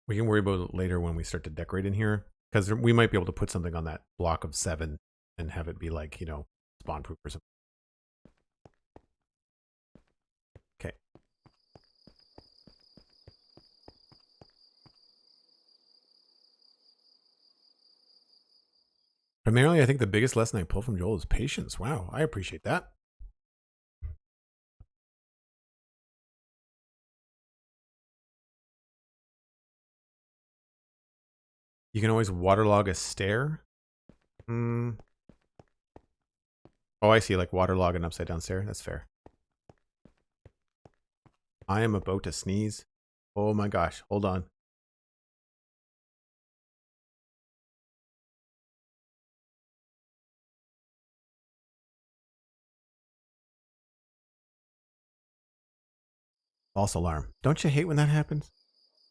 we can worry about it later when we start to decorate in here, because we might be able to put something on that block of 7 and have it be like, you know, spawn proof or something. Okay. Primarily, I think the biggest lesson I pull from Joel is patience. Wow, I appreciate that. You can always waterlog a stair. Oh, I see, like waterlog an upside down stair. That's fair. I am about to sneeze. Oh my gosh, hold on. False alarm. Don't you hate when that happens?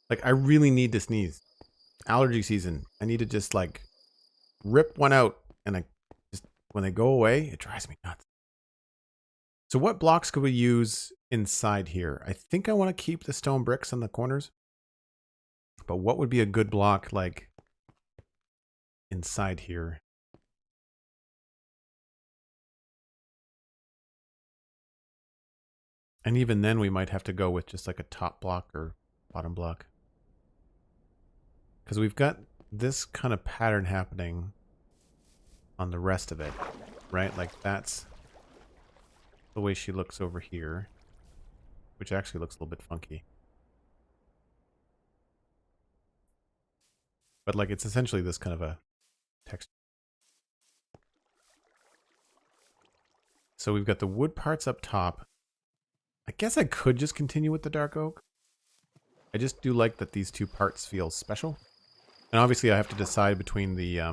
Like, I really need to sneeze. Allergy season. I need to just like rip one out, and I just, when they go away, it drives me nuts. So what blocks could we use inside here? I think I want to keep the stone bricks on the corners. But what would be a good block like inside here? And even then we might have to go with just like a top block or bottom block. Because we've got this kind of pattern happening on the rest of it, right? Like that's the way she looks over here, which actually looks a little bit funky. But like it's essentially this kind of a texture. So we've got the wood parts up top. I guess I could just continue with the dark oak. I just do like that these two parts feel special. And obviously I have to decide between the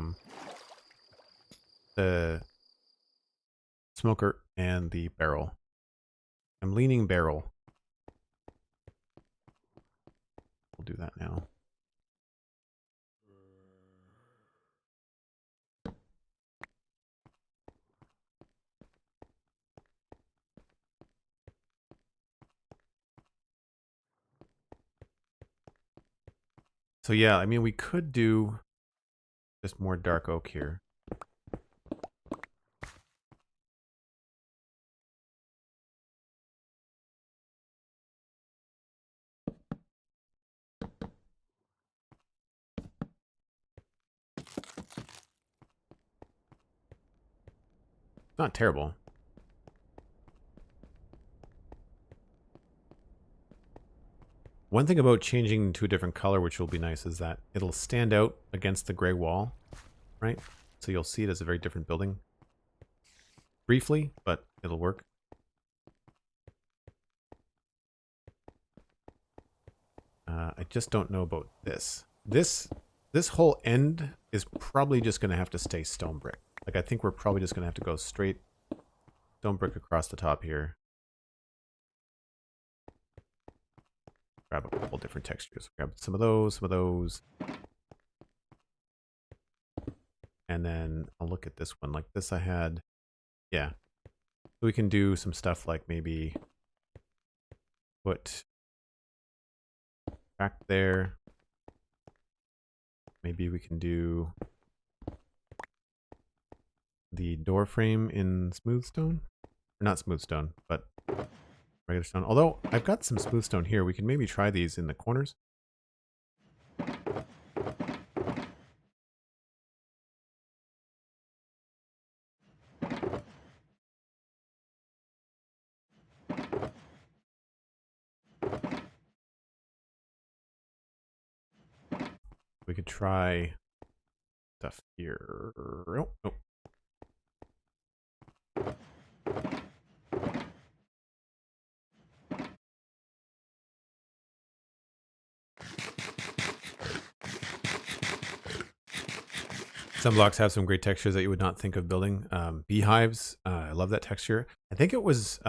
smoker and the barrel. I'm leaning barrel. We'll do that now. So yeah, I mean, we could do just more dark oak here. Not terrible. One thing about changing to a different color, which will be nice, is that it'll stand out against the gray wall, right? So you'll see it as a very different building. Briefly, but it'll work. I just don't know about this. This whole end is probably just going to have to stay stone brick. Like, I think we're probably just going to have to go straight stone brick across the top here. Grab a couple different textures. Grab some of those, And then I'll look at this one. Like this I had, yeah. So we can do some stuff like maybe put back there. Maybe we can do the door frame in smooth stone. Or not smooth stone, but regular stone. Although I've got some smooth stone here. We can maybe try these in the corners. We could try stuff here. Oh, oh. Some blocks have some great textures that you would not think of building. Beehives, I love that texture. I think it was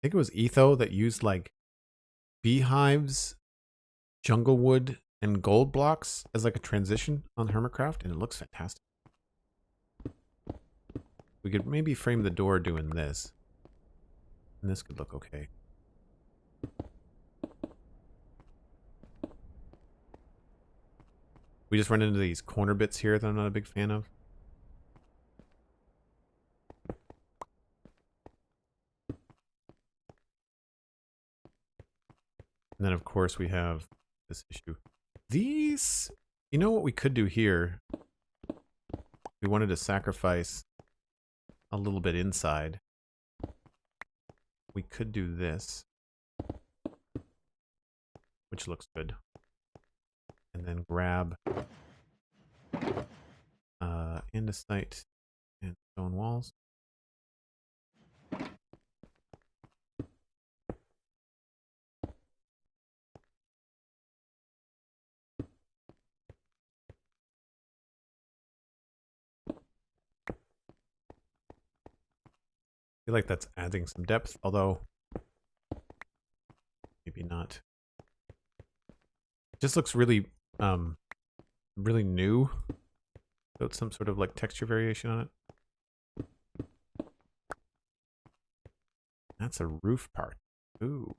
Etho that used like beehives, jungle wood, and gold blocks as like a transition on Hermitcraft, and it looks fantastic. We could maybe frame the door doing this. And this could look okay. We just run into these corner bits here that I'm not a big fan of. And then, of course, we have this issue. These, you know what we could do here? We wanted to sacrifice a little bit inside. We could do this, which looks good. And then grab andesite and stone walls. I feel like that's adding some depth, although maybe not. It just looks really, really new. Without some sort of like texture variation on it. That's a roof part. Ooh.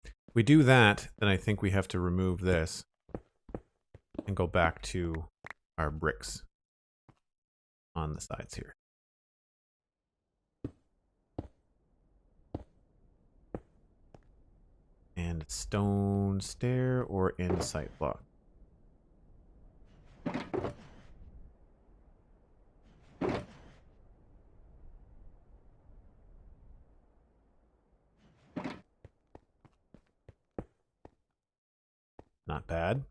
If we do that, then I think we have to remove this and go back to our bricks on the sides here. And stone stair or andesite block. Not bad.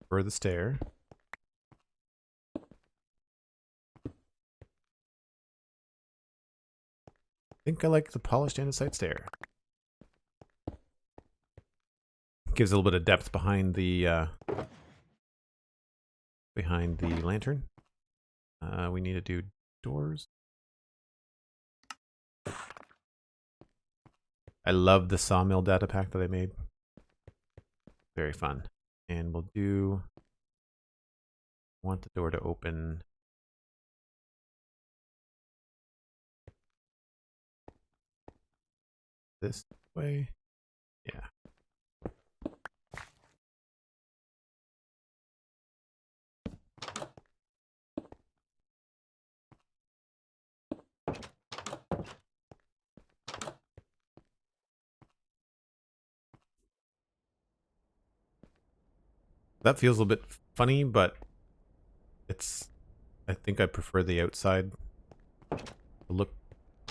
For the stair. I think I like the polished andesite stair. Gives a little bit of depth behind the lantern. We need to do doors. I love the sawmill data pack that I made. Very fun. And we'll do... want the door to open... this way. Yeah. That feels a little bit funny, but it's... I think I prefer the outside to look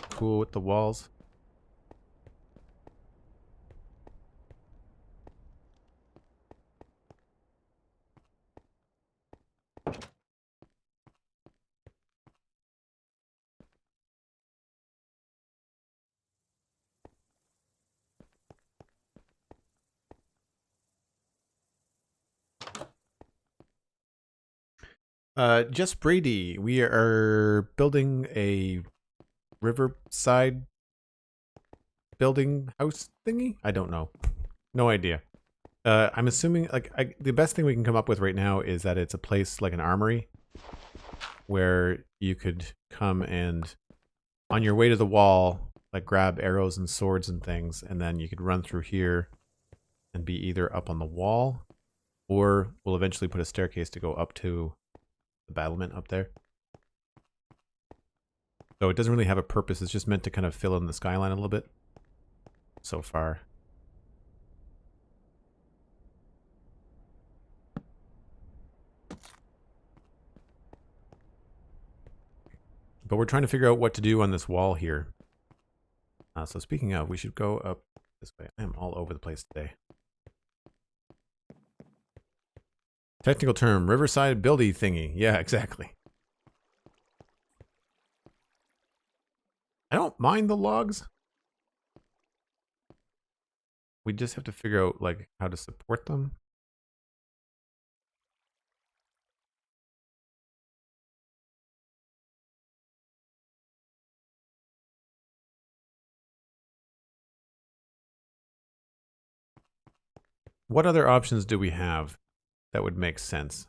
cool with the walls. Just Brady, we are building a riverside building house thingy? I don't know. No idea. I'm assuming, like, the best thing we can come up with right now is that it's a place like an armory where you could come and, on your way to the wall, like, grab arrows and swords and things, and then you could run through here and be either up on the wall, or we'll eventually put a staircase to go up to the battlement up there. So it doesn't really have a purpose. It's just meant to kind of fill in the skyline a little bit so far. But we're trying to figure out what to do on this wall here. So speaking of, we should go up this way. I am all over the place today. Technical term, riverside buildy thingy. Yeah, exactly. I don't mind the logs. We just have to figure out, like, how to support them. What other options do we have that would make sense?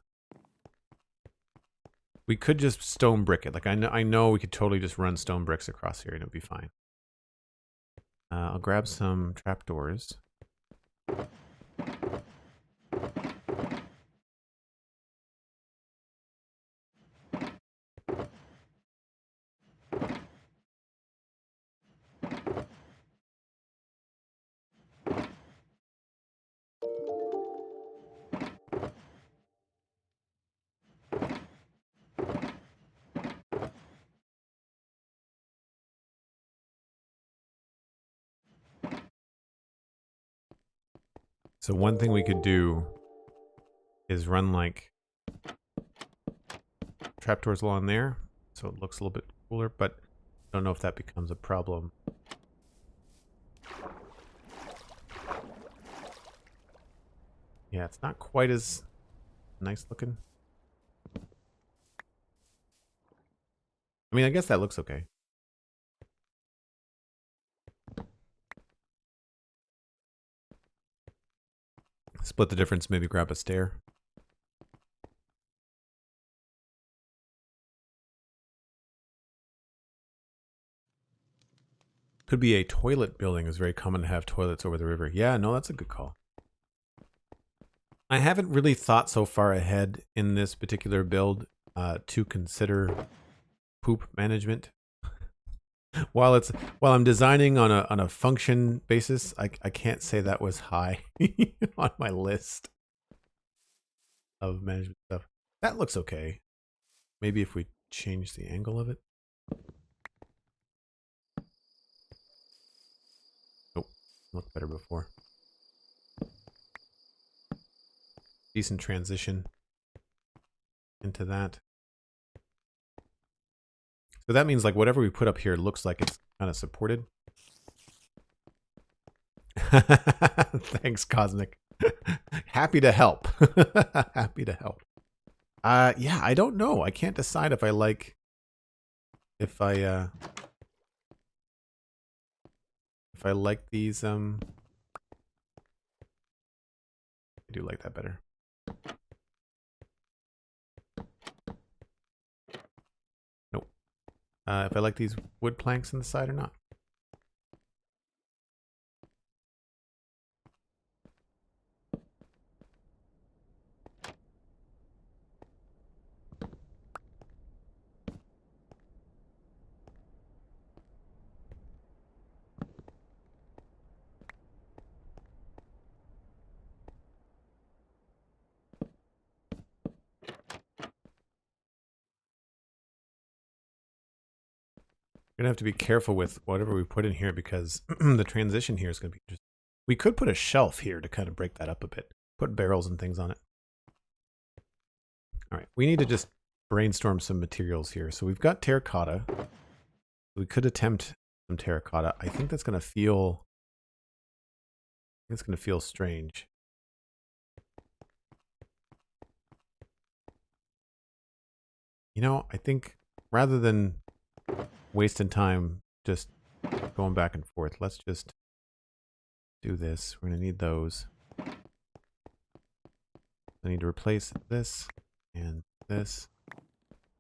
We could just stone brick it. Like I know we could totally just run stone bricks across here and it'd be fine. I'll grab some trapdoors. So one thing we could do is run like trapdoors along there, so it looks a little bit cooler, but I don't know if that becomes a problem. Yeah, it's not quite as nice looking. I mean, I guess that looks okay. Split the difference, maybe grab a stair. Could be a toilet building. It's very common to have toilets over the river. Yeah, no, that's a good call. I haven't really thought so far ahead in this particular build to consider poop management. While I'm designing on a function basis, I can't say that was high on my list of management stuff. That looks okay. Maybe if we change the angle of it. Nope, looked better before. Decent transition into that. So that means like whatever we put up here looks like it's kind of supported. Thanks, Cosmic. Happy to help. Happy to help. Yeah, I don't know. I can't decide if I like if I like these I do like that better. Nope. If I like these wood planks on the side or not. We're gonna have to be careful with whatever we put in here because the transition here is gonna be interesting. We could put a shelf here to kind of break that up a bit. Put barrels and things on it. All right, we need to just brainstorm some materials here. So we've got terracotta. We could attempt some terracotta. I think that's gonna feel. It's gonna feel strange. You know, I think rather than wasting time just going back and forth, let's just do this. We're gonna need those. I need to replace this and this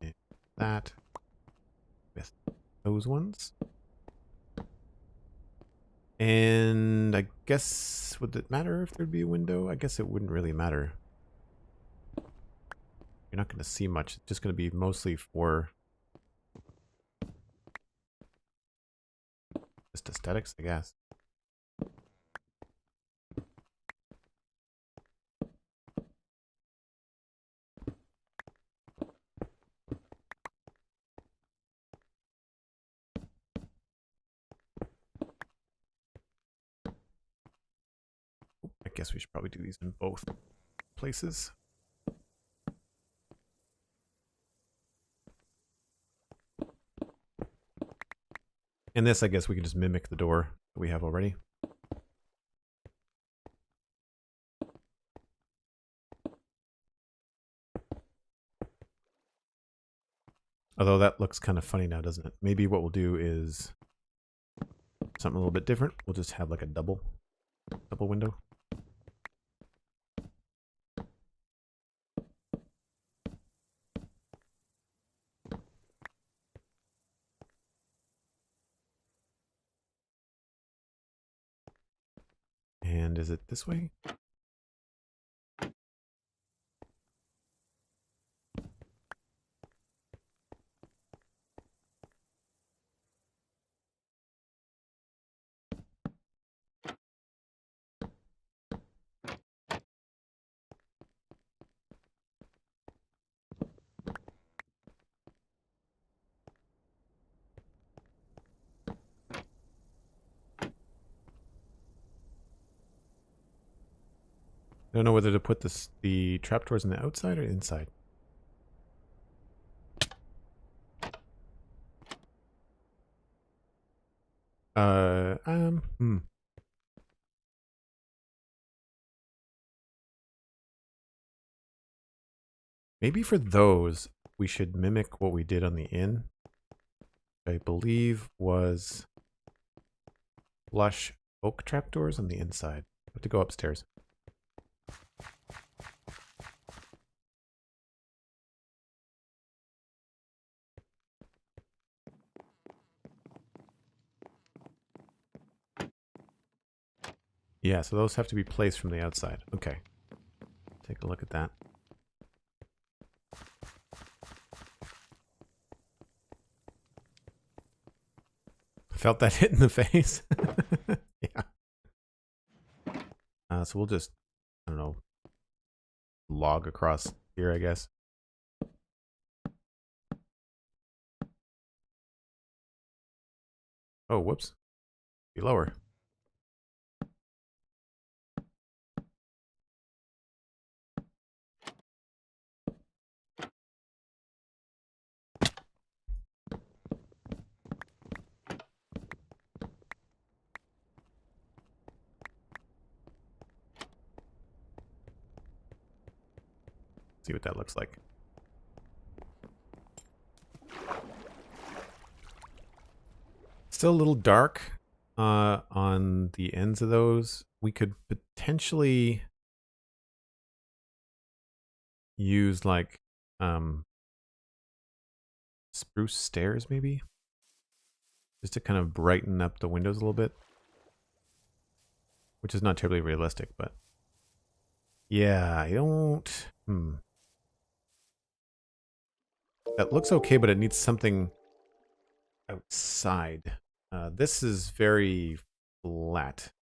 and that with those ones. And I guess, would it matter if there'd be a window? I guess it wouldn't really matter. You're not going to see much. It's just going to be mostly for just aesthetics, I guess. I guess we should probably do these in both places. And this, I guess we can just mimic the door that we have already. Although that looks kind of funny now, doesn't it? Maybe what we'll do is something a little bit different. We'll just have like a double window. And is it this way? I don't know whether to put the trapdoors on the outside or inside. Hmm. Maybe for those, we should mimic what we did on the inn. I believe was flush oak trapdoors on the inside. I have to go upstairs. Yeah, so those have to be placed from the outside. Okay. Take a look at that. Felt that hit in the face. Yeah. So we'll just, I don't know, log across here, I guess. Oh, whoops. Be lower. See what that looks like. Still a little dark on the ends of those. We could potentially use like spruce stairs maybe, just to kind of brighten up the windows a little bit, which is not terribly realistic, but yeah, I don't. That looks okay, but it needs something outside. This is very flat,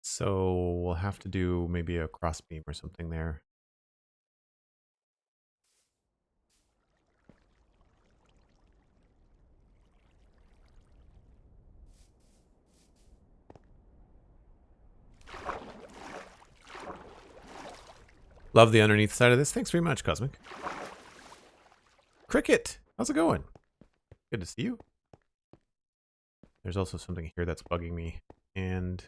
so we'll have to do maybe a cross beam or something there. Love the underneath side of this. Thanks very much, Cosmic. Cricket, how's it going? Good to see you. There's also something here that's bugging me, and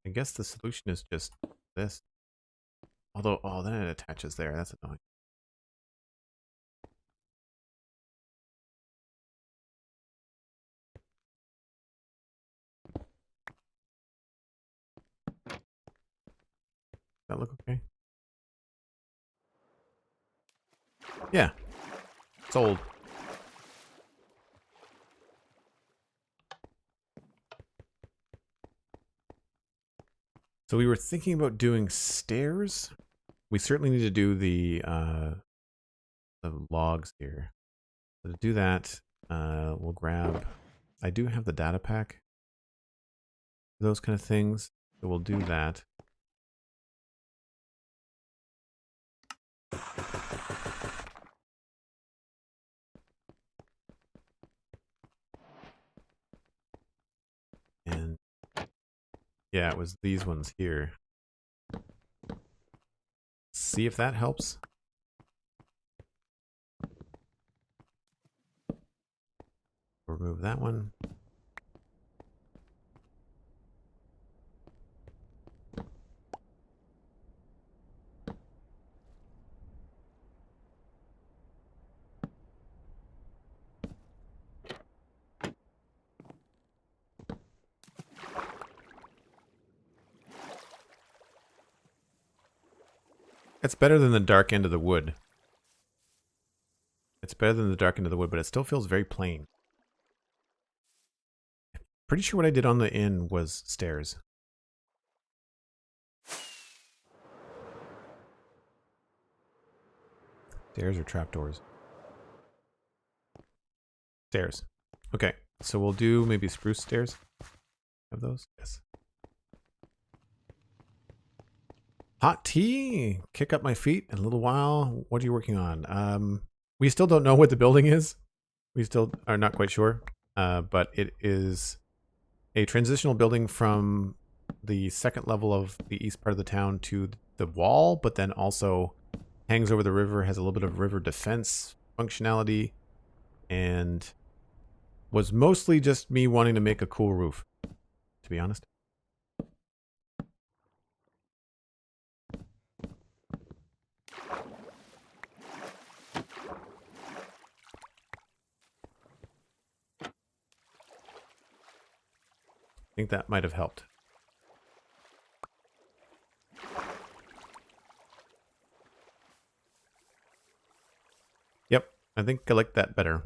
I guess the solution is just this. Although, oh, then it attaches there. That's annoying. That look okay? Yeah. Sold. So we were thinking about doing stairs. We certainly need to do the logs here. So to do that, we'll grab... I do have the data pack. Those kind of things. So we'll do that. And yeah, it was these ones here. See if that helps. Remove that one. It's better than the dark end of the wood. It's better than the dark end of the wood, but it still feels very plain. Pretty sure what I did on the inn was stairs. Stairs or trapdoors? Stairs. Okay, so we'll do maybe spruce stairs. Have those? Yes. Hot tea. Kick up my feet in a little while. What are you working on? We still don't know what the building is. We still are not quite sure. But it is a transitional building from the second level of the east part of the town to the wall, but then also hangs over the river, has a little bit of river defense functionality, and was mostly just me wanting to make a cool roof, to be honest. I think that might have helped. Yep, I think I like that better.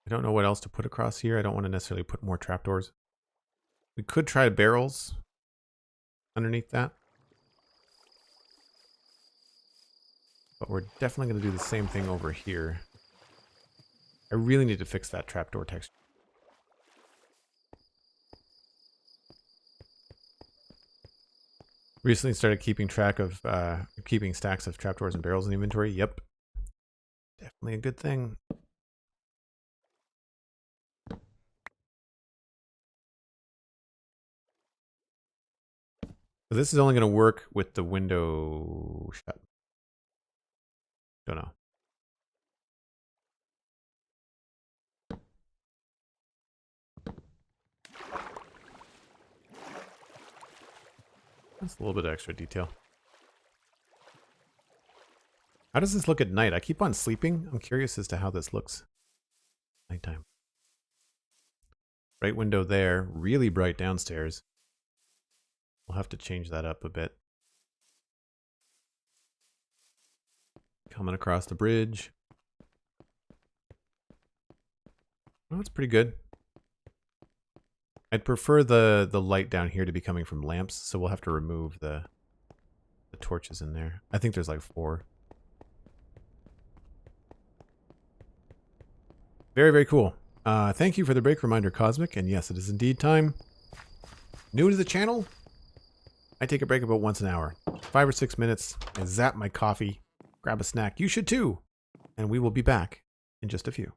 I don't know what else to put across here. I don't want to necessarily put more trapdoors. We could try barrels underneath that. But we're definitely going to do the same thing over here. I really need to fix that trapdoor texture. Recently started keeping track of, keeping stacks of trapdoors and barrels in the inventory. Yep. Definitely a good thing. So this is only going to work with the window shut. Don't know. That's a little bit of extra detail. How does this look at night? I keep on sleeping. I'm curious as to how this looks nighttime. Bright window there. Really bright downstairs. We'll have to change that up a bit. Coming across the bridge. Oh, that's pretty good. I'd prefer the light down here to be coming from lamps, so we'll have to remove the torches in there. I think there's like 4. Very, very cool. Thank you for the break reminder, Cosmic. And yes, it is indeed time. New to the channel? I take a break about once an hour. 5 or 6 minutes. I zap my coffee. Grab a snack. You should too. And we will be back in just a few.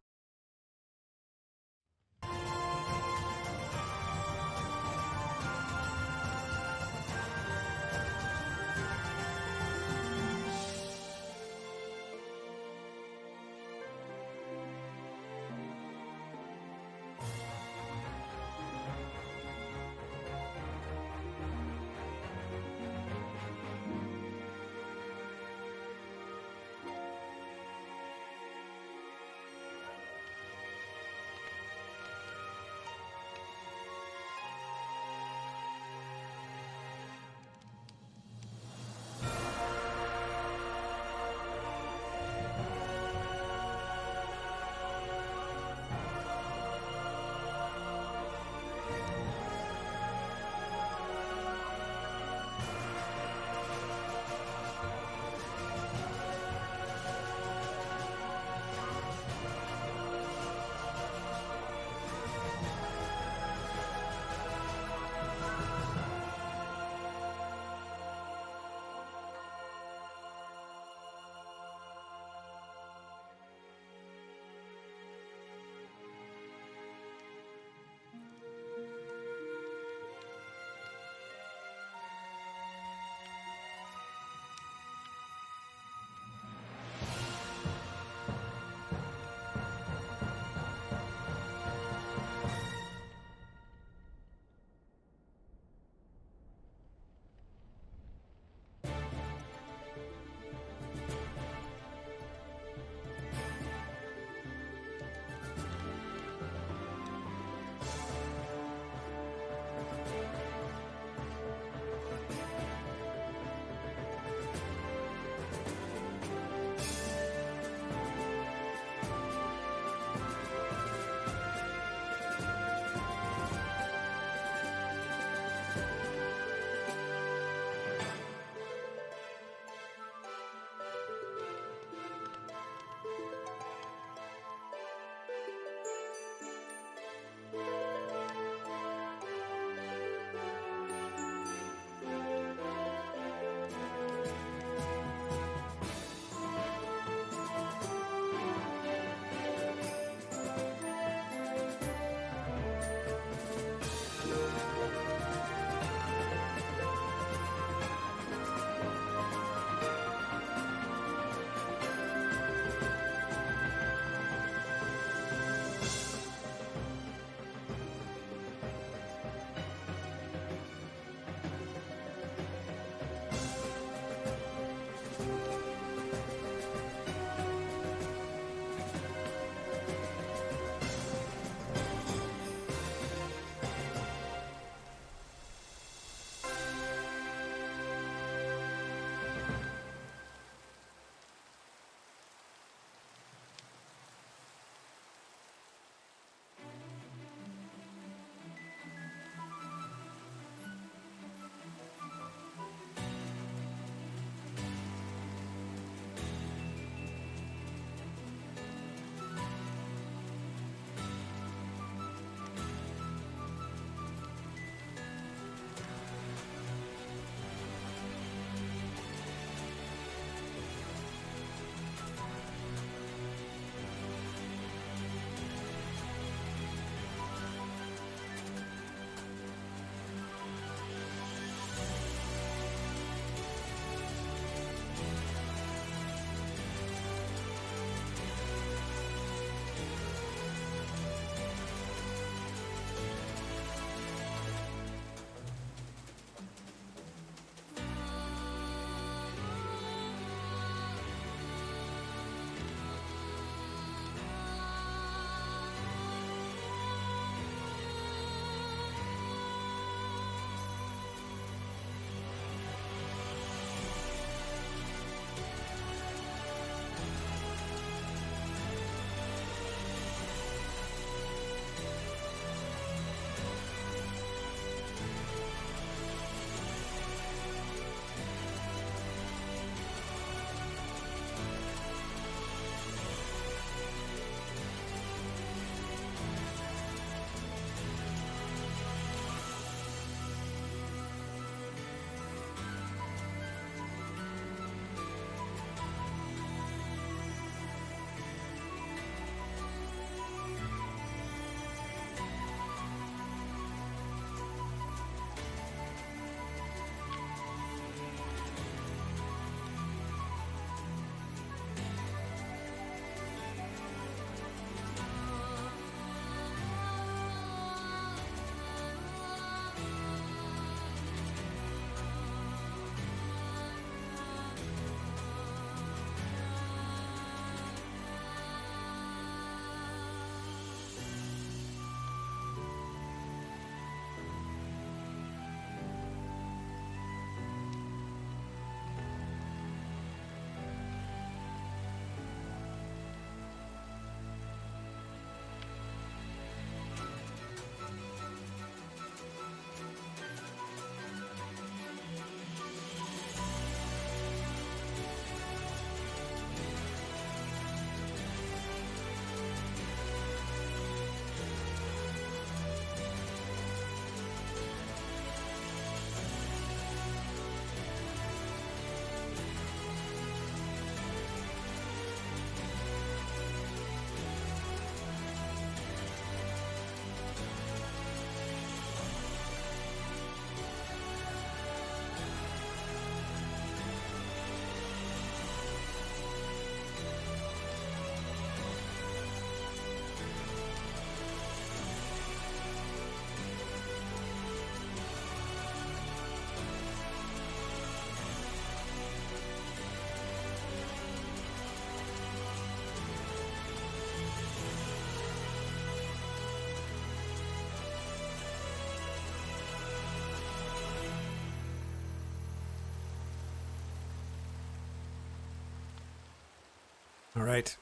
All right.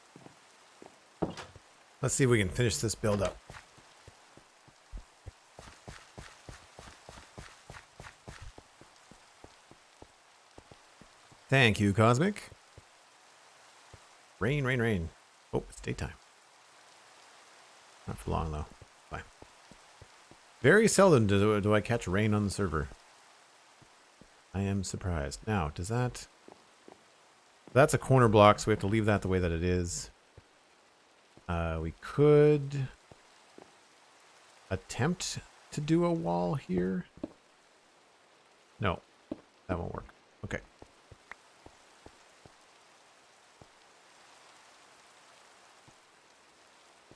Let's see if we can finish this build up. Thank you, Cosmic. Rain, rain, rain. Oh, it's daytime. Not for long, though. Bye. Very seldom do I catch rain on the server. I am surprised. Now, does that... That's a corner block, so we have to leave that the way that it is. We could attempt to do a wall here. No, that won't work. Okay.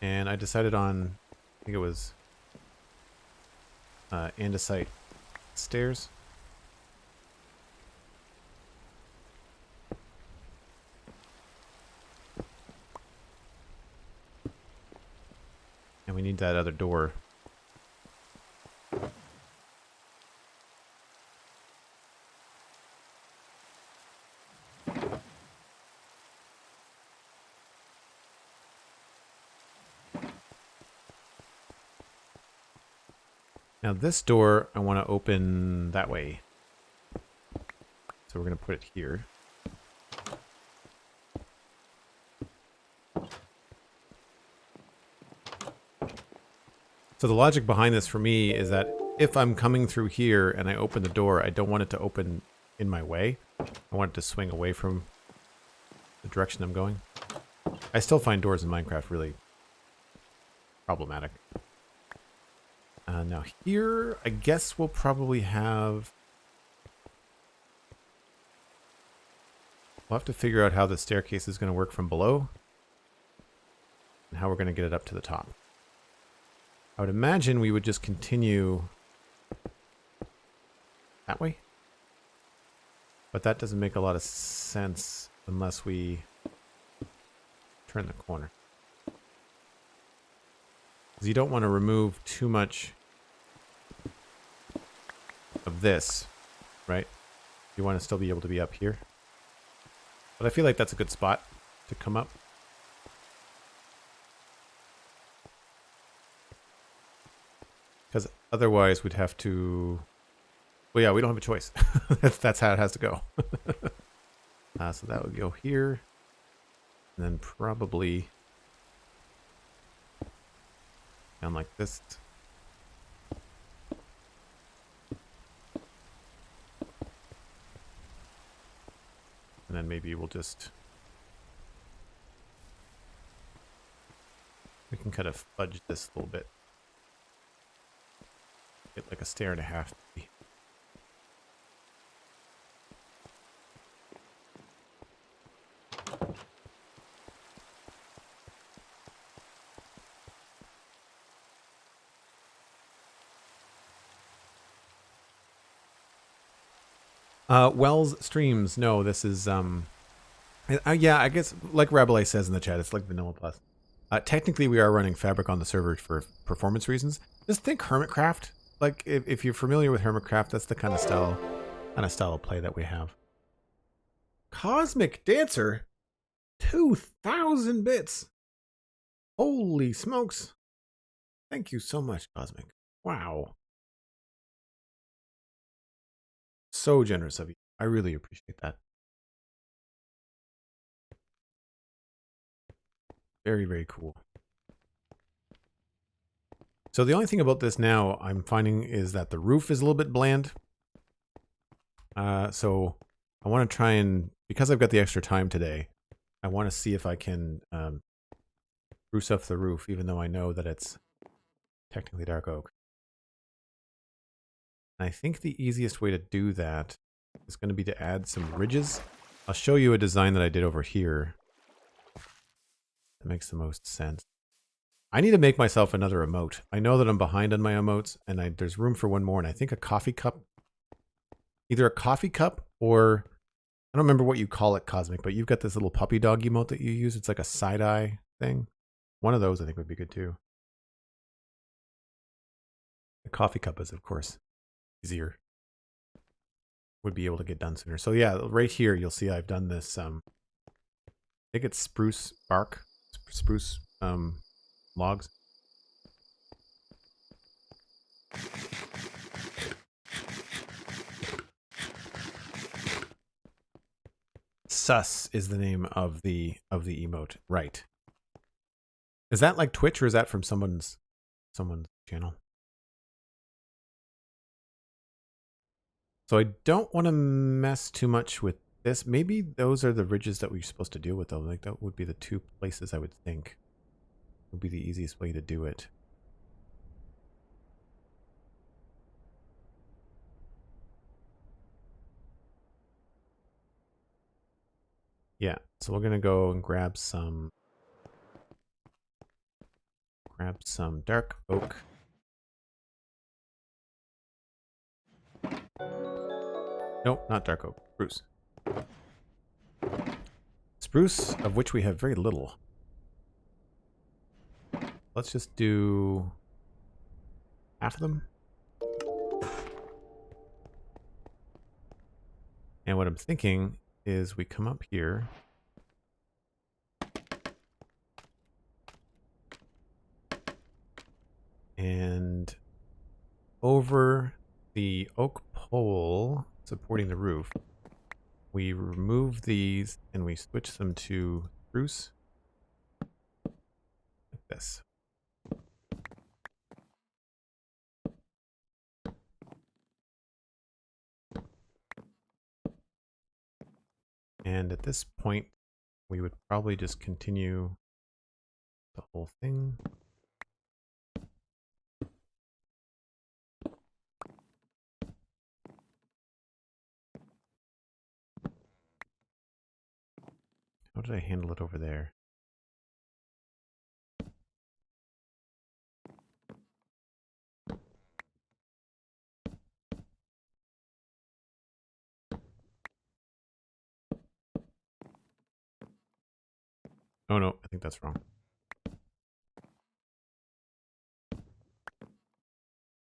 And I decided on, I think it was andesite stairs. And we need that other door. Now this door, I want to open that way. So we're going to put it here. So the logic behind this for me is that if I'm coming through here and I open the door, I don't want it to open in my way. I want it to swing away from the direction I'm going. I still find doors in Minecraft really problematic. Now here, I guess we'll probably have... We'll have to figure out how the staircase is going to work from below. And how we're going to get it up to the top. I would imagine we would just continue that way. But that doesn't make a lot of sense unless we turn the corner. Because you don't want to remove too much of this, right? You want to still be able to be up here. But I feel like that's a good spot to come up. Because otherwise we'd have to... Well, yeah, we don't have a choice. That's how it has to go. So that would go here. And then probably... down like this. And then maybe we'll just... We can kind of fudge this a little bit. Get like a stair and a half. Wells streams. No, this is yeah, I guess like Rabelais says in the chat, it's like Vanilla Plus. Technically, we are running Fabric on the server for performance reasons. Just think Hermitcraft. Like if you're familiar with Hermitcraft, that's the kind of style of play that we have. Cosmic Dancer, 2,000 bits. Holy smokes! Thank you so much, Cosmic. Wow. So generous of you. I really appreciate that. Very, very cool. So the only thing about this now I'm finding is that the roof is a little bit bland. So I want to try and, because I've got the extra time today, I want to see if I can spruce up the roof, even though I know that it's technically dark oak. And I think the easiest way to do that is going to be to add some ridges. I'll show you a design that I did over here. That makes the most sense. I need to make myself another emote. I know that I'm behind on my emotes, and there's room for one more, and I think a coffee cup. Either a coffee cup or... I don't remember what you call it, Cosmic, but you've got this little puppy dog emote that you use. It's like a side-eye thing. One of those I think would be good too. The coffee cup is, of course, easier. Would be able to get done sooner. So yeah, right here you'll see I've done this think it's spruce bark, spruce logs. Sus is the name of the emote, right? Is that like Twitch or is that from someone's channel? So I don't want to mess too much with this. Maybe those are the ridges that we're supposed to deal with though. Like that would be the two places I would think would be the easiest way to do it. Yeah, so we're gonna go and grab some dark oak. Nope, not dark oak. Spruce. Spruce, of which we have very little. Let's just do half of them. And what I'm thinking is we come up here. And over the oak pole supporting the roof, we remove these and we switch them to spruce. Like this. And at this point, we would probably just continue the whole thing. How did I handle it over there? Oh no, I think that's wrong.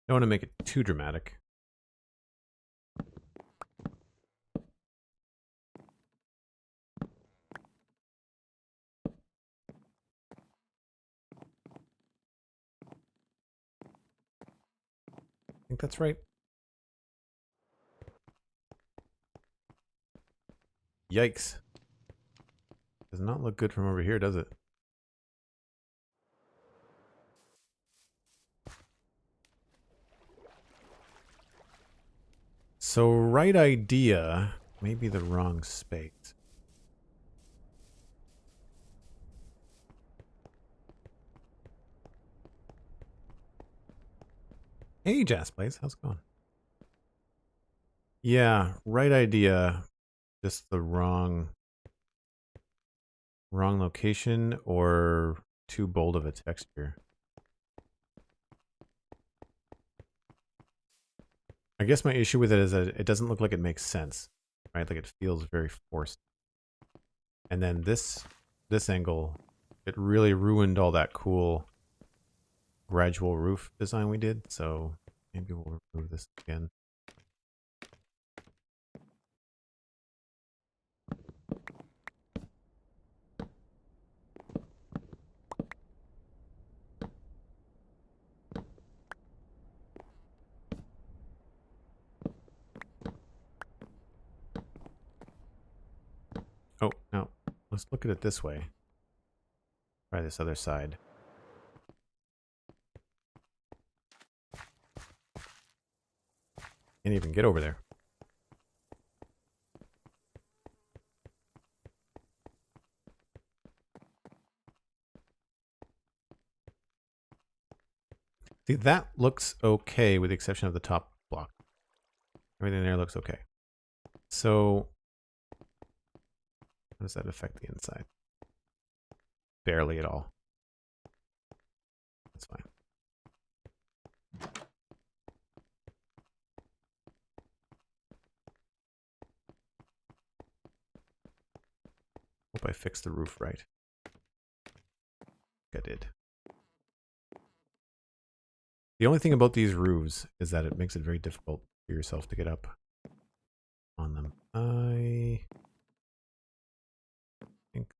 Don't want to make it too dramatic. I think that's right. Yikes. Does not look good from over here, does it? So right idea, maybe the wrong space. Hey, Jazzplays, how's it going? Yeah, right idea, just the wrong location or too bold of a texture. I guess my issue with it is that it doesn't look like it makes sense, right? Like it feels very forced. And then this angle, it really ruined all that cool gradual roof design we did. So maybe we'll remove this again. Oh, no. Let's look at it this way. Try this other side. Can't even get over there. See, that looks okay with the exception of the top block. Everything there looks okay. So, how does that affect the inside? Barely at all. That's fine. Hope I fixed the roof right. I did. The only thing about these roofs is that it makes it very difficult for yourself to get up on them. I think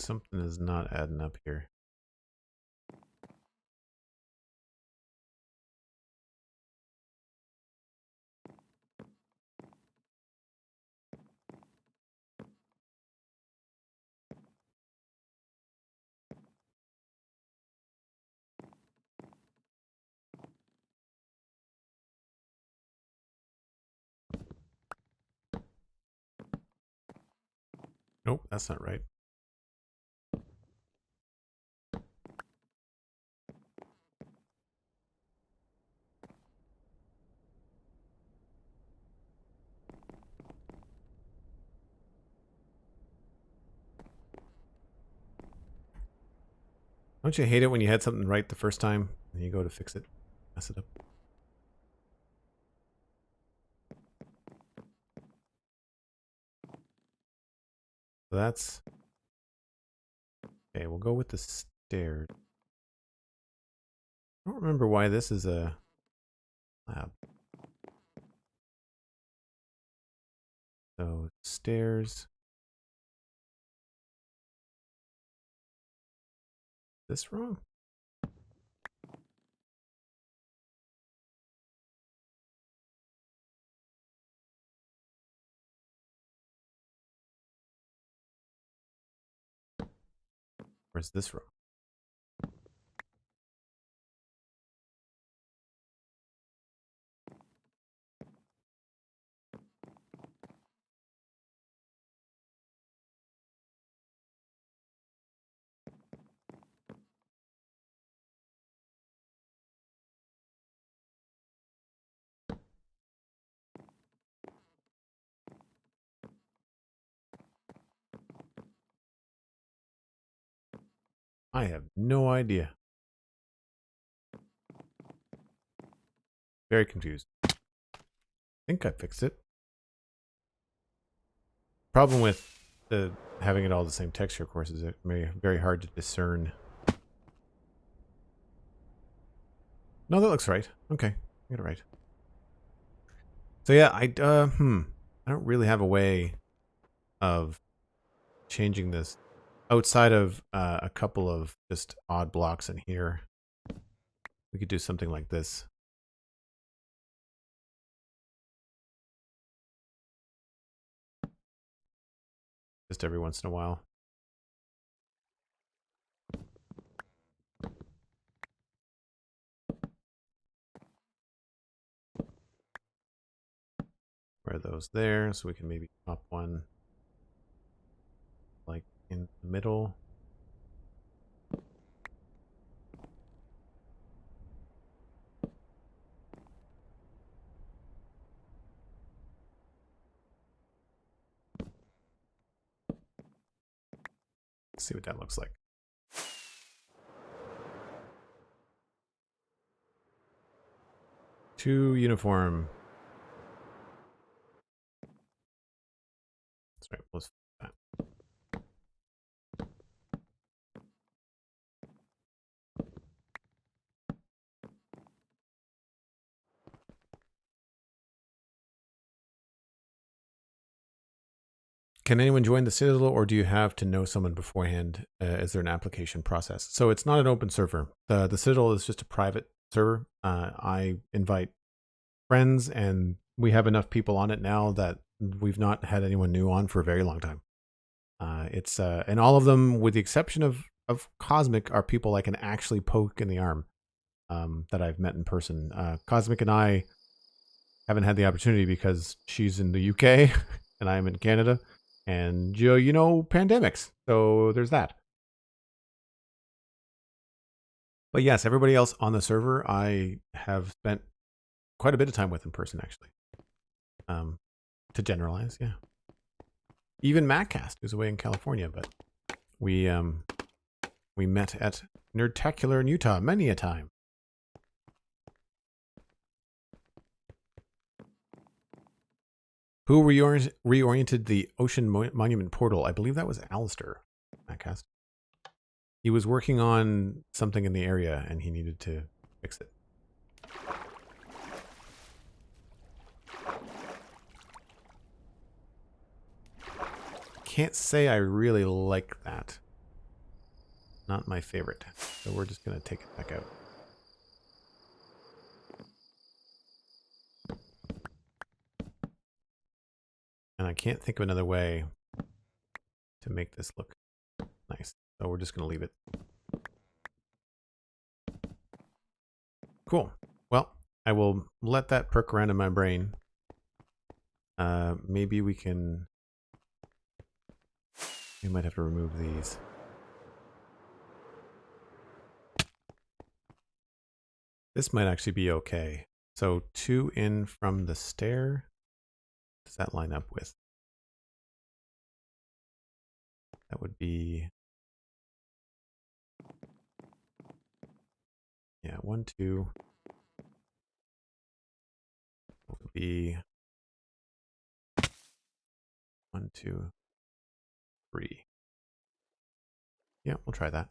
something is not adding up here. Nope, that's not right. Don't you hate it when you had something right the first time and you go to fix it, mess it up? So that's okay. We'll go with the stairs. I don't remember why this is a lab. So stairs. Is this wrong? Or is this wrong? I have no idea. Very confused. I think I fixed it. Problem with having it all the same texture, of course, is it may be very hard to discern. No, that looks right. Okay, I got it right. So yeah, I don't really have a way of changing this outside of a couple of just odd blocks in here. We could do something like this. Just every once in a while. Wear those there, so we can maybe pop one like in the middle. Let's see what that looks like. Too uniform. That's right. Let's that. Can anyone join the Citadel, or do you have to know someone beforehand? Is there an application process? So it's not an open server. The Citadel is just a private server. I invite friends, and we have enough people on it now that we've not had anyone new on for a very long time. And all of them, with the exception of Cosmic, are people I can actually poke in the arm that I've met in person. Cosmic and I haven't had the opportunity because she's in the UK and I'm in Canada. And, you know, pandemics. So there's that. But yes, everybody else on the server, I have spent quite a bit of time with in person, actually. To generalize, yeah. Even Mattcast, who's away in California, but we met at Nerdtacular in Utah many a time. Who reoriented the Ocean Monument portal? I believe that was Alistair, Mattcast. He was working on something in the area and he needed to fix it. Can't say I really like that. Not my favorite. So we're just going to take it back out. And I can't think of another way to make this look nice. So we're just going to leave it. Cool. Well, I will let that perk around in my brain. Maybe we might have to remove these. This might actually be okay. So 2 in from the stair. What does that line up with? That would be, yeah, 1, 2. Would be 1, 2, 3. Yeah, we'll try that.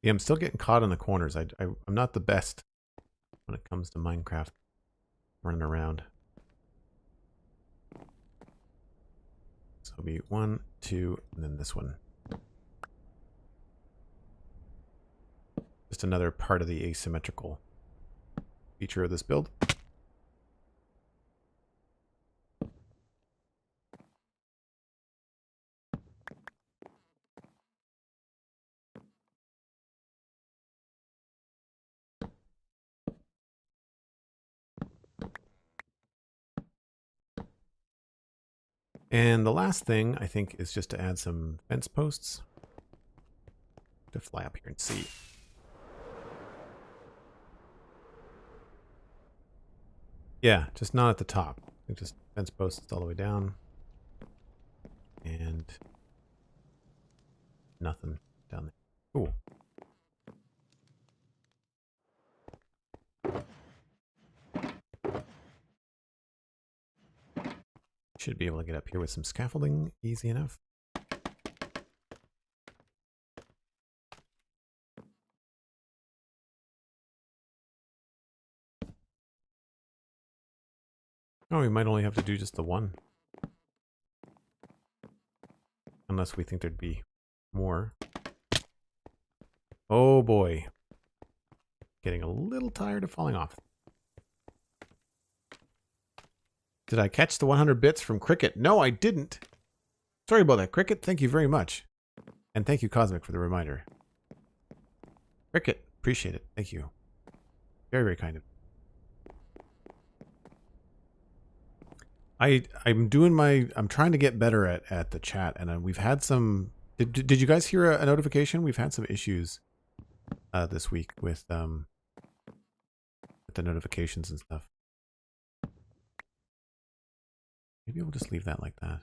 Yeah, I'm still getting caught in the corners. I'm not the best when it comes to Minecraft running around. So it'll be 1, 2, and then this one. Just another part of the asymmetrical feature of this build. And the last thing, I think, is just to add some fence posts to fly up here and see. Yeah, just not at the top. I think just fence posts all the way down. And nothing down there. Cool. Should be able to get up here with some scaffolding. Easy enough. Oh, we might only have to do just the one. Unless we think there'd be more. Oh boy. Getting a little tired of falling off. Did I catch the 100 bits from Cricket? No, I didn't. Sorry about that, Cricket. Thank you very much. And thank you, Cosmic, for the reminder. Cricket, appreciate it. Thank you. Very, very kind of you. I'm trying to get better at the chat, and we've had some. Did you guys hear a notification? We've had some issues this week with the notifications and stuff. Maybe we'll just leave that like that.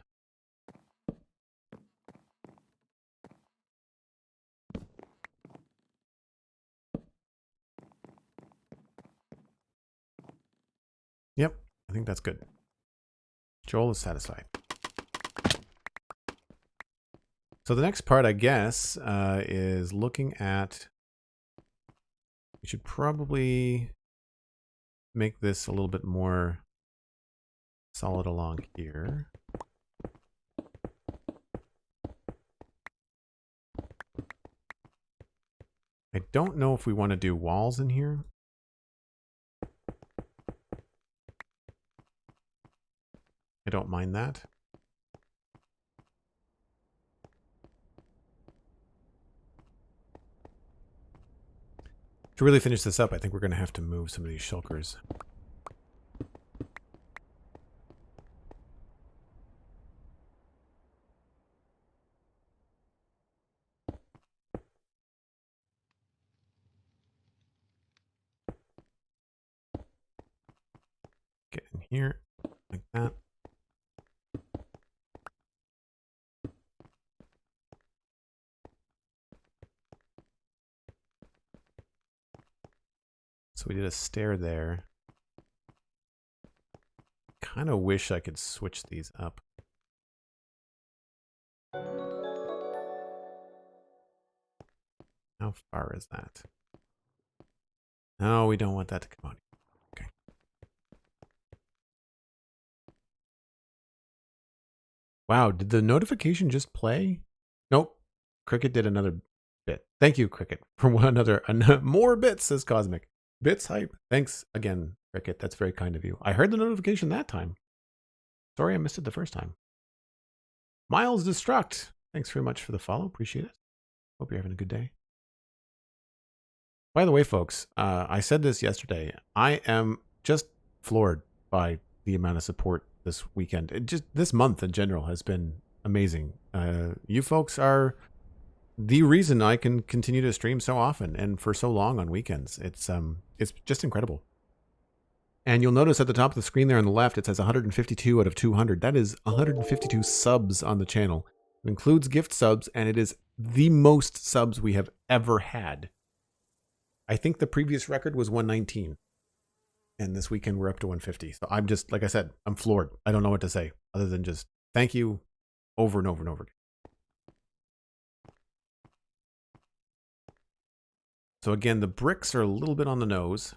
Yep, I think that's good. Joel is satisfied. So the next part, I guess, is looking at. We should probably make this a little bit more solid along here. I don't know if we want to do walls in here. I don't mind that. To really finish this up, I think we're going to have to move some of these shulkers. Get in here, like that. So we did a stair there. Kind of wish I could switch these up. How far is that? No, we don't want that to come out. Okay. Wow, did the notification just play? Nope. Cricket did another bit. Thank you, Cricket, for more bits, says Cosmic. Bits hype. Thanks again, Cricket. That's very kind of you. I heard the notification that time. Sorry I missed it the first time. Miles Destruct. Thanks very much for the follow. Appreciate it. Hope you're having a good day. By the way, folks, I said this yesterday. I am just floored by the amount of support this weekend. This month in general has been amazing. You folks are the reason I can continue to stream so often and for so long on weekends. It's just incredible. And you'll notice at the top of the screen there on the left, it says 152 out of 200. That is 152 subs on the channel. It includes gift subs, and it is the most subs we have ever had. I think the previous record was 119. And this weekend we're up to 150. So I'm just, like I said, I'm floored. I don't know what to say other than just thank you over and over and over again. So again, the bricks are a little bit on the nose.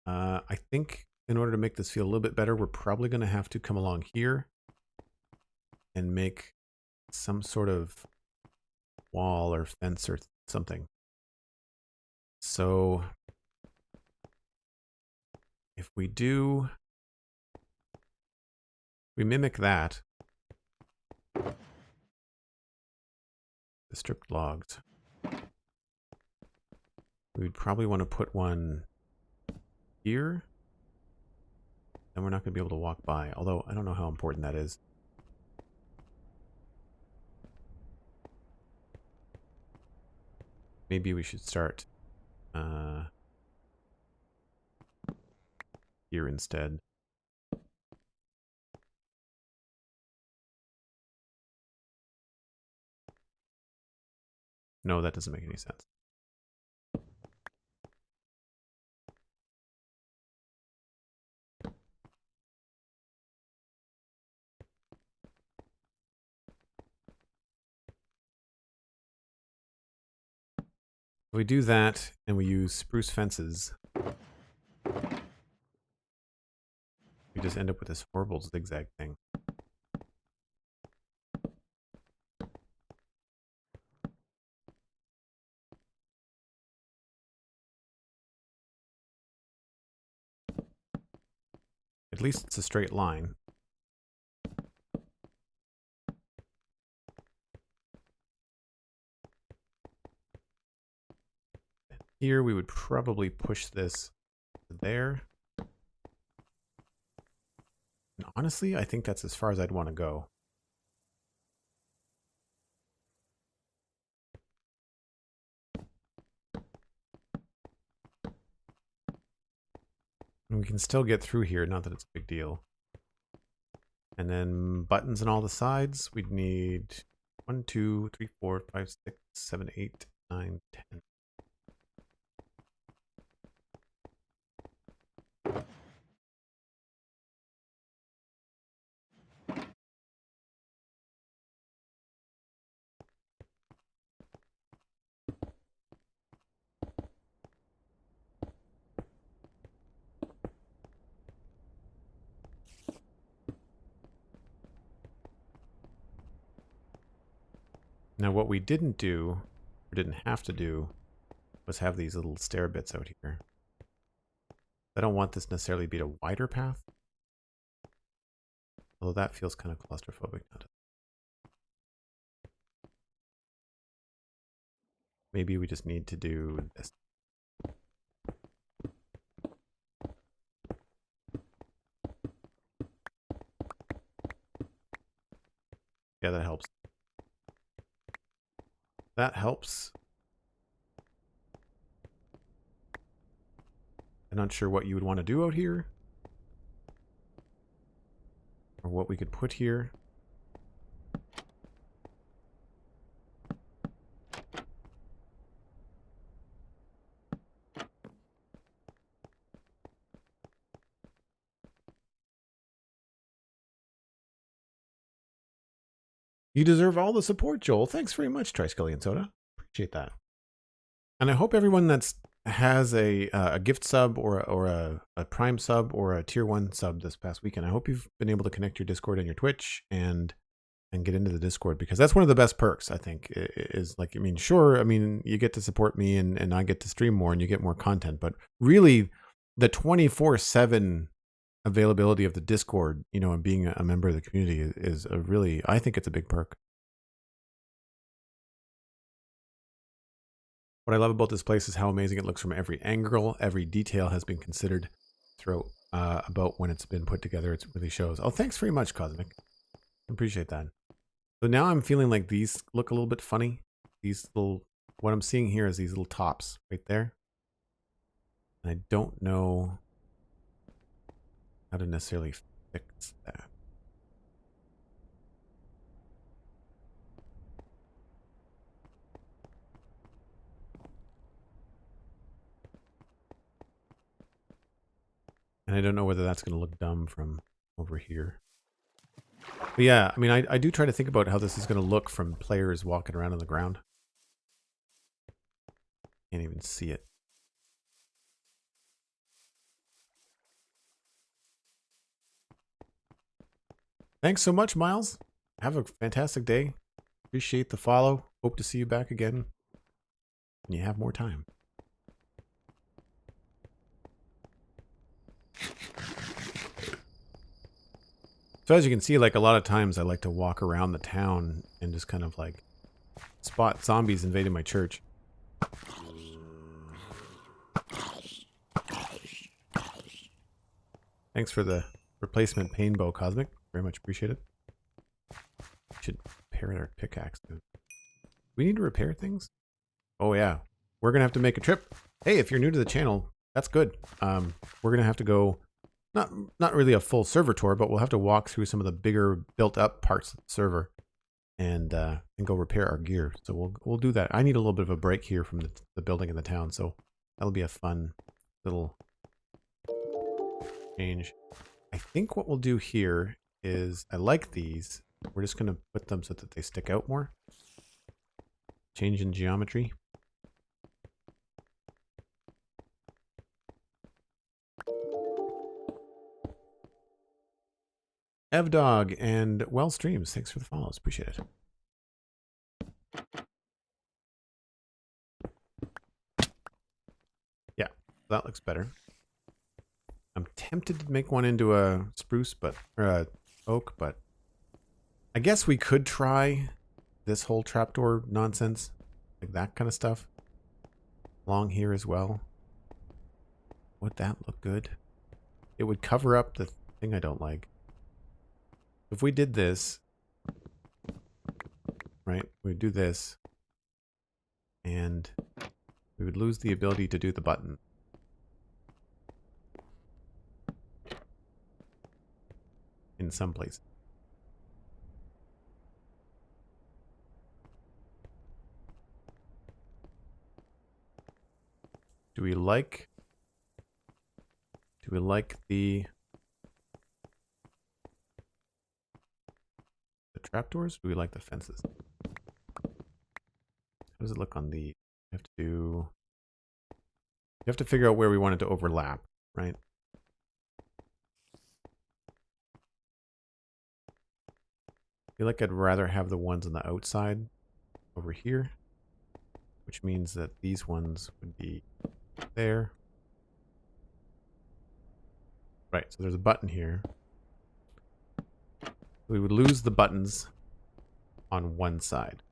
I think in order to make this feel a little bit better, we're probably going to have to come along here and make some sort of wall or fence or something. So if we mimic that, the stripped logs, we'd probably want to put one here. Then we're not going to be able to walk by, although I don't know how important that is. Maybe we should start here instead. No, that doesn't make any sense. We do that and we use spruce fences. We just end up with this horrible zigzag thing. At least it's a straight line. Here we would probably push this to there. And honestly, I think that's as far as I'd want to go. And we can still get through here, not that it's a big deal. And then buttons on all the sides, we'd need 1, 2, 3, 4, 5, 6, 7, 8, 9, 10. Now what we didn't do, or didn't have to do, was have these little stair bits out here. I don't want this necessarily to be a wider path. Although that feels kind of claustrophobic. Maybe we just need to do this. Yeah, that helps. That helps. I'm not sure what you would want to do out here. Or what we could put here. You deserve all the support, Joel. Thanks very much, Triskelly and Soda. Appreciate that. And I hope everyone that's has a gift sub or a prime sub or a tier 1 sub this past weekend, I hope you've been able to connect your Discord and your Twitch and and get into the Discord, because that's one of the best perks, I think, is like, I mean, sure, I mean, you get to support me and I get to stream more and you get more content, but really the 24/7 availability of the Discord, you know, and being a member of the community is a really, I think it's a big perk. What I love about this place is how amazing it looks from every angle. Every detail has been considered throughout about when it's been put together. It really shows. Oh, thanks very much, Cosmic. Appreciate that. So now I'm feeling like these look a little bit funny. These little, what I'm seeing here is these little tops right there. And I don't know how to necessarily fix that. And I don't know whether that's going to look dumb from over here. But yeah, I mean, I do try to think about how this is going to look from players walking around on the ground. Can't even see it. Thanks so much, Miles. Have a fantastic day. Appreciate the follow. Hope to see you back again when you have more time. So as you can see, like a lot of times I like to walk around the town and just kind of like spot zombies invading my church. Thanks for the replacement pain bow, Cosmic. Very much appreciated. We should repair our pickaxe. We need to repair things? Oh yeah. We're gonna have to make a trip. Hey, if you're new to the channel, that's good. We're gonna have to go, not really a full server tour, but we'll have to walk through some of the bigger built up parts of the server and go repair our gear. So we'll do that. I need a little bit of a break here from the building in the town, so that'll be a fun little change. I think what we'll do here is, I like these. We're just gonna put them so that they stick out more. Change in geometry. Evdog and Well Streams, thanks for the follows. Appreciate it. Yeah, that looks better. I'm tempted to make one into a spruce, or a oak, but I guess we could try this whole trapdoor nonsense, like that kind of stuff, along here as well. Would that look good? It would cover up the thing I don't like. If we did this, right, we'd do this, and we would lose the ability to do the button. In some places. Do we like the trapdoors? Do we like the fences? How does it look on the, you have to figure out where we want it to overlap, right? I feel like I'd rather have the ones on the outside over here, which means that these ones would be there. Right, so there's a button here. We would lose the buttons on one side.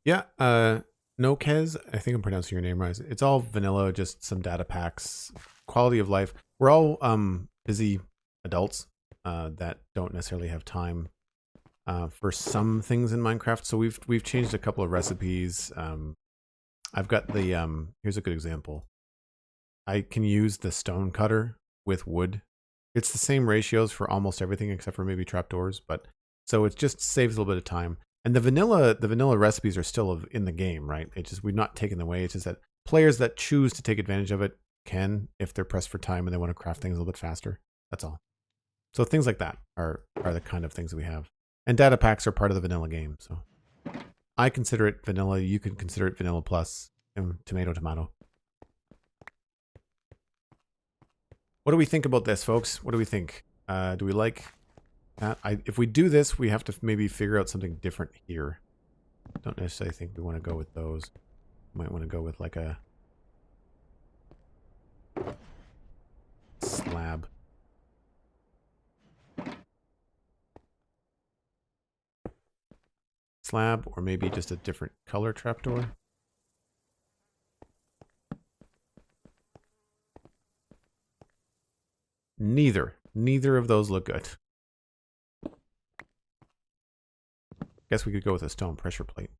Yeah, Nokez, I think I'm pronouncing your name right. It's all vanilla, just some data packs, quality of life. We're all busy adults that don't necessarily have time for some things in Minecraft. So we've changed a couple of recipes. I've got the here's a good example. I can use the stone cutter with wood. It's the same ratios for almost everything except for maybe trapdoors, but so it just saves a little bit of time. And the vanilla recipes are still in the game, right? It's just, we've not taken them away. It's just that players that choose to take advantage of it can, if they're pressed for time and they want to craft things a little bit faster. That's all. So things like that are the kind of things that we have. And data packs are part of the vanilla game. So I consider it vanilla. You can consider it vanilla plus and tomato, tomato. What do we think about this, folks? What do we think? Do we like that? If we do this, we have to maybe figure out something different here. Don't necessarily think we want to go with those. Might want to go with like a slab. Slab, or maybe just a different color trapdoor. Neither of those look good. Guess we could go with a stone pressure plate.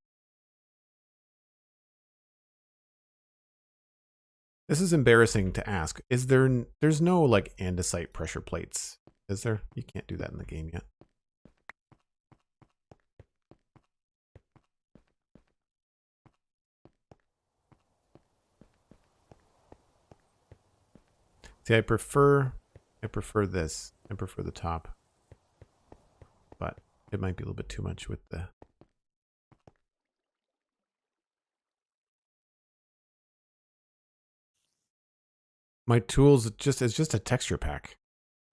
This is embarrassing to ask. There's no like andesite pressure plates, is there? You can't do that in the game yet. See, I prefer this. I prefer the top. But it might be a little bit too much with the... My tools it's just a texture pack.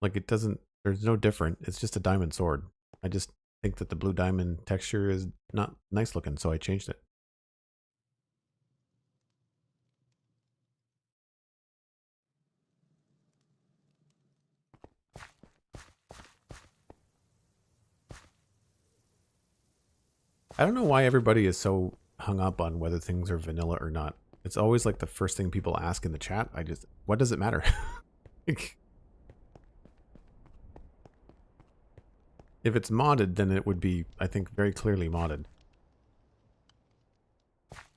Like it doesn't, there's no different. It's just a diamond sword. I just think that the blue diamond texture is not nice looking, so I changed it. I don't know why everybody is so hung up on whether things are vanilla or not. It's always like the first thing people ask in the chat. What does it matter? If it's modded, then it would be, I think, very clearly modded.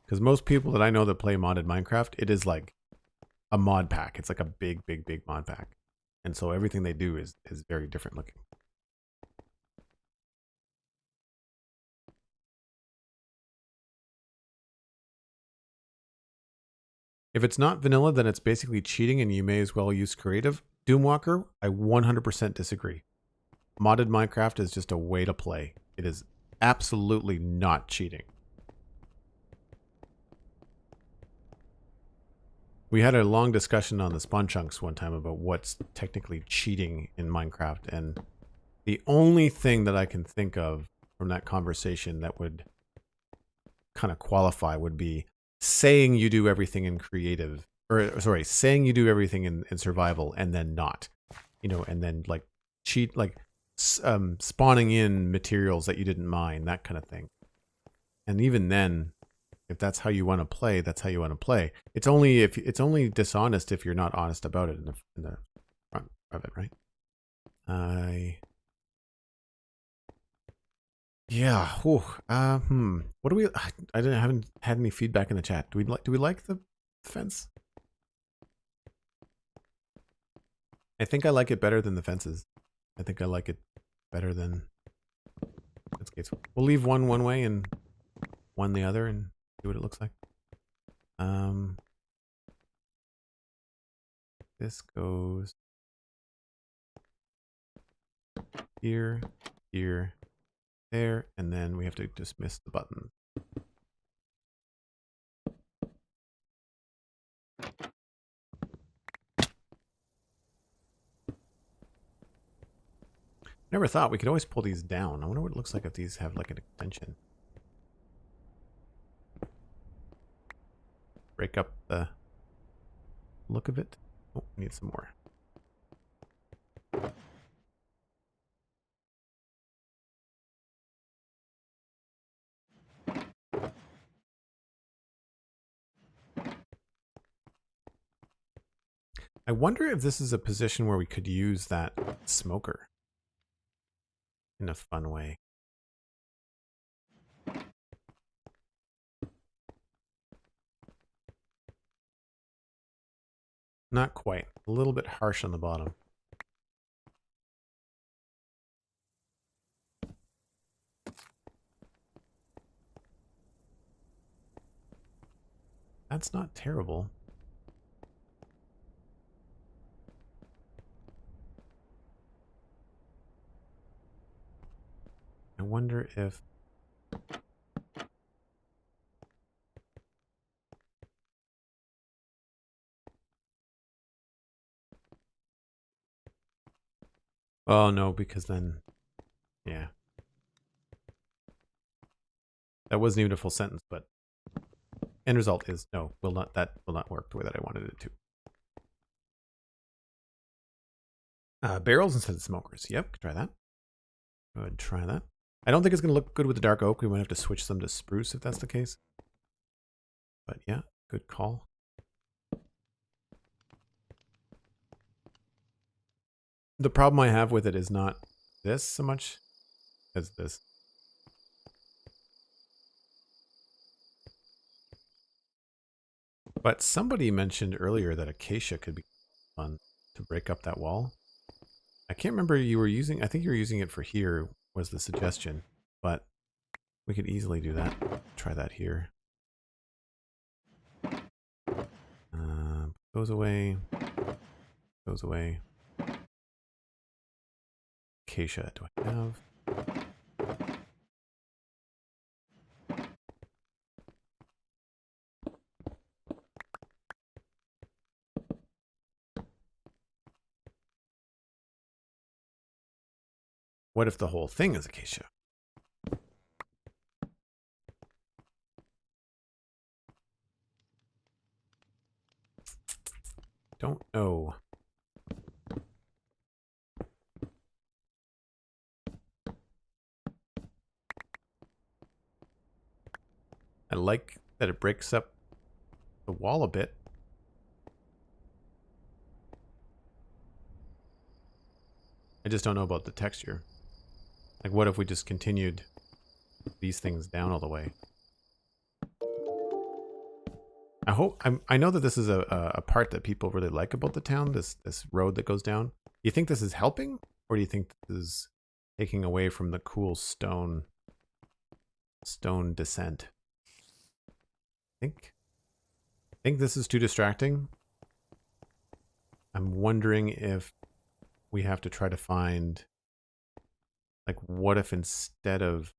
Because most people that I know that play modded Minecraft, it is like a mod pack. It's like a big mod pack. And so everything they do is very different looking. If it's not vanilla, then it's basically cheating and you may as well use creative. Doomwalker, I 100% disagree. Modded Minecraft is just a way to play. It is absolutely not cheating. We had a long discussion on the Spawn Chunks one time about what's technically cheating in Minecraft, and the only thing that I can think of from that conversation that would kind of qualify would be saying you do everything in creative, or sorry, saying you do everything in survival and then not, you know, and then like cheat, like spawning in materials that you didn't mine, that kind of thing. And even then, if that's how you want to play, that's how you want to play. It's only dishonest if you're not honest about it in the front of it, right? Yeah. Whew. What do we? Haven't had any feedback in the chat. Do we like the fence? I think I like it better than the fences. I think I like it better than. We'll leave one way and one the other and see what it looks like. This goes here, here, there, and then we have to dismiss the button. Never thought we could always pull these down. I wonder what it looks like if these have like an extension. Break up the look of it. Oh, we need some more. I wonder if this is a position where we could use that smoker in a fun way. Not quite. A little bit harsh on the bottom. That's not terrible. I wonder if Oh no, because then, yeah. That wasn't even a full sentence, but end result is no, that will not work the way that I wanted it to. Barrels instead of smokers. Yep, try that. Go ahead and try that. I don't think it's going to look good with the dark oak. We might have to switch them to spruce if that's the case. But yeah, good call. The problem I have with it is not this so much as this. But somebody mentioned earlier that acacia could be fun to break up that wall. I can't remember you were using, I think you were using it for here was the suggestion, but we could easily do that. Try that here. Goes away. Goes away. Acacia, do I have? What if the whole thing is acacia? Don't know. I like that it breaks up the wall a bit. I just don't know about the texture. Like, what if we just continued these things down all the way? I know that this is a part that people really like about the town, this road that goes down. Do you think this is helping, or do you think this is taking away from the cool stone descent? I think this is too distracting. I'm wondering if we have to try to find, like, what if instead of,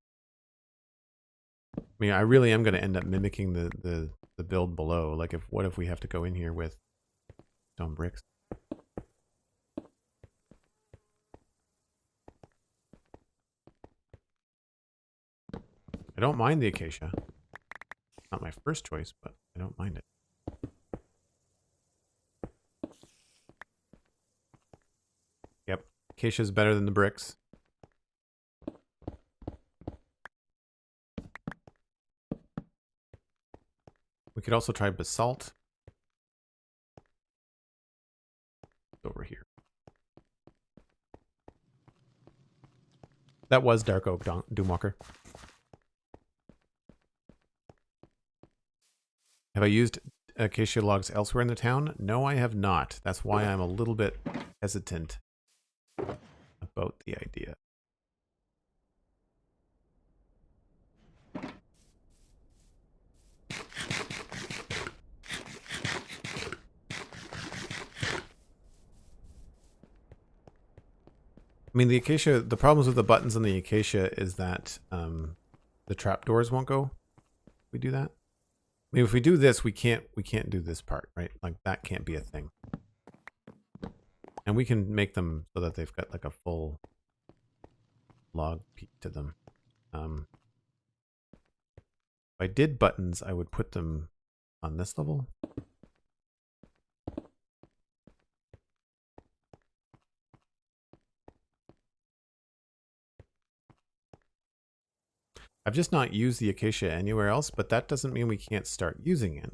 I mean, I really am going to end up mimicking the build below. Like, what if we have to go in here with stone bricks? I don't mind the acacia. Not my first choice, but I don't mind it. Yep, acacia is better than the bricks. We could also try basalt. Over here. That was dark oak, Doomwalker. Have I used acacia logs elsewhere in the town? No, I have not. That's why I'm a little bit hesitant about the idea. I mean, the acacia, the problems with the buttons on the acacia is that the trapdoors won't go. We do that. I mean, if we do this, we can't do this part, right? Like, that can't be a thing. And we can make them so that they've got like a full log peak to them. If I did buttons, I would put them on this level. I've just not used the acacia anywhere else, but that doesn't mean we can't start using it.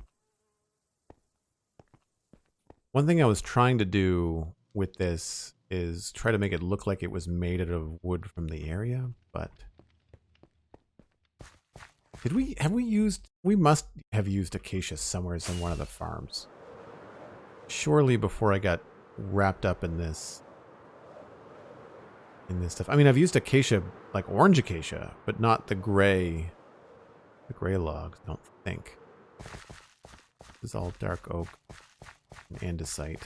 One thing I was trying to do with this is try to make it look like it was made out of wood from the area, but we must have used acacia somewhere in one of the farms. Surely before I got wrapped up in this stuff. I mean, I've used acacia, like orange acacia, but not the gray logs, I don't think. This is all dark oak and andesite.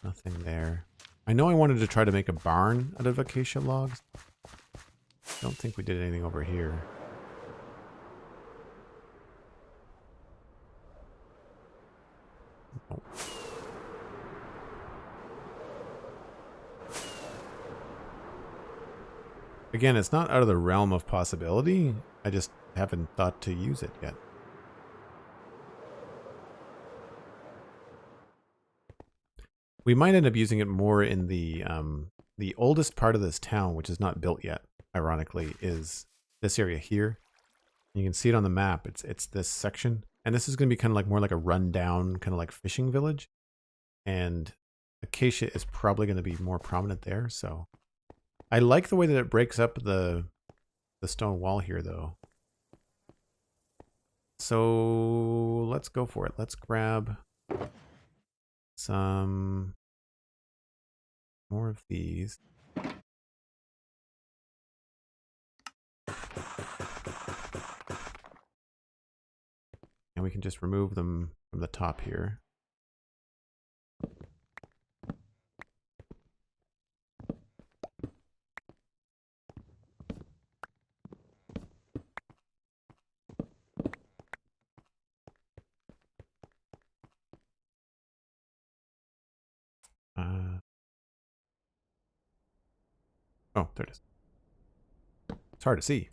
Nothing there. I know I wanted to try to make a barn out of acacia logs. Don't think we did anything over here. Oh. Again, it's not out of the realm of possibility. I just haven't thought to use it yet. We might end up using it more in the oldest part of this town, which is not built yet, ironically, is this area here. You can see it on the map. It's this section. And this is going to be kind of like more like a rundown, kind of like fishing village. And acacia is probably going to be more prominent there. So I like the way that it breaks up the stone wall here, though. So let's go for it. Let's grab some more of these. And we can just remove them from the top here. Oh, there it is. It's hard to see.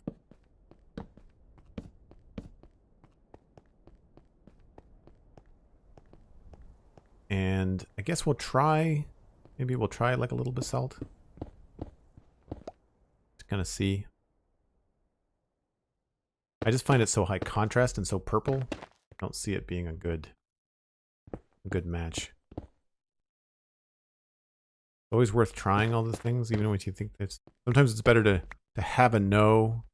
And I guess we'll try, maybe we'll try like a little basalt. To kind of see. I just find it so high contrast and so purple. I don't see it being a good match. Always worth trying all the things, even when you think that sometimes it's better to have a no,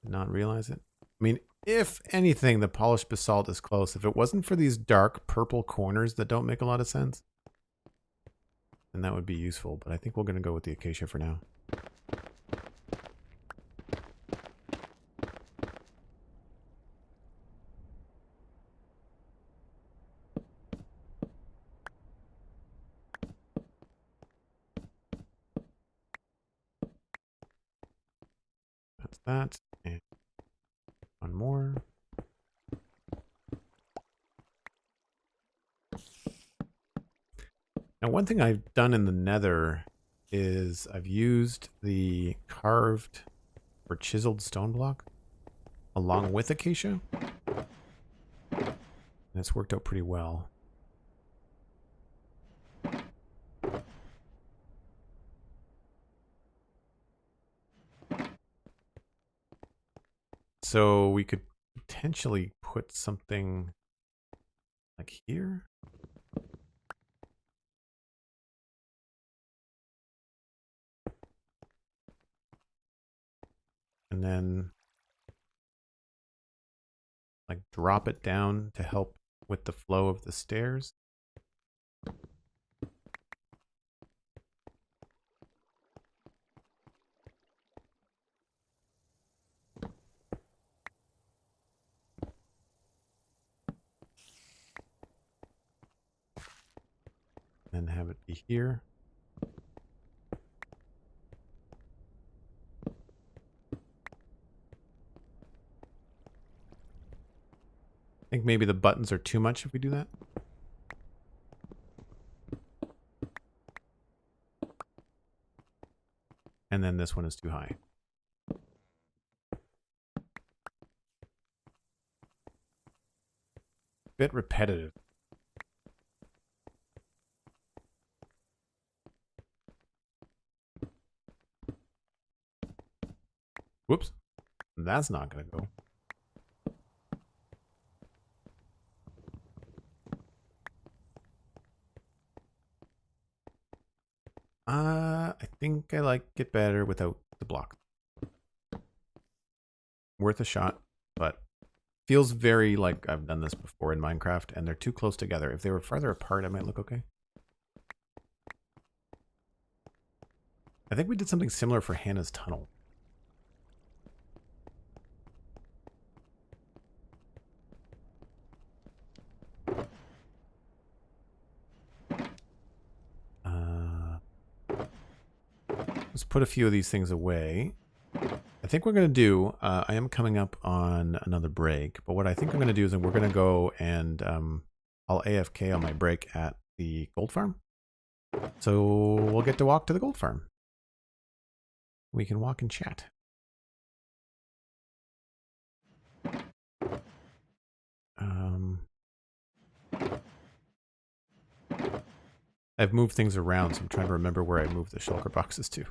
and not realize it. I mean, if anything, the polished basalt is close. If it wasn't for these dark purple corners that don't make a lot of sense, then that would be useful. But I think we're going to go with the acacia for now. That's that. And one more. Now, one thing I've done in the nether is I've used the carved or chiseled stone block along with acacia. And it's worked out pretty well. So we could potentially put something like here. And then like drop it down to help with the flow of the stairs. And have it be here. I think maybe the buttons are too much if we do that. And then this one is too high. Bit repetitive. Whoops. That's not going to go. I think I like it better without the block. Worth a shot, but feels very like I've done this before in Minecraft, and they're too close together. If they were farther apart, it might look okay. I think we did something similar for Hannah's tunnel. Let's put a few of these things away. I think we're going to do, I am coming up on another break, but what I think I'm going to do is we're going to go and I'll AFK on my break at the gold farm. So we'll get to walk to the gold farm. We can walk and chat. I've moved things around, so I'm trying to remember where I moved the shulker boxes to.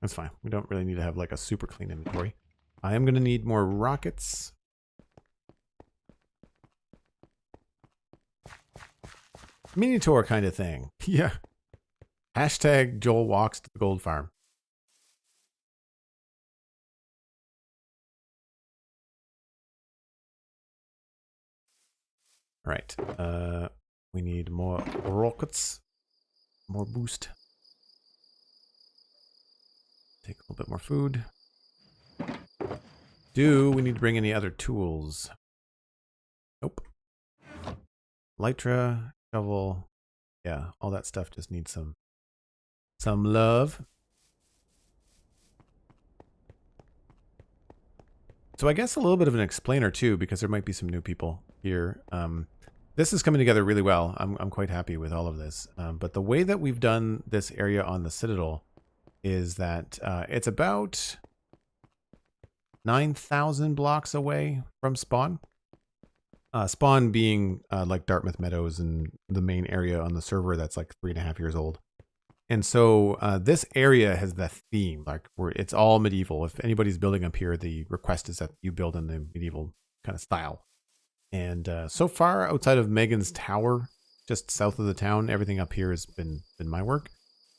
That's fine. We don't really need to have like a super clean inventory. I am going to need more rockets. Mini tour kind of thing. Yeah. Hashtag Joel walks to the gold farm. All right. We need more rockets. More boost. Take a little bit more food. Do we need to bring any other tools? Nope. Lytra, shovel. Yeah, all that stuff just needs some love. So I guess a little bit of an explainer too, because there might be some new people here. This is coming together really well. I'm quite happy with all of this. But the way that we've done this area on the Citadel is that it's about 9,000 blocks away from spawn. Spawn being like Dartmouth Meadows and the main area on the server that's like 3.5 years old. And so this area has the theme, like where it's all medieval. If anybody's building up here, the request is that you build in the medieval kind of style. And so far, outside of Megan's Tower, just south of the town, everything up here has been my work.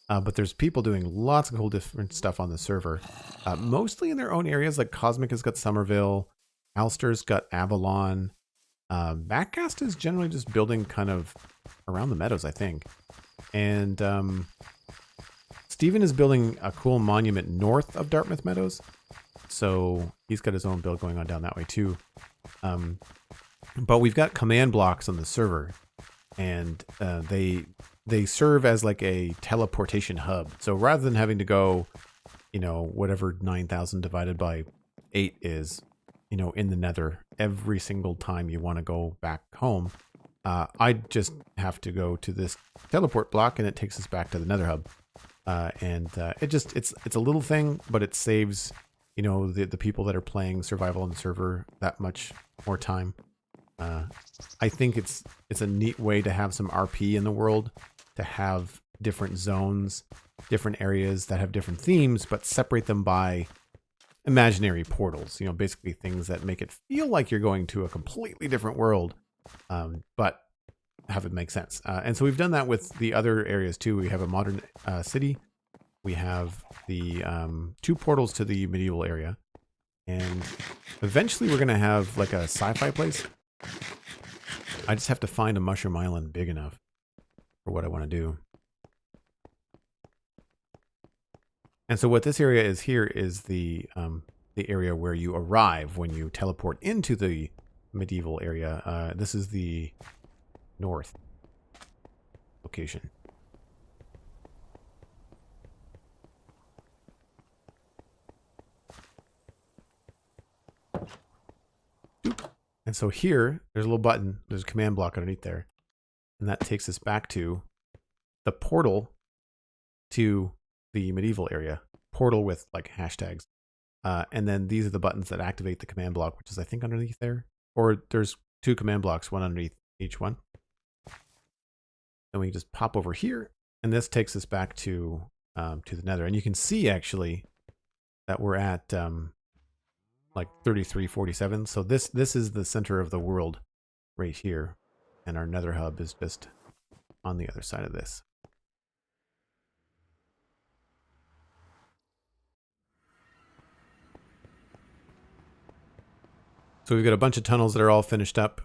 But there's people doing lots of cool different stuff on the server, mostly in their own areas. Like Cosmic has got Somerville, Alster's got Avalon. Backcast is generally just building kind of around the meadows, I think. And Steven is building a cool monument north of Dartmouth Meadows. So he's got his own build going on down that way too. But we've got command blocks on the server, and they serve as like a teleportation hub. So rather than having to go, whatever 9,000 divided by 8 is, in the nether every single time you want to go back home, I just have to go to this teleport block and it takes us back to the nether hub. It's a little thing, but it saves, the people that are playing survival on the server that much more time. I think it's a neat way to have some RP in the world, to have different zones, different areas that have different themes, but separate them by imaginary portals, basically things that make it feel like you're going to a completely different world, but have it make sense. And so we've done that with the other areas too. We have a modern city. We have the 2 portals to the medieval area. And eventually we're going to have like a sci-fi place. I just have to find a mushroom island big enough for what I want to do. And so what this area is here is the area where you arrive when you teleport into the medieval area. This is the north location. And so here, there's a little button. There's a command block underneath there. And that takes us back to the portal to the medieval area. Portal with like hashtags. And then these are the buttons that activate the command block, which is I think underneath there. Or there's 2 command blocks, one underneath each one. And we just pop over here. And this takes us back to the nether. And you can see actually that we're at like 3347. So this is the center of the world right here. And our nether hub is just on the other side of this. So we've got a bunch of tunnels that are all finished up.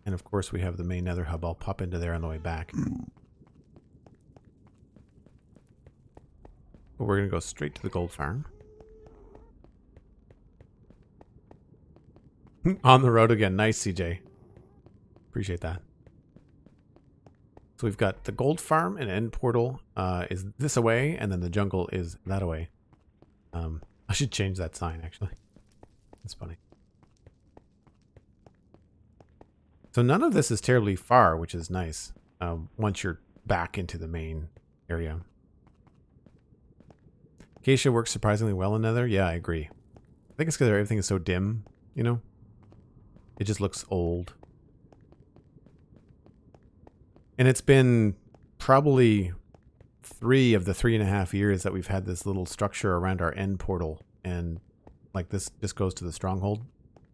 And of course we have the main nether hub. I'll pop into there on the way back. But we're going to go straight to the gold farm. On the road again. Nice, CJ. Appreciate that. So we've got the gold farm and end portal is this away, and then the jungle is that away. I should change that sign, actually. That's funny. So none of this is terribly far, which is nice, once you're back into the main area. Acacia works surprisingly well in Nether. Yeah, I agree. I think it's because everything is so dim, you know? It just looks old. And it's been probably 3 of the 3.5 years that we've had this little structure around our end portal. And like this just goes to the stronghold.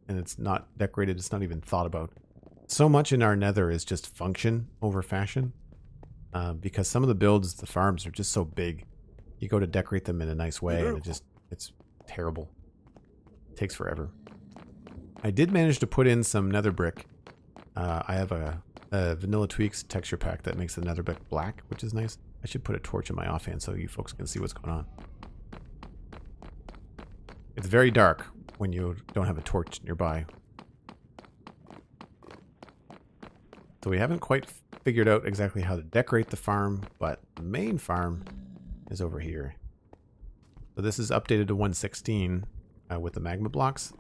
And it's not decorated. It's not even thought about. So much in our Nether is just function over fashion. Because some of the builds, the farms are just so big. You go to decorate them in a nice way and it's terrible. It takes forever. I did manage to put in some nether brick. I have a Vanilla Tweaks texture pack that makes the nether brick black, which is nice. I should put a torch in my offhand so you folks can see what's going on. It's very dark when you don't have a torch nearby. So we haven't quite figured out exactly how to decorate the farm, but the main farm is over here. So this is updated to 116 with the magma blocks.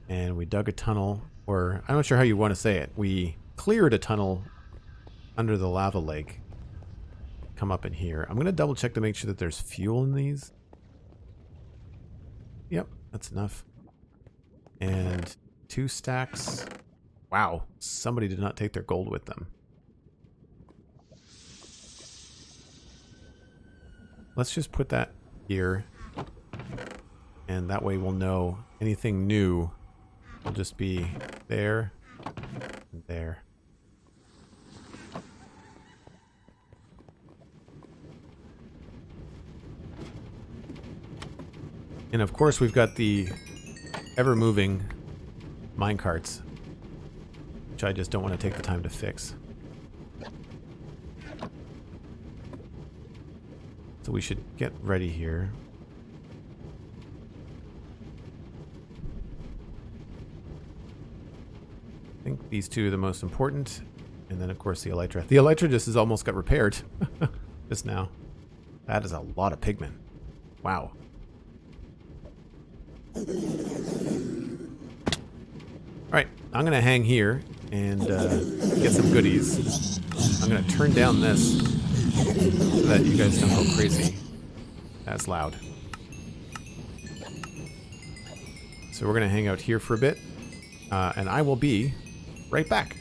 And we dug a tunnel, or I'm not sure how you want to say it. We cleared a tunnel under the lava lake. Come up in here. I'm going to double check to make sure that there's fuel in these. Yep, that's enough. And 2 stacks. Wow, somebody did not take their gold with them. Let's just put that here. And that way we'll know anything new will just be there and there. And of course we've got the ever-moving minecarts, which I just don't want to take the time to fix. So we should get ready here. I think these 2 are the most important. And then of course the elytra. The elytra just has almost got repaired just now. That is a lot of pigment. Wow. Alright, I'm going to hang here and get some goodies. I'm going to turn down this so that you guys don't go crazy. That's loud. So we're going to hang out here for a bit, and I will be right back.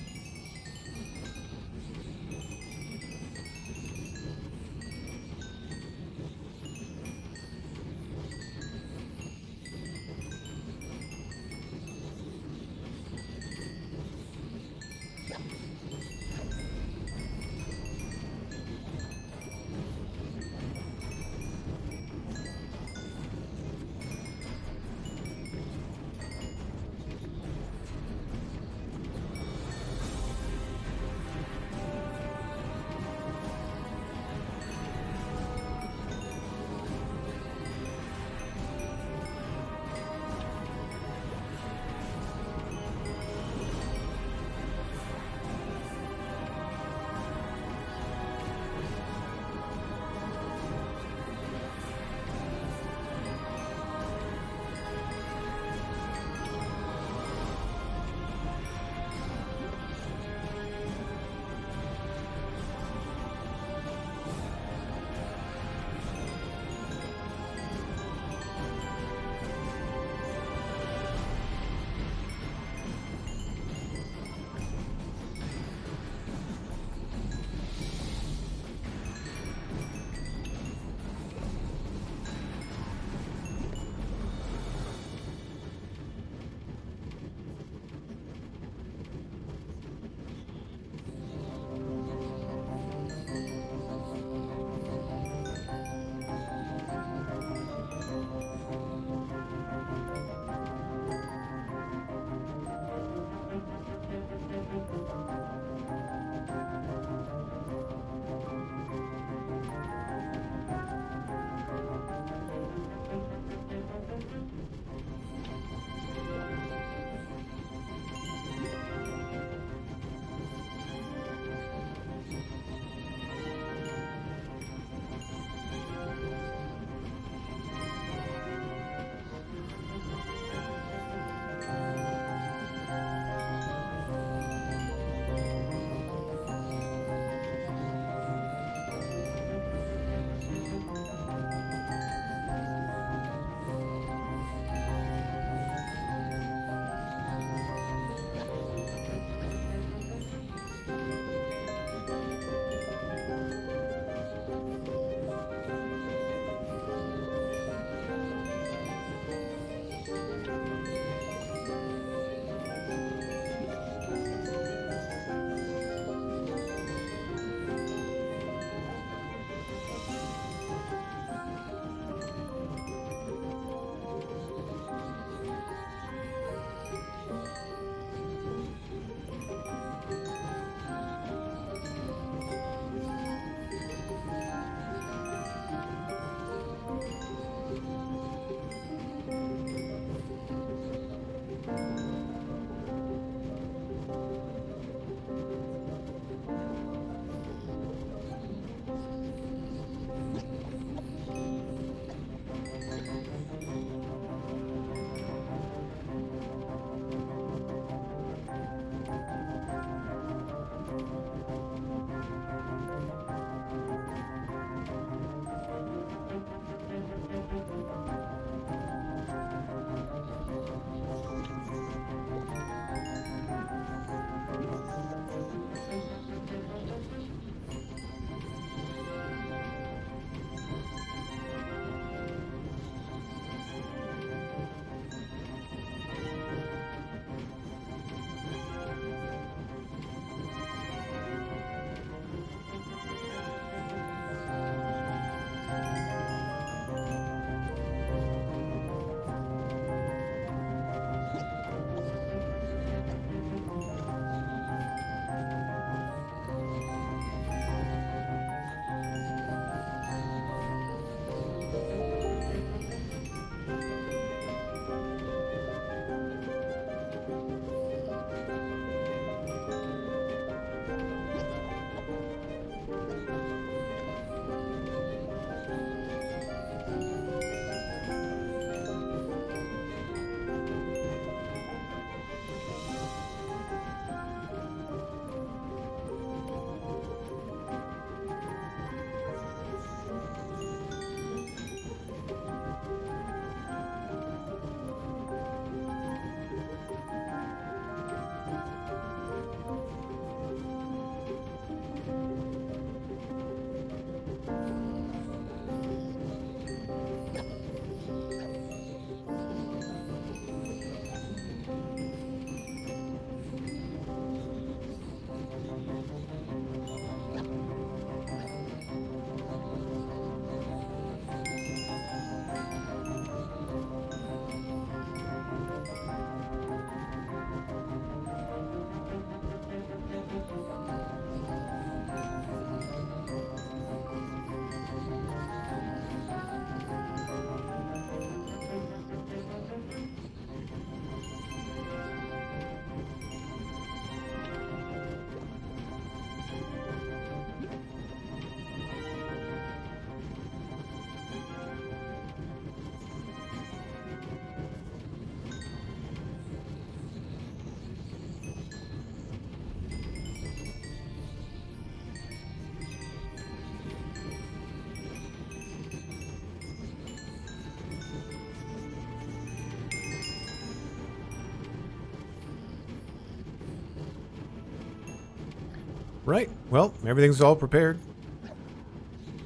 Right. Well, everything's all prepared.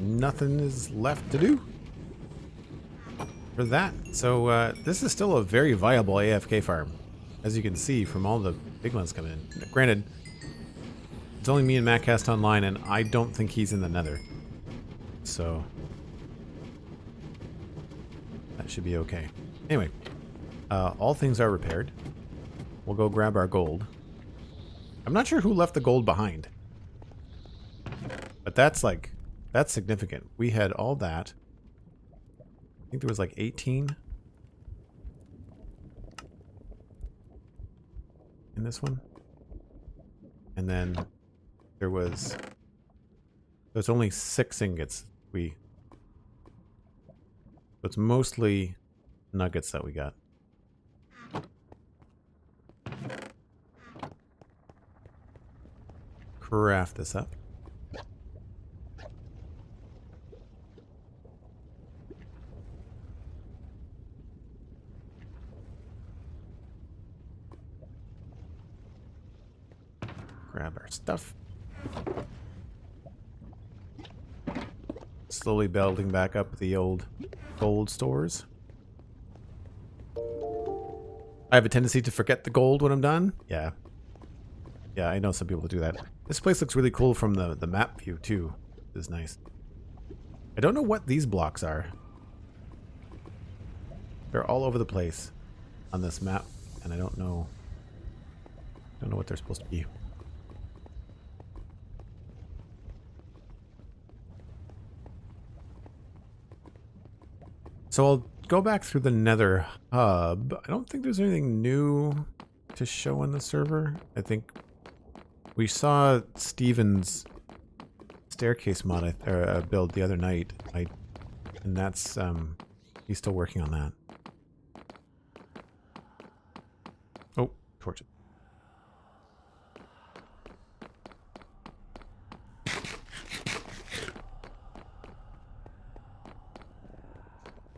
Nothing is left to do for that. So this is still a very viable AFK farm, as you can see from all the big ones coming in. Granted, it's only me and Matt cast online, and I don't think he's in the Nether. So that should be okay. Anyway, all things are repaired. We'll go grab our gold. I'm not sure who left the gold behind. But that's significant. We had all that. I think there was like 18 in this one. And then there's only 6 ingots. So it's mostly nuggets that we got. Craft this up. Grab our stuff. Slowly building back up the old gold stores. I have a tendency to forget the gold when I'm done. Yeah. Yeah, I know some people do that. This place looks really cool from the map view, too. This is nice. I don't know what these blocks are. They're all over the place on this map, and I don't know what they're supposed to be. So I'll go back through the Nether hub. I don't think there's anything new to show on the server. I think we saw Steven's staircase mod build the other night. And that's he's still working on that. Oh, torch.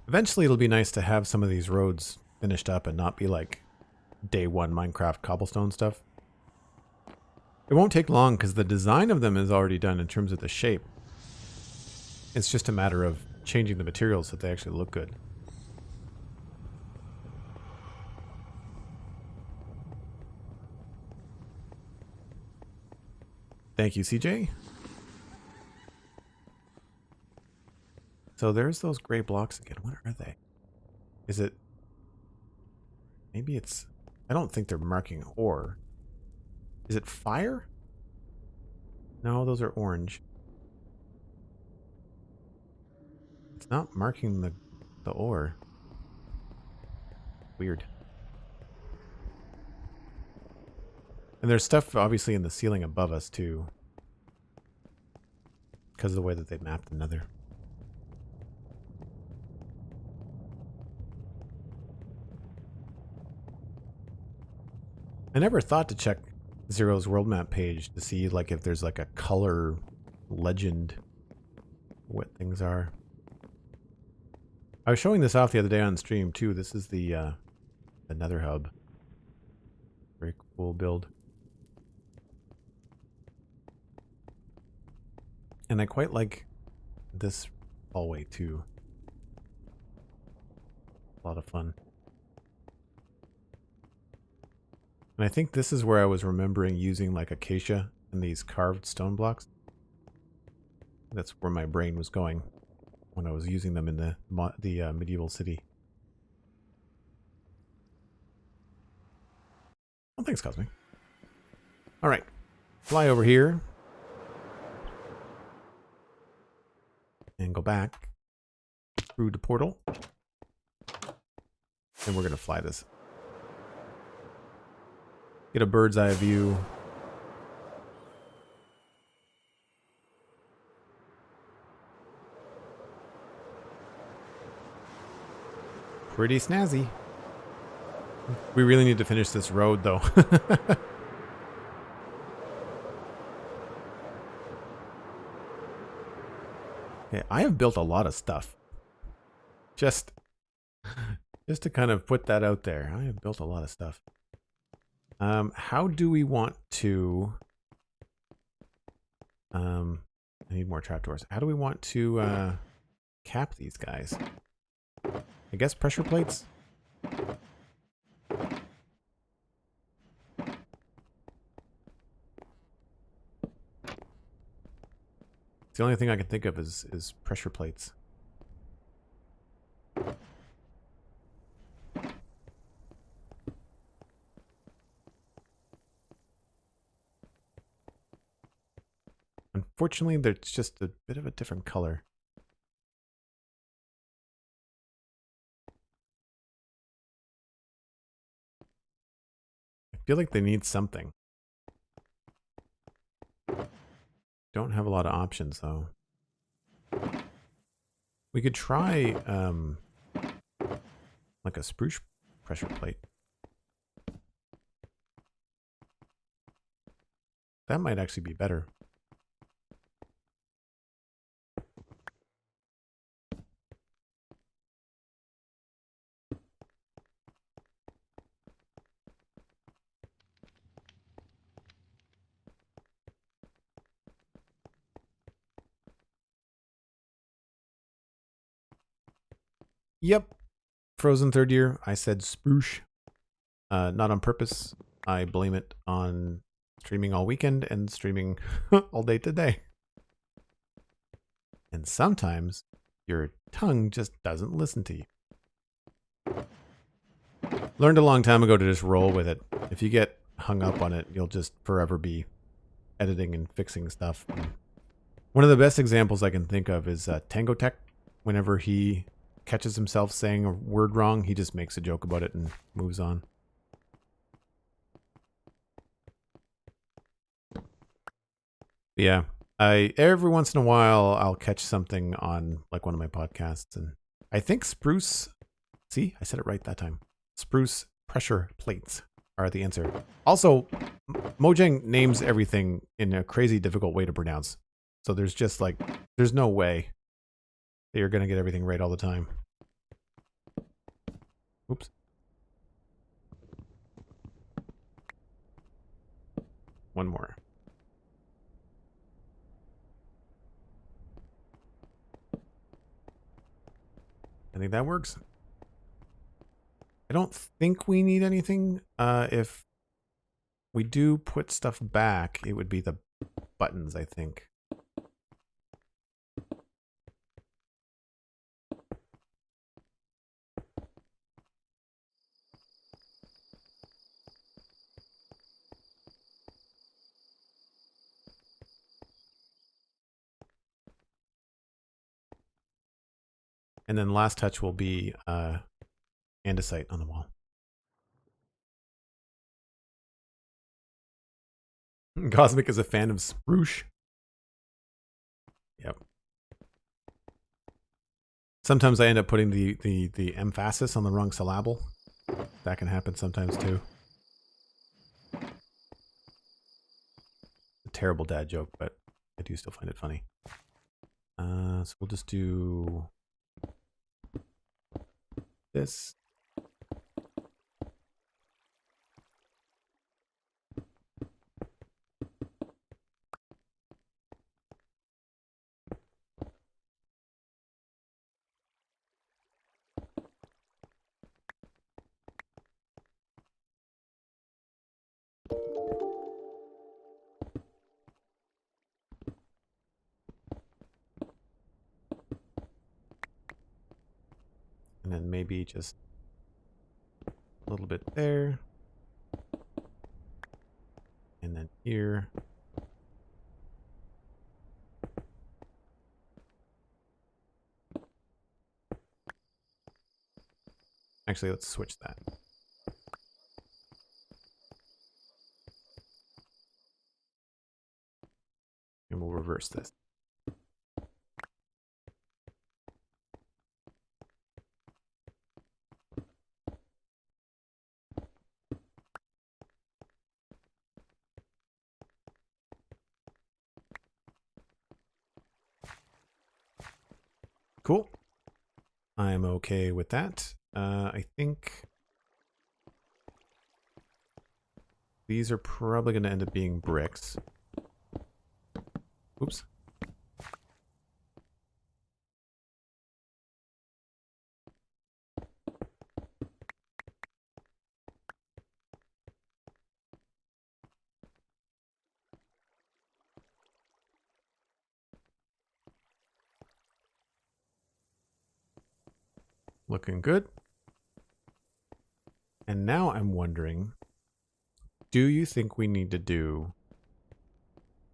Eventually it'll be nice to have some of these roads finished up and not be like day one Minecraft cobblestone stuff. It won't take long because the design of them is already done in terms of the shape. It's just a matter of changing the materials so that they actually look good. Thank you, CJ. So there's those gray blocks again. What are they? Is it... Maybe it's... I don't think they're marking ore. Is it fire? No, those are orange. It's not marking the ore. Weird. And there's stuff obviously in the ceiling above us too. Because of the way that they mapped the Nether. I never thought to check Zero's world map page to see like if there's like a color legend what things are. I was showing this off the other day on stream too. This is the Nether hub. Very cool build. And I quite like this hallway too. A lot of fun. And I think this is where I was remembering using like acacia and these carved stone blocks. That's where my brain was going when I was using them in the medieval city. Oh, thanks, Cosmic. All right, fly over here and go back through the portal, and we're gonna fly this. Get a bird's eye view. Pretty snazzy. We really need to finish this road though. Okay, I have built a lot of stuff. Just to kind of put that out there. I have built a lot of stuff. How do we want to I need more trapdoors. How do we want to cap these guys? I guess pressure plates? It's the only thing I can think of is pressure plates. Unfortunately, there's just a bit of a different color. I feel like they need something. Don't have a lot of options, though. We could try, like a spruce pressure plate. That might actually be better. Yep. Frozen third year. I said spruce. Not on purpose. I blame it on streaming all weekend and streaming all day today. And sometimes your tongue just doesn't listen to you. Learned a long time ago to just roll with it. If you get hung up on it, you'll just forever be editing and fixing stuff. And one of the best examples I can think of is Tango Tech. Whenever he catches himself saying a word wrong, he just makes a joke about it and moves on. Yeah, every once in a while I'll catch something on like one of my podcasts, and I think spruce. See, I said it right that time. Spruce pressure plates are the answer. Also, Mojang names everything in a crazy difficult way to pronounce. So there's just like, there's no way that you're going to get everything right all the time. Oops. One more. I think that works. I don't think we need anything. If we do put stuff back, it would be the buttons, I think. And then last touch will be andesite on the wall. Cosmic is a fan of spruce. Yep. Sometimes I end up putting the emphasis on the wrong syllable. That can happen sometimes too. A terrible dad joke, but I do still find it funny. So we'll just do this. And then maybe just a little bit there. And then here. Actually, let's switch that. And we'll reverse this. Cool. I'm okay with that. I think these are probably going to end up being bricks. Oops. Looking good. And now I'm wondering, do you think we need to do...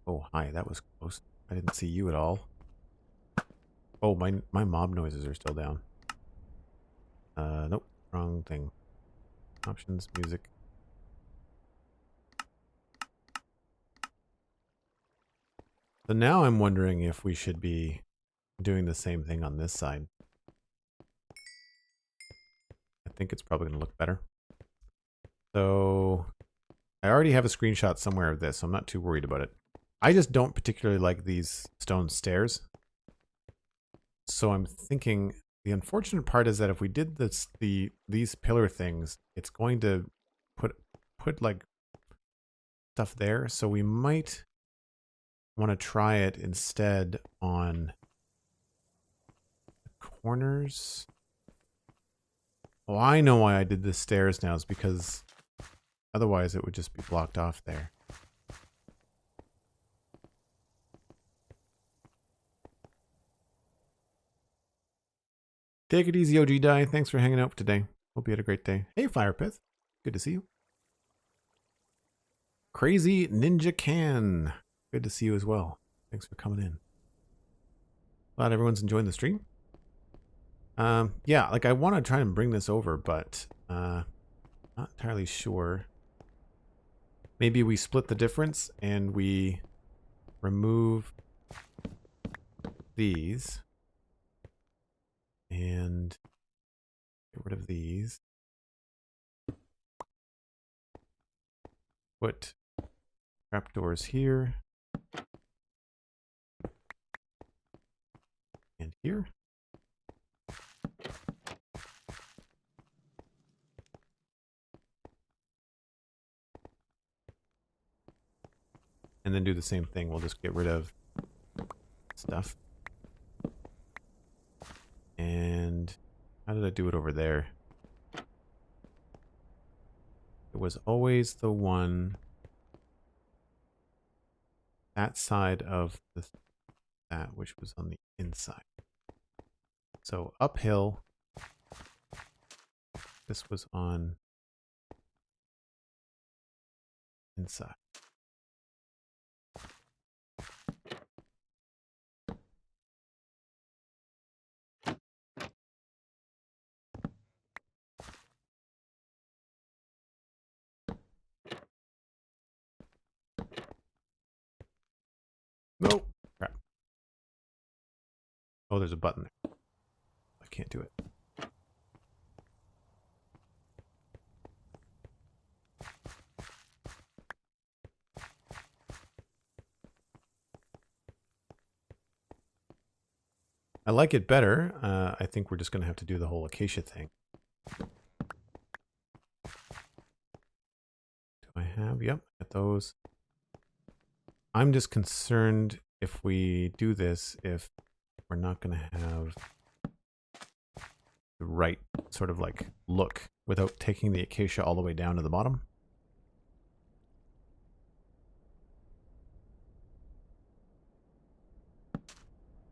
Oh, hi, that was close. I didn't see you at all. Oh, my mob noises are still down. Nope, wrong thing. Options, music. So now I'm wondering if we should be doing the same thing on this side. I think it's probably going to look better. So I already have a screenshot somewhere of this, so I'm not too worried about it. I just don't particularly like these stone stairs. So I'm thinking the unfortunate part is that if we did these pillar things, it's going to put like stuff there. So we might want to try it instead on the corners. Oh, I know why I did the stairs now. Is because otherwise it would just be blocked off there. Take it easy, OG Die. Thanks for hanging out today. Hope you had a great day. Hey, Firepith. Good to see you. Crazy Ninja Can. Good to see you as well. Thanks for coming in. Glad everyone's enjoying the stream. Yeah, like I want to try and bring this over, but not entirely sure. Maybe we split the difference and we remove these and get rid of these. Put trapdoors here and here. And then do the same thing. We'll just get rid of stuff. And how did I do it over there? It was always the one that side of that which was on the inside. So uphill, this was on inside. Nope. Crap. Oh, there's a button there. I can't do it. I like it better. I think we're just going to have to do the whole acacia thing. Do I have? Yep, got those. I'm just concerned if we do this, if we're not going to have the right sort of like look without taking the acacia all the way down to the bottom.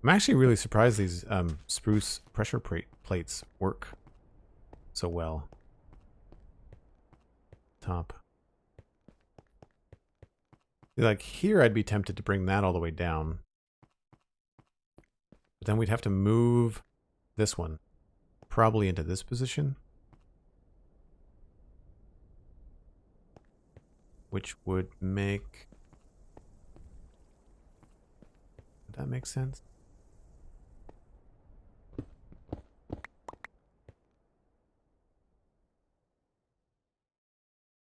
I'm actually really surprised these spruce pressure plates work so well. Top. Like here, I'd be tempted to bring that all the way down. But then we'd have to move this one probably into this position. Which would make... Would that make sense?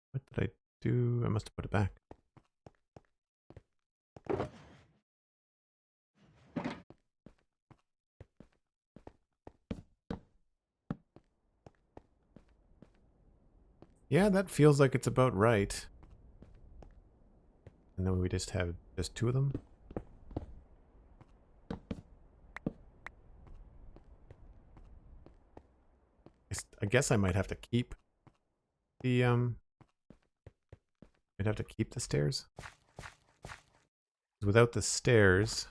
What did I do? I must have put it back. Yeah, that feels like it's about right. And then we just have just two of them. guess I might have to keep the I'd have to keep the stairs. Without the stairs,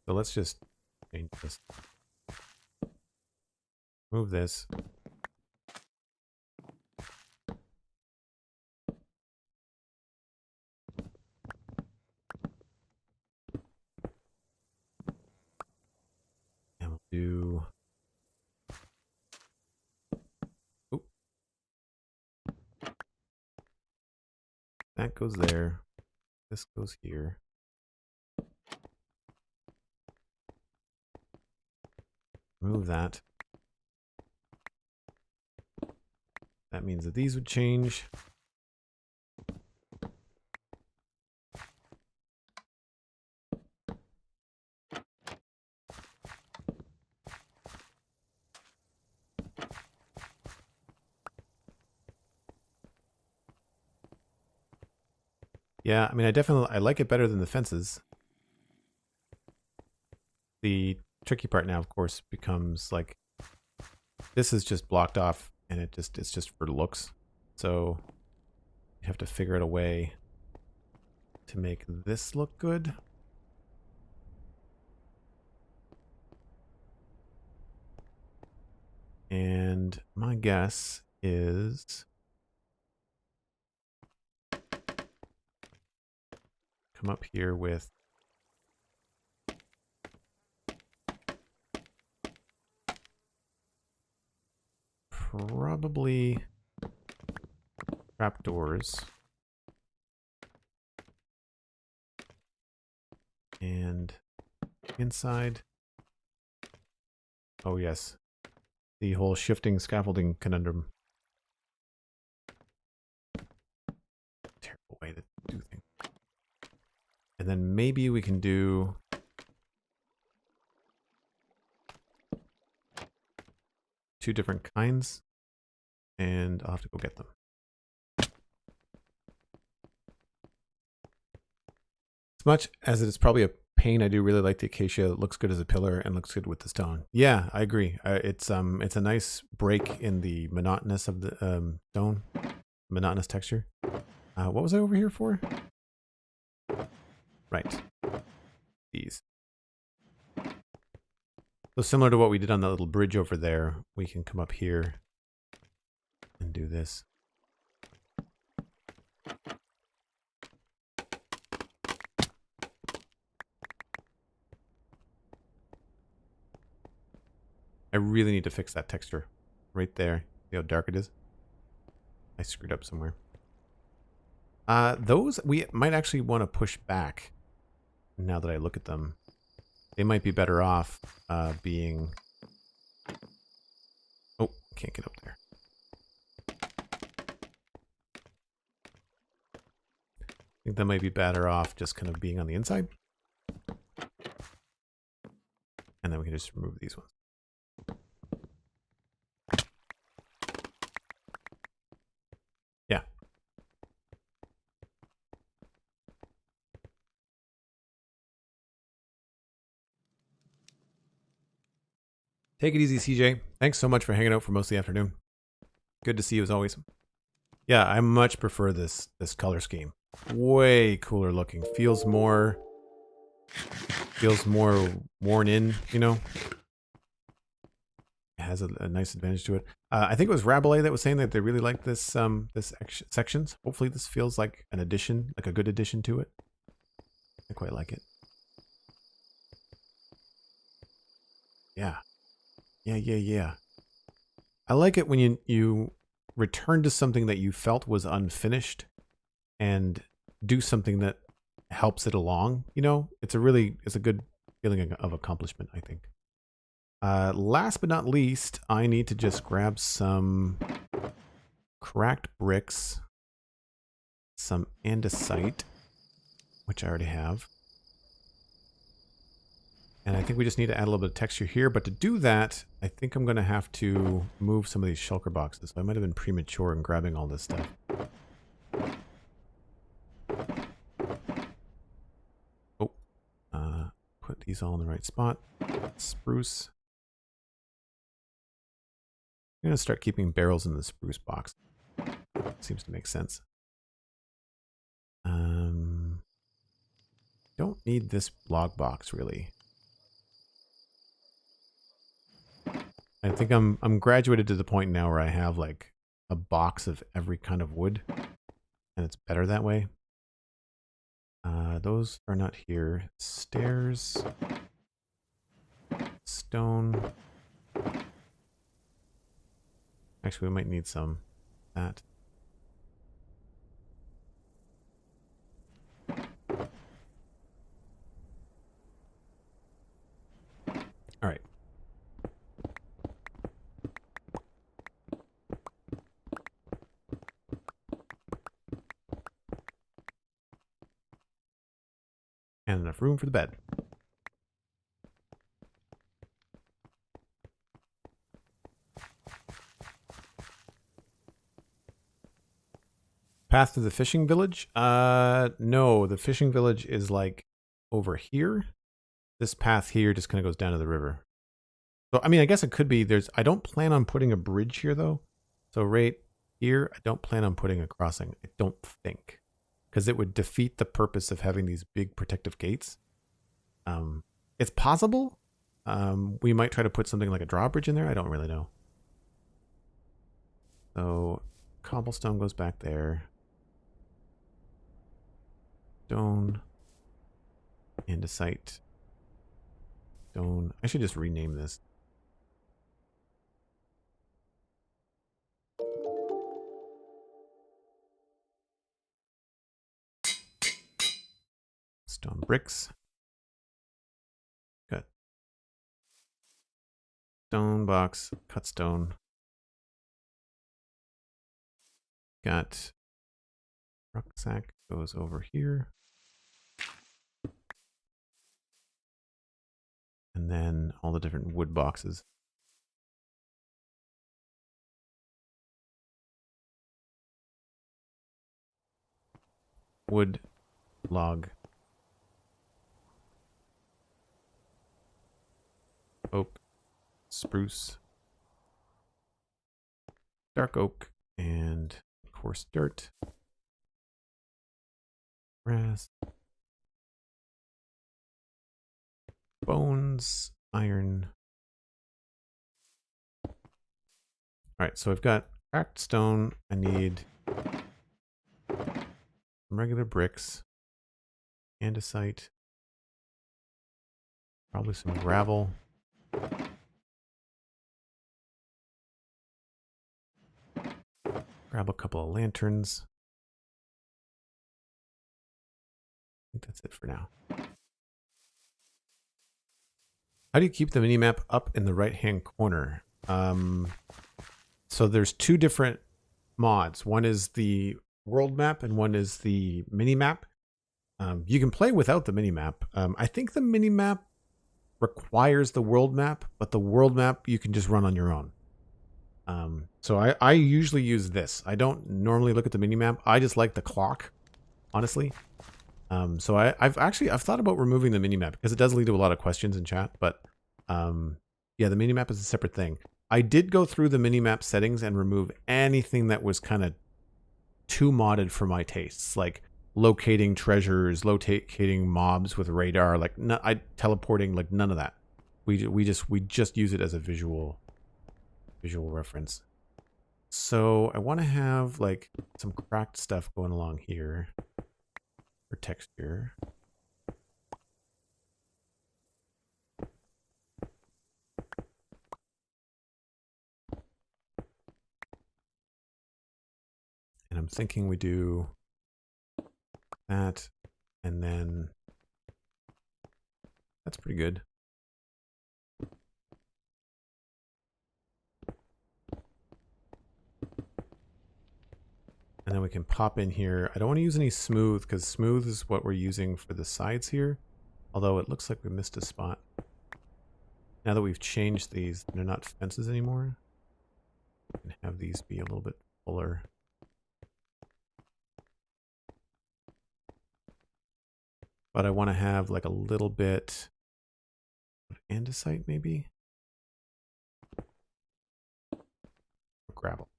So let's just change this. Move this. And we'll do... Oop. That goes there. This goes here. Move that. That means that these would change. Yeah, I mean, I like it better than the fences. The tricky part now, of course, becomes like this is just blocked off, and it's just for looks. So you have to figure out a way to make this look good. And my guess is come up here with probably trapdoors and inside. Oh yes, the whole shifting scaffolding conundrum. Terrible way to do things. And then maybe we can do two different kinds, and I'll have to go get them. As much as it is probably a pain, I do really like the acacia. It looks good as a pillar and looks good with the stone. Yeah, I agree. It's a nice break in the monotonous of the stone, monotonous texture. What was I over here for? Right. These. So similar to what we did on the little bridge over there, we can come up here and do this. I really need to fix that texture right there. See how dark it is? I screwed up somewhere. Those we might actually want to push back now that I look at them. They might be better off being... Oh, can't get up there. I think that might be better off just kind of being on the inside. And then we can just remove these ones. Yeah. Take it easy, CJ. Thanks so much for hanging out for most of the afternoon. Good to see you as always. Yeah, I much prefer this color scheme. Way cooler looking. Feels more worn in, you know. It has a nice advantage to it. I think it was Rabelais that was saying that they really like this sections. Hopefully this feels like an addition, like a good addition to it. I quite like it. Yeah. Yeah. I like it when you return to something that you felt was unfinished and do something that helps it along, you know? It's a good feeling of accomplishment, I think. Last but not least, I need to just grab some cracked bricks some andesite, which I already have. And I think we just need to add a little bit of texture here. But to do that, I think I'm going to have to move some of these shulker boxes. So I might have been premature in grabbing all this stuff. Oh, put these all in the right spot. Spruce. I'm going to start keeping barrels in the spruce box. Seems to make sense. Don't need this log box really. I think I'm graduated to the point now where I have like a box of every kind of wood, and it's better that way. Those are not here. Stairs, stone. Actually, we might need some that. All right. And enough room for the bed. Path to the fishing village? No, the fishing village is like over here. This path here just kind of goes down to the river. So, I mean, I guess it could be I don't plan on putting a bridge here though. So right here, I don't plan on putting a crossing. I don't think. Because it would defeat the purpose of having these big protective gates. It's possible. We might try to put something like a drawbridge in there. I don't really know. So cobblestone goes back there. Stone. Andesite. Stone. I should just rename this. Stone bricks. Got stone box, cut stone. Got rucksack goes over here. And then all the different wood boxes. Wood, log, oak, spruce, dark oak, and coarse dirt, grass, bones, iron. All right, so I've got cracked stone. I need some regular bricks, andesite, probably some gravel. Grab a couple of lanterns. I think that's it for now. How do you keep the minimap up in the right-hand corner? So there's two different mods. One is the world map and one is the minimap. You can play without the minimap. I think the minimap requires the world map, but the world map you can just run on your own. So I usually use this. I don't normally look at the minimap. I just like the clock, honestly. So I've thought about removing the minimap because it does lead to a lot of questions in chat, but yeah, the minimap is a separate thing. I did go through the minimap settings and remove anything that was kind of too modded for my tastes, like locating treasures, locating mobs with radar, like teleporting, like none of that. We just use it as a visual reference. So I want to have like some cracked stuff going along here for texture. And I'm thinking we do that, and then that's pretty good. And then we can pop in here. I don't want to use any smooth because smooth is what we're using for the sides here. Although it looks like we missed a spot. Now that we've changed these, they're not fences anymore. We can have these be a little bit fuller. But I want to have like a little bit of andesite maybe. Or gravel.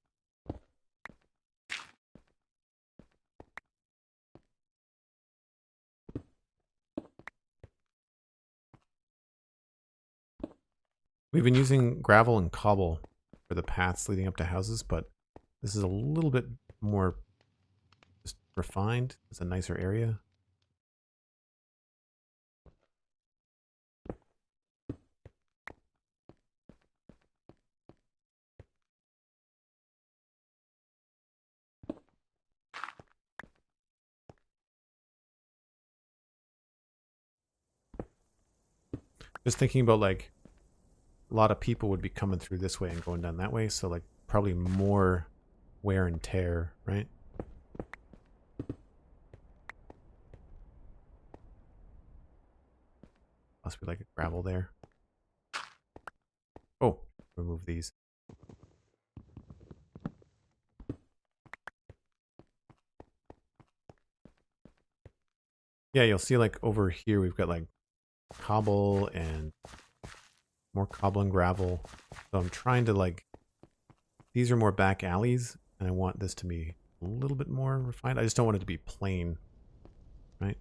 We've been using gravel and cobble for the paths leading up to houses, but this is a little bit more just refined. It's a nicer area. Just thinking about like a lot of people would be coming through this way and going down that way, so like probably more wear and tear, right? Must be like a gravel there. Oh, remove these. Yeah, you'll see like over here we've got like cobble and more cobble and gravel. So I'm trying to like, these are more back alleys and I want this to be a little bit more refined. I just don't want it to be plain, right?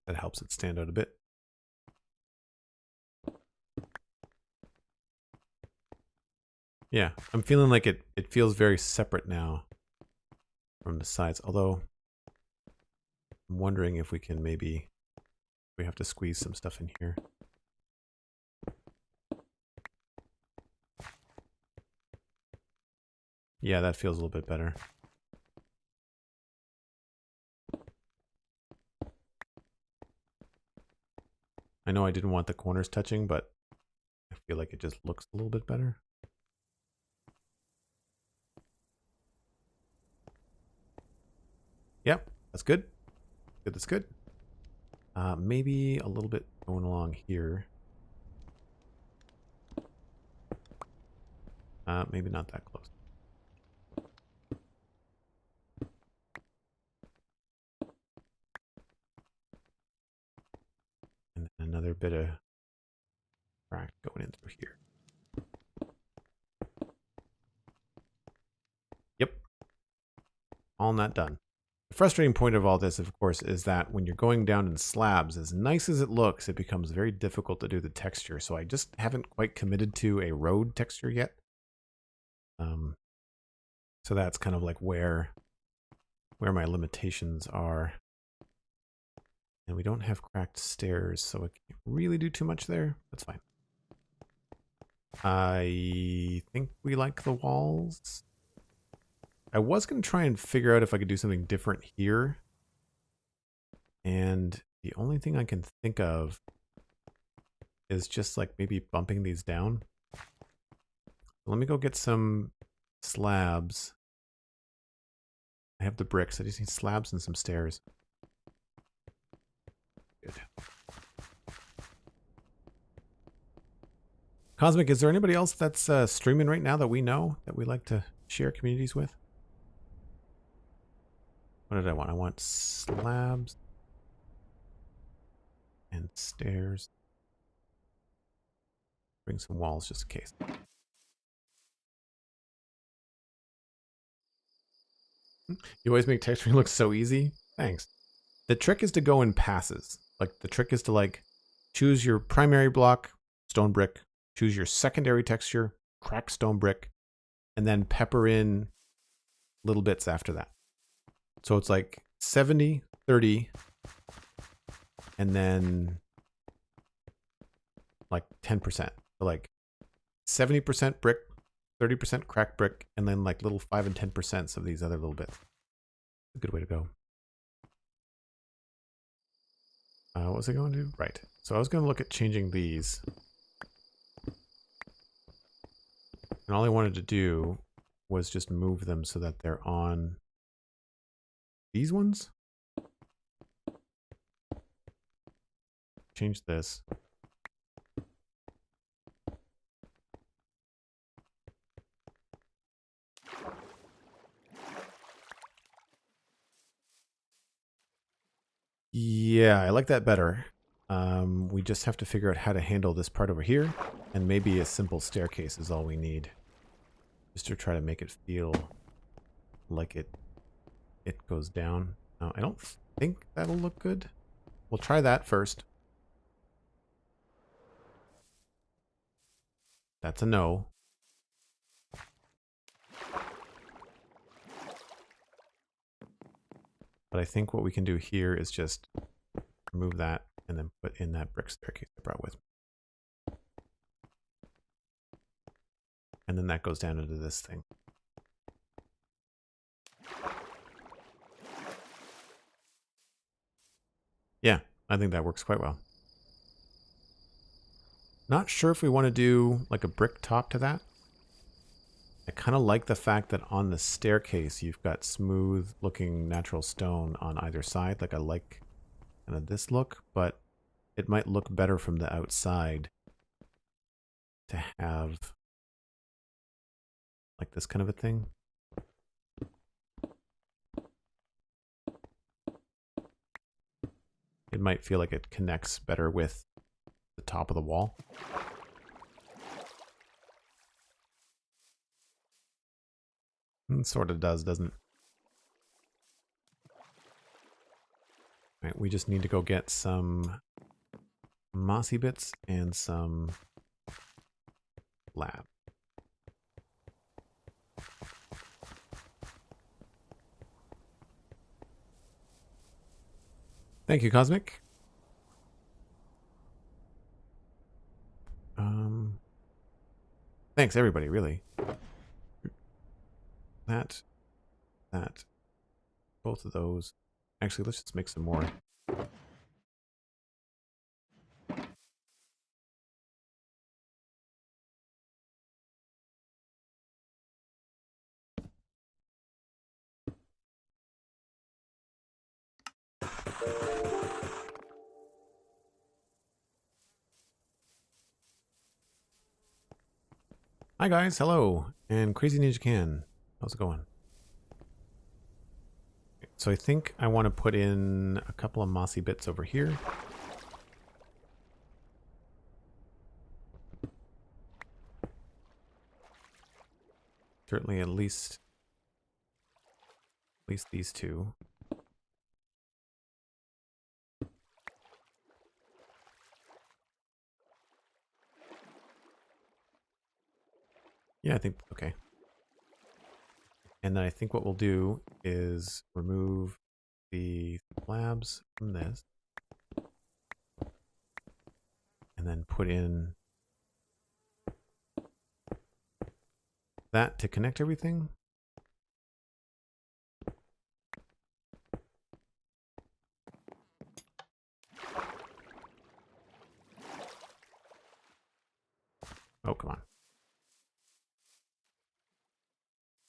That helps it stand out a bit. Yeah, I'm feeling like it feels very separate now from the sides, although I'm wondering if we can maybe, we have to squeeze some stuff in here. Yeah, that feels a little bit better. I know I didn't want the corners touching, but I feel like it just looks a little bit better. Yep, that's good. Good, that's good. Maybe a little bit going along here. Maybe not that close. And then another bit of crack going in through here. Yep. All not done. The frustrating point of all this, of course, is that when you're going down in slabs, as nice as it looks, it becomes very difficult to do the texture. So I just haven't quite committed to a road texture yet. So that's kind of like where my limitations are. And we don't have cracked stairs, so I can't really do too much there. That's fine. I think we like the walls. I was going to try and figure out if I could do something different here. And the only thing I can think of is just like maybe bumping these down. Let me go get some slabs. I have the bricks. I just need slabs and some stairs. Good. Cosmic, is there anybody else that's streaming right now that we know that we like to share communities with? What did I want? I want slabs and stairs. Bring some walls just in case. You always make texturing look so easy. Thanks. The trick is to go in passes. Like the trick is to like choose your primary block, stone brick, choose your secondary texture, crack stone brick, and then pepper in little bits after that. So it's like 70, 30, and then like 10%. So like 70% brick, 30% cracked brick, and then like little 5 and 10% of these other little bits. A good way to go. What was I going to do? Right. So I was going to look at changing these. And all I wanted to do was just move them so that they're on these ones. Change this. Yeah, I like that better. We just have to figure out how to handle this part over here, and maybe a simple staircase is all we need, just to try to make it feel like it goes down. I don't think that'll look good. We'll try that first. That's a no. But I think what we can do here is just remove that and then put in that brick staircase I brought with me. And then that goes down into this thing. Yeah, I think that works quite well. Not sure if we want to do like a brick top to that. I kind of like the fact that on the staircase you've got smooth looking natural stone on either side. Like I like kind of this look, but it might look better from the outside to have like this kind of a thing. It might feel like it connects better with the top of the wall. It sort of does, doesn't it? Right, we just need to go get some mossy bits and some lab. Thank you, Cosmic. Thanks, everybody, really. That, both of those. Actually, let's just make some more. Hi guys, hello, and Crazy Ninja Can. How's it going? So I think I want to put in a couple of mossy bits over here. Certainly at least these two. Yeah, I think, okay. And then I think what we'll do is remove the slabs from this. And then put in that to connect everything. Oh, come on.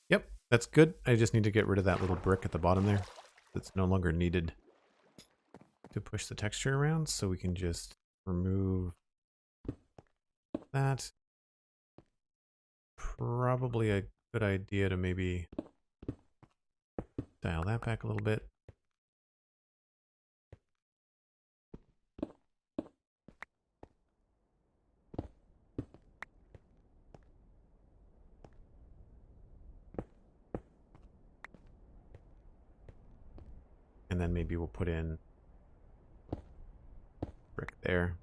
Yep, that's good. I just need to get rid of that little brick at the bottom there. That's no longer needed to push the texture around, so we can just remove that. Probably a good idea to maybe dial that back a little bit. And then maybe we'll put in brick there.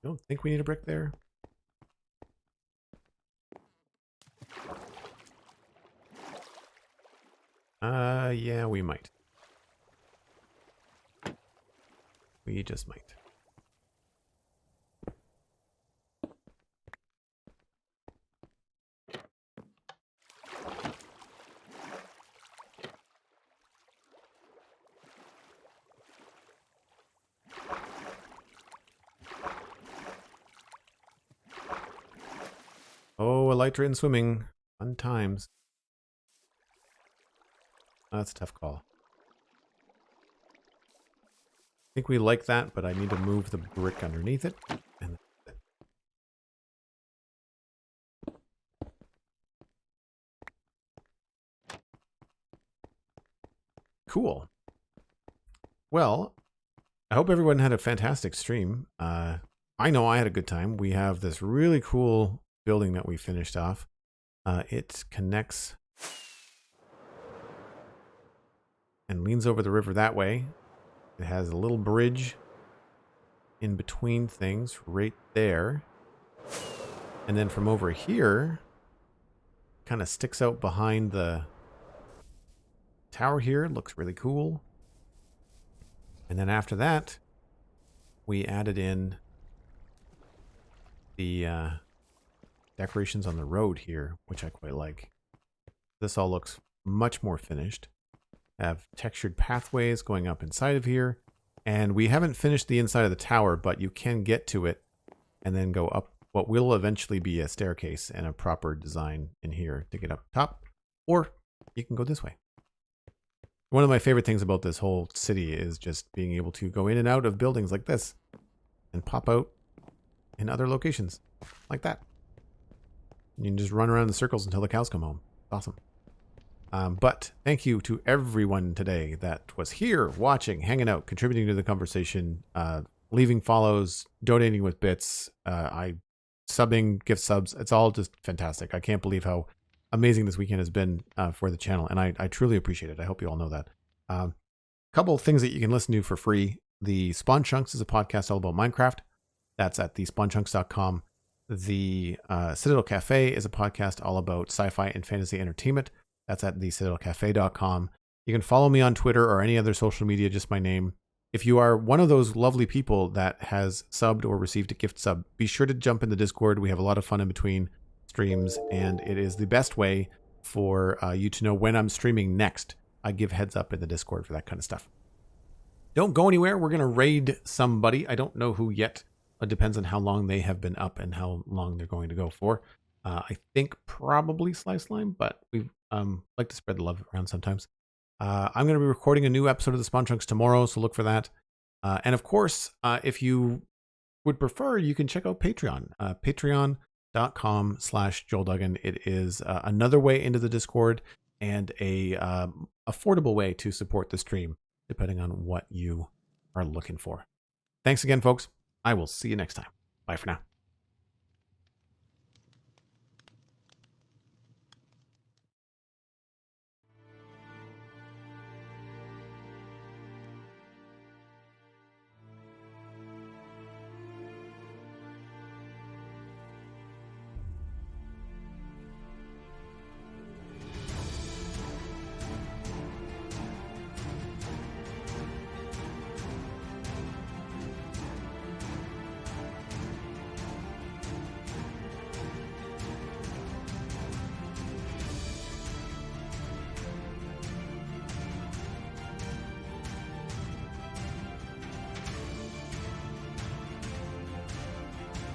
I don't think we need a brick there. Yeah, we might. We just might. Oh, elytra in swimming. Fun times. Oh, that's a tough call. I think we like that, but I need to move the brick underneath it. And cool. Well, I hope everyone had a fantastic stream. I know I had a good time. We have this really cool building that we finished off. It connects and leans over the river that way. It has a little bridge in between things right there. And then from over here, kind of sticks out behind the tower here. It looks really cool. And then after that, we added in the decorations on the road here, which I quite like. This all looks much more finished. Have textured pathways going up inside of here. And we haven't finished the inside of the tower, but you can get to it and then go up what will eventually be a staircase and a proper design in here to get up top. Or you can go this way. One of my favorite things about this whole city is just being able to go in and out of buildings like this and pop out in other locations like that. You can just run around in circles until the cows come home. It's awesome. But thank you to everyone today that was here, watching, hanging out, contributing to the conversation, leaving follows, donating with bits, subbing, gift subs. It's all just fantastic. I can't believe how amazing this weekend has been for the channel, and I truly appreciate it. I hope you all know that. Couple of things that you can listen to for free. The Spawn Chunks is a podcast all about Minecraft. That's at thespawnchunks.com. The Citadel Cafe is a podcast all about sci-fi and fantasy entertainment. That's at thecitadelcafe.com. You can follow me on Twitter or any other social media, just my name. If you are one of those lovely people that has subbed or received a gift sub, be sure to jump in the Discord. We have a lot of fun in between streams, and it is the best way for you to know when I'm streaming next. I give heads up in the Discord for that kind of stuff. Don't go anywhere. We're going to raid somebody. I don't know who yet. It depends on how long they have been up and how long they're going to go for. I think probably Slice Slime, but we like to spread the love around sometimes. I'm going to be recording a new episode of the Spawn Chunks tomorrow, so look for that. And of course, if you would prefer, you can check out Patreon. Patreon.com/JoelDuggan. It is another way into the Discord and a affordable way to support the stream, depending on what you are looking for. Thanks again, folks. I will see you next time. Bye for now.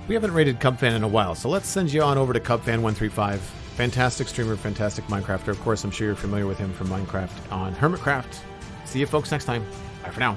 We haven't rated Cubfan in a while, so let's send you on over to Cubfan135. Fantastic streamer, fantastic Minecrafter. Of course, I'm sure you're familiar with him from Minecraft on Hermitcraft. See you folks next time. Bye for now.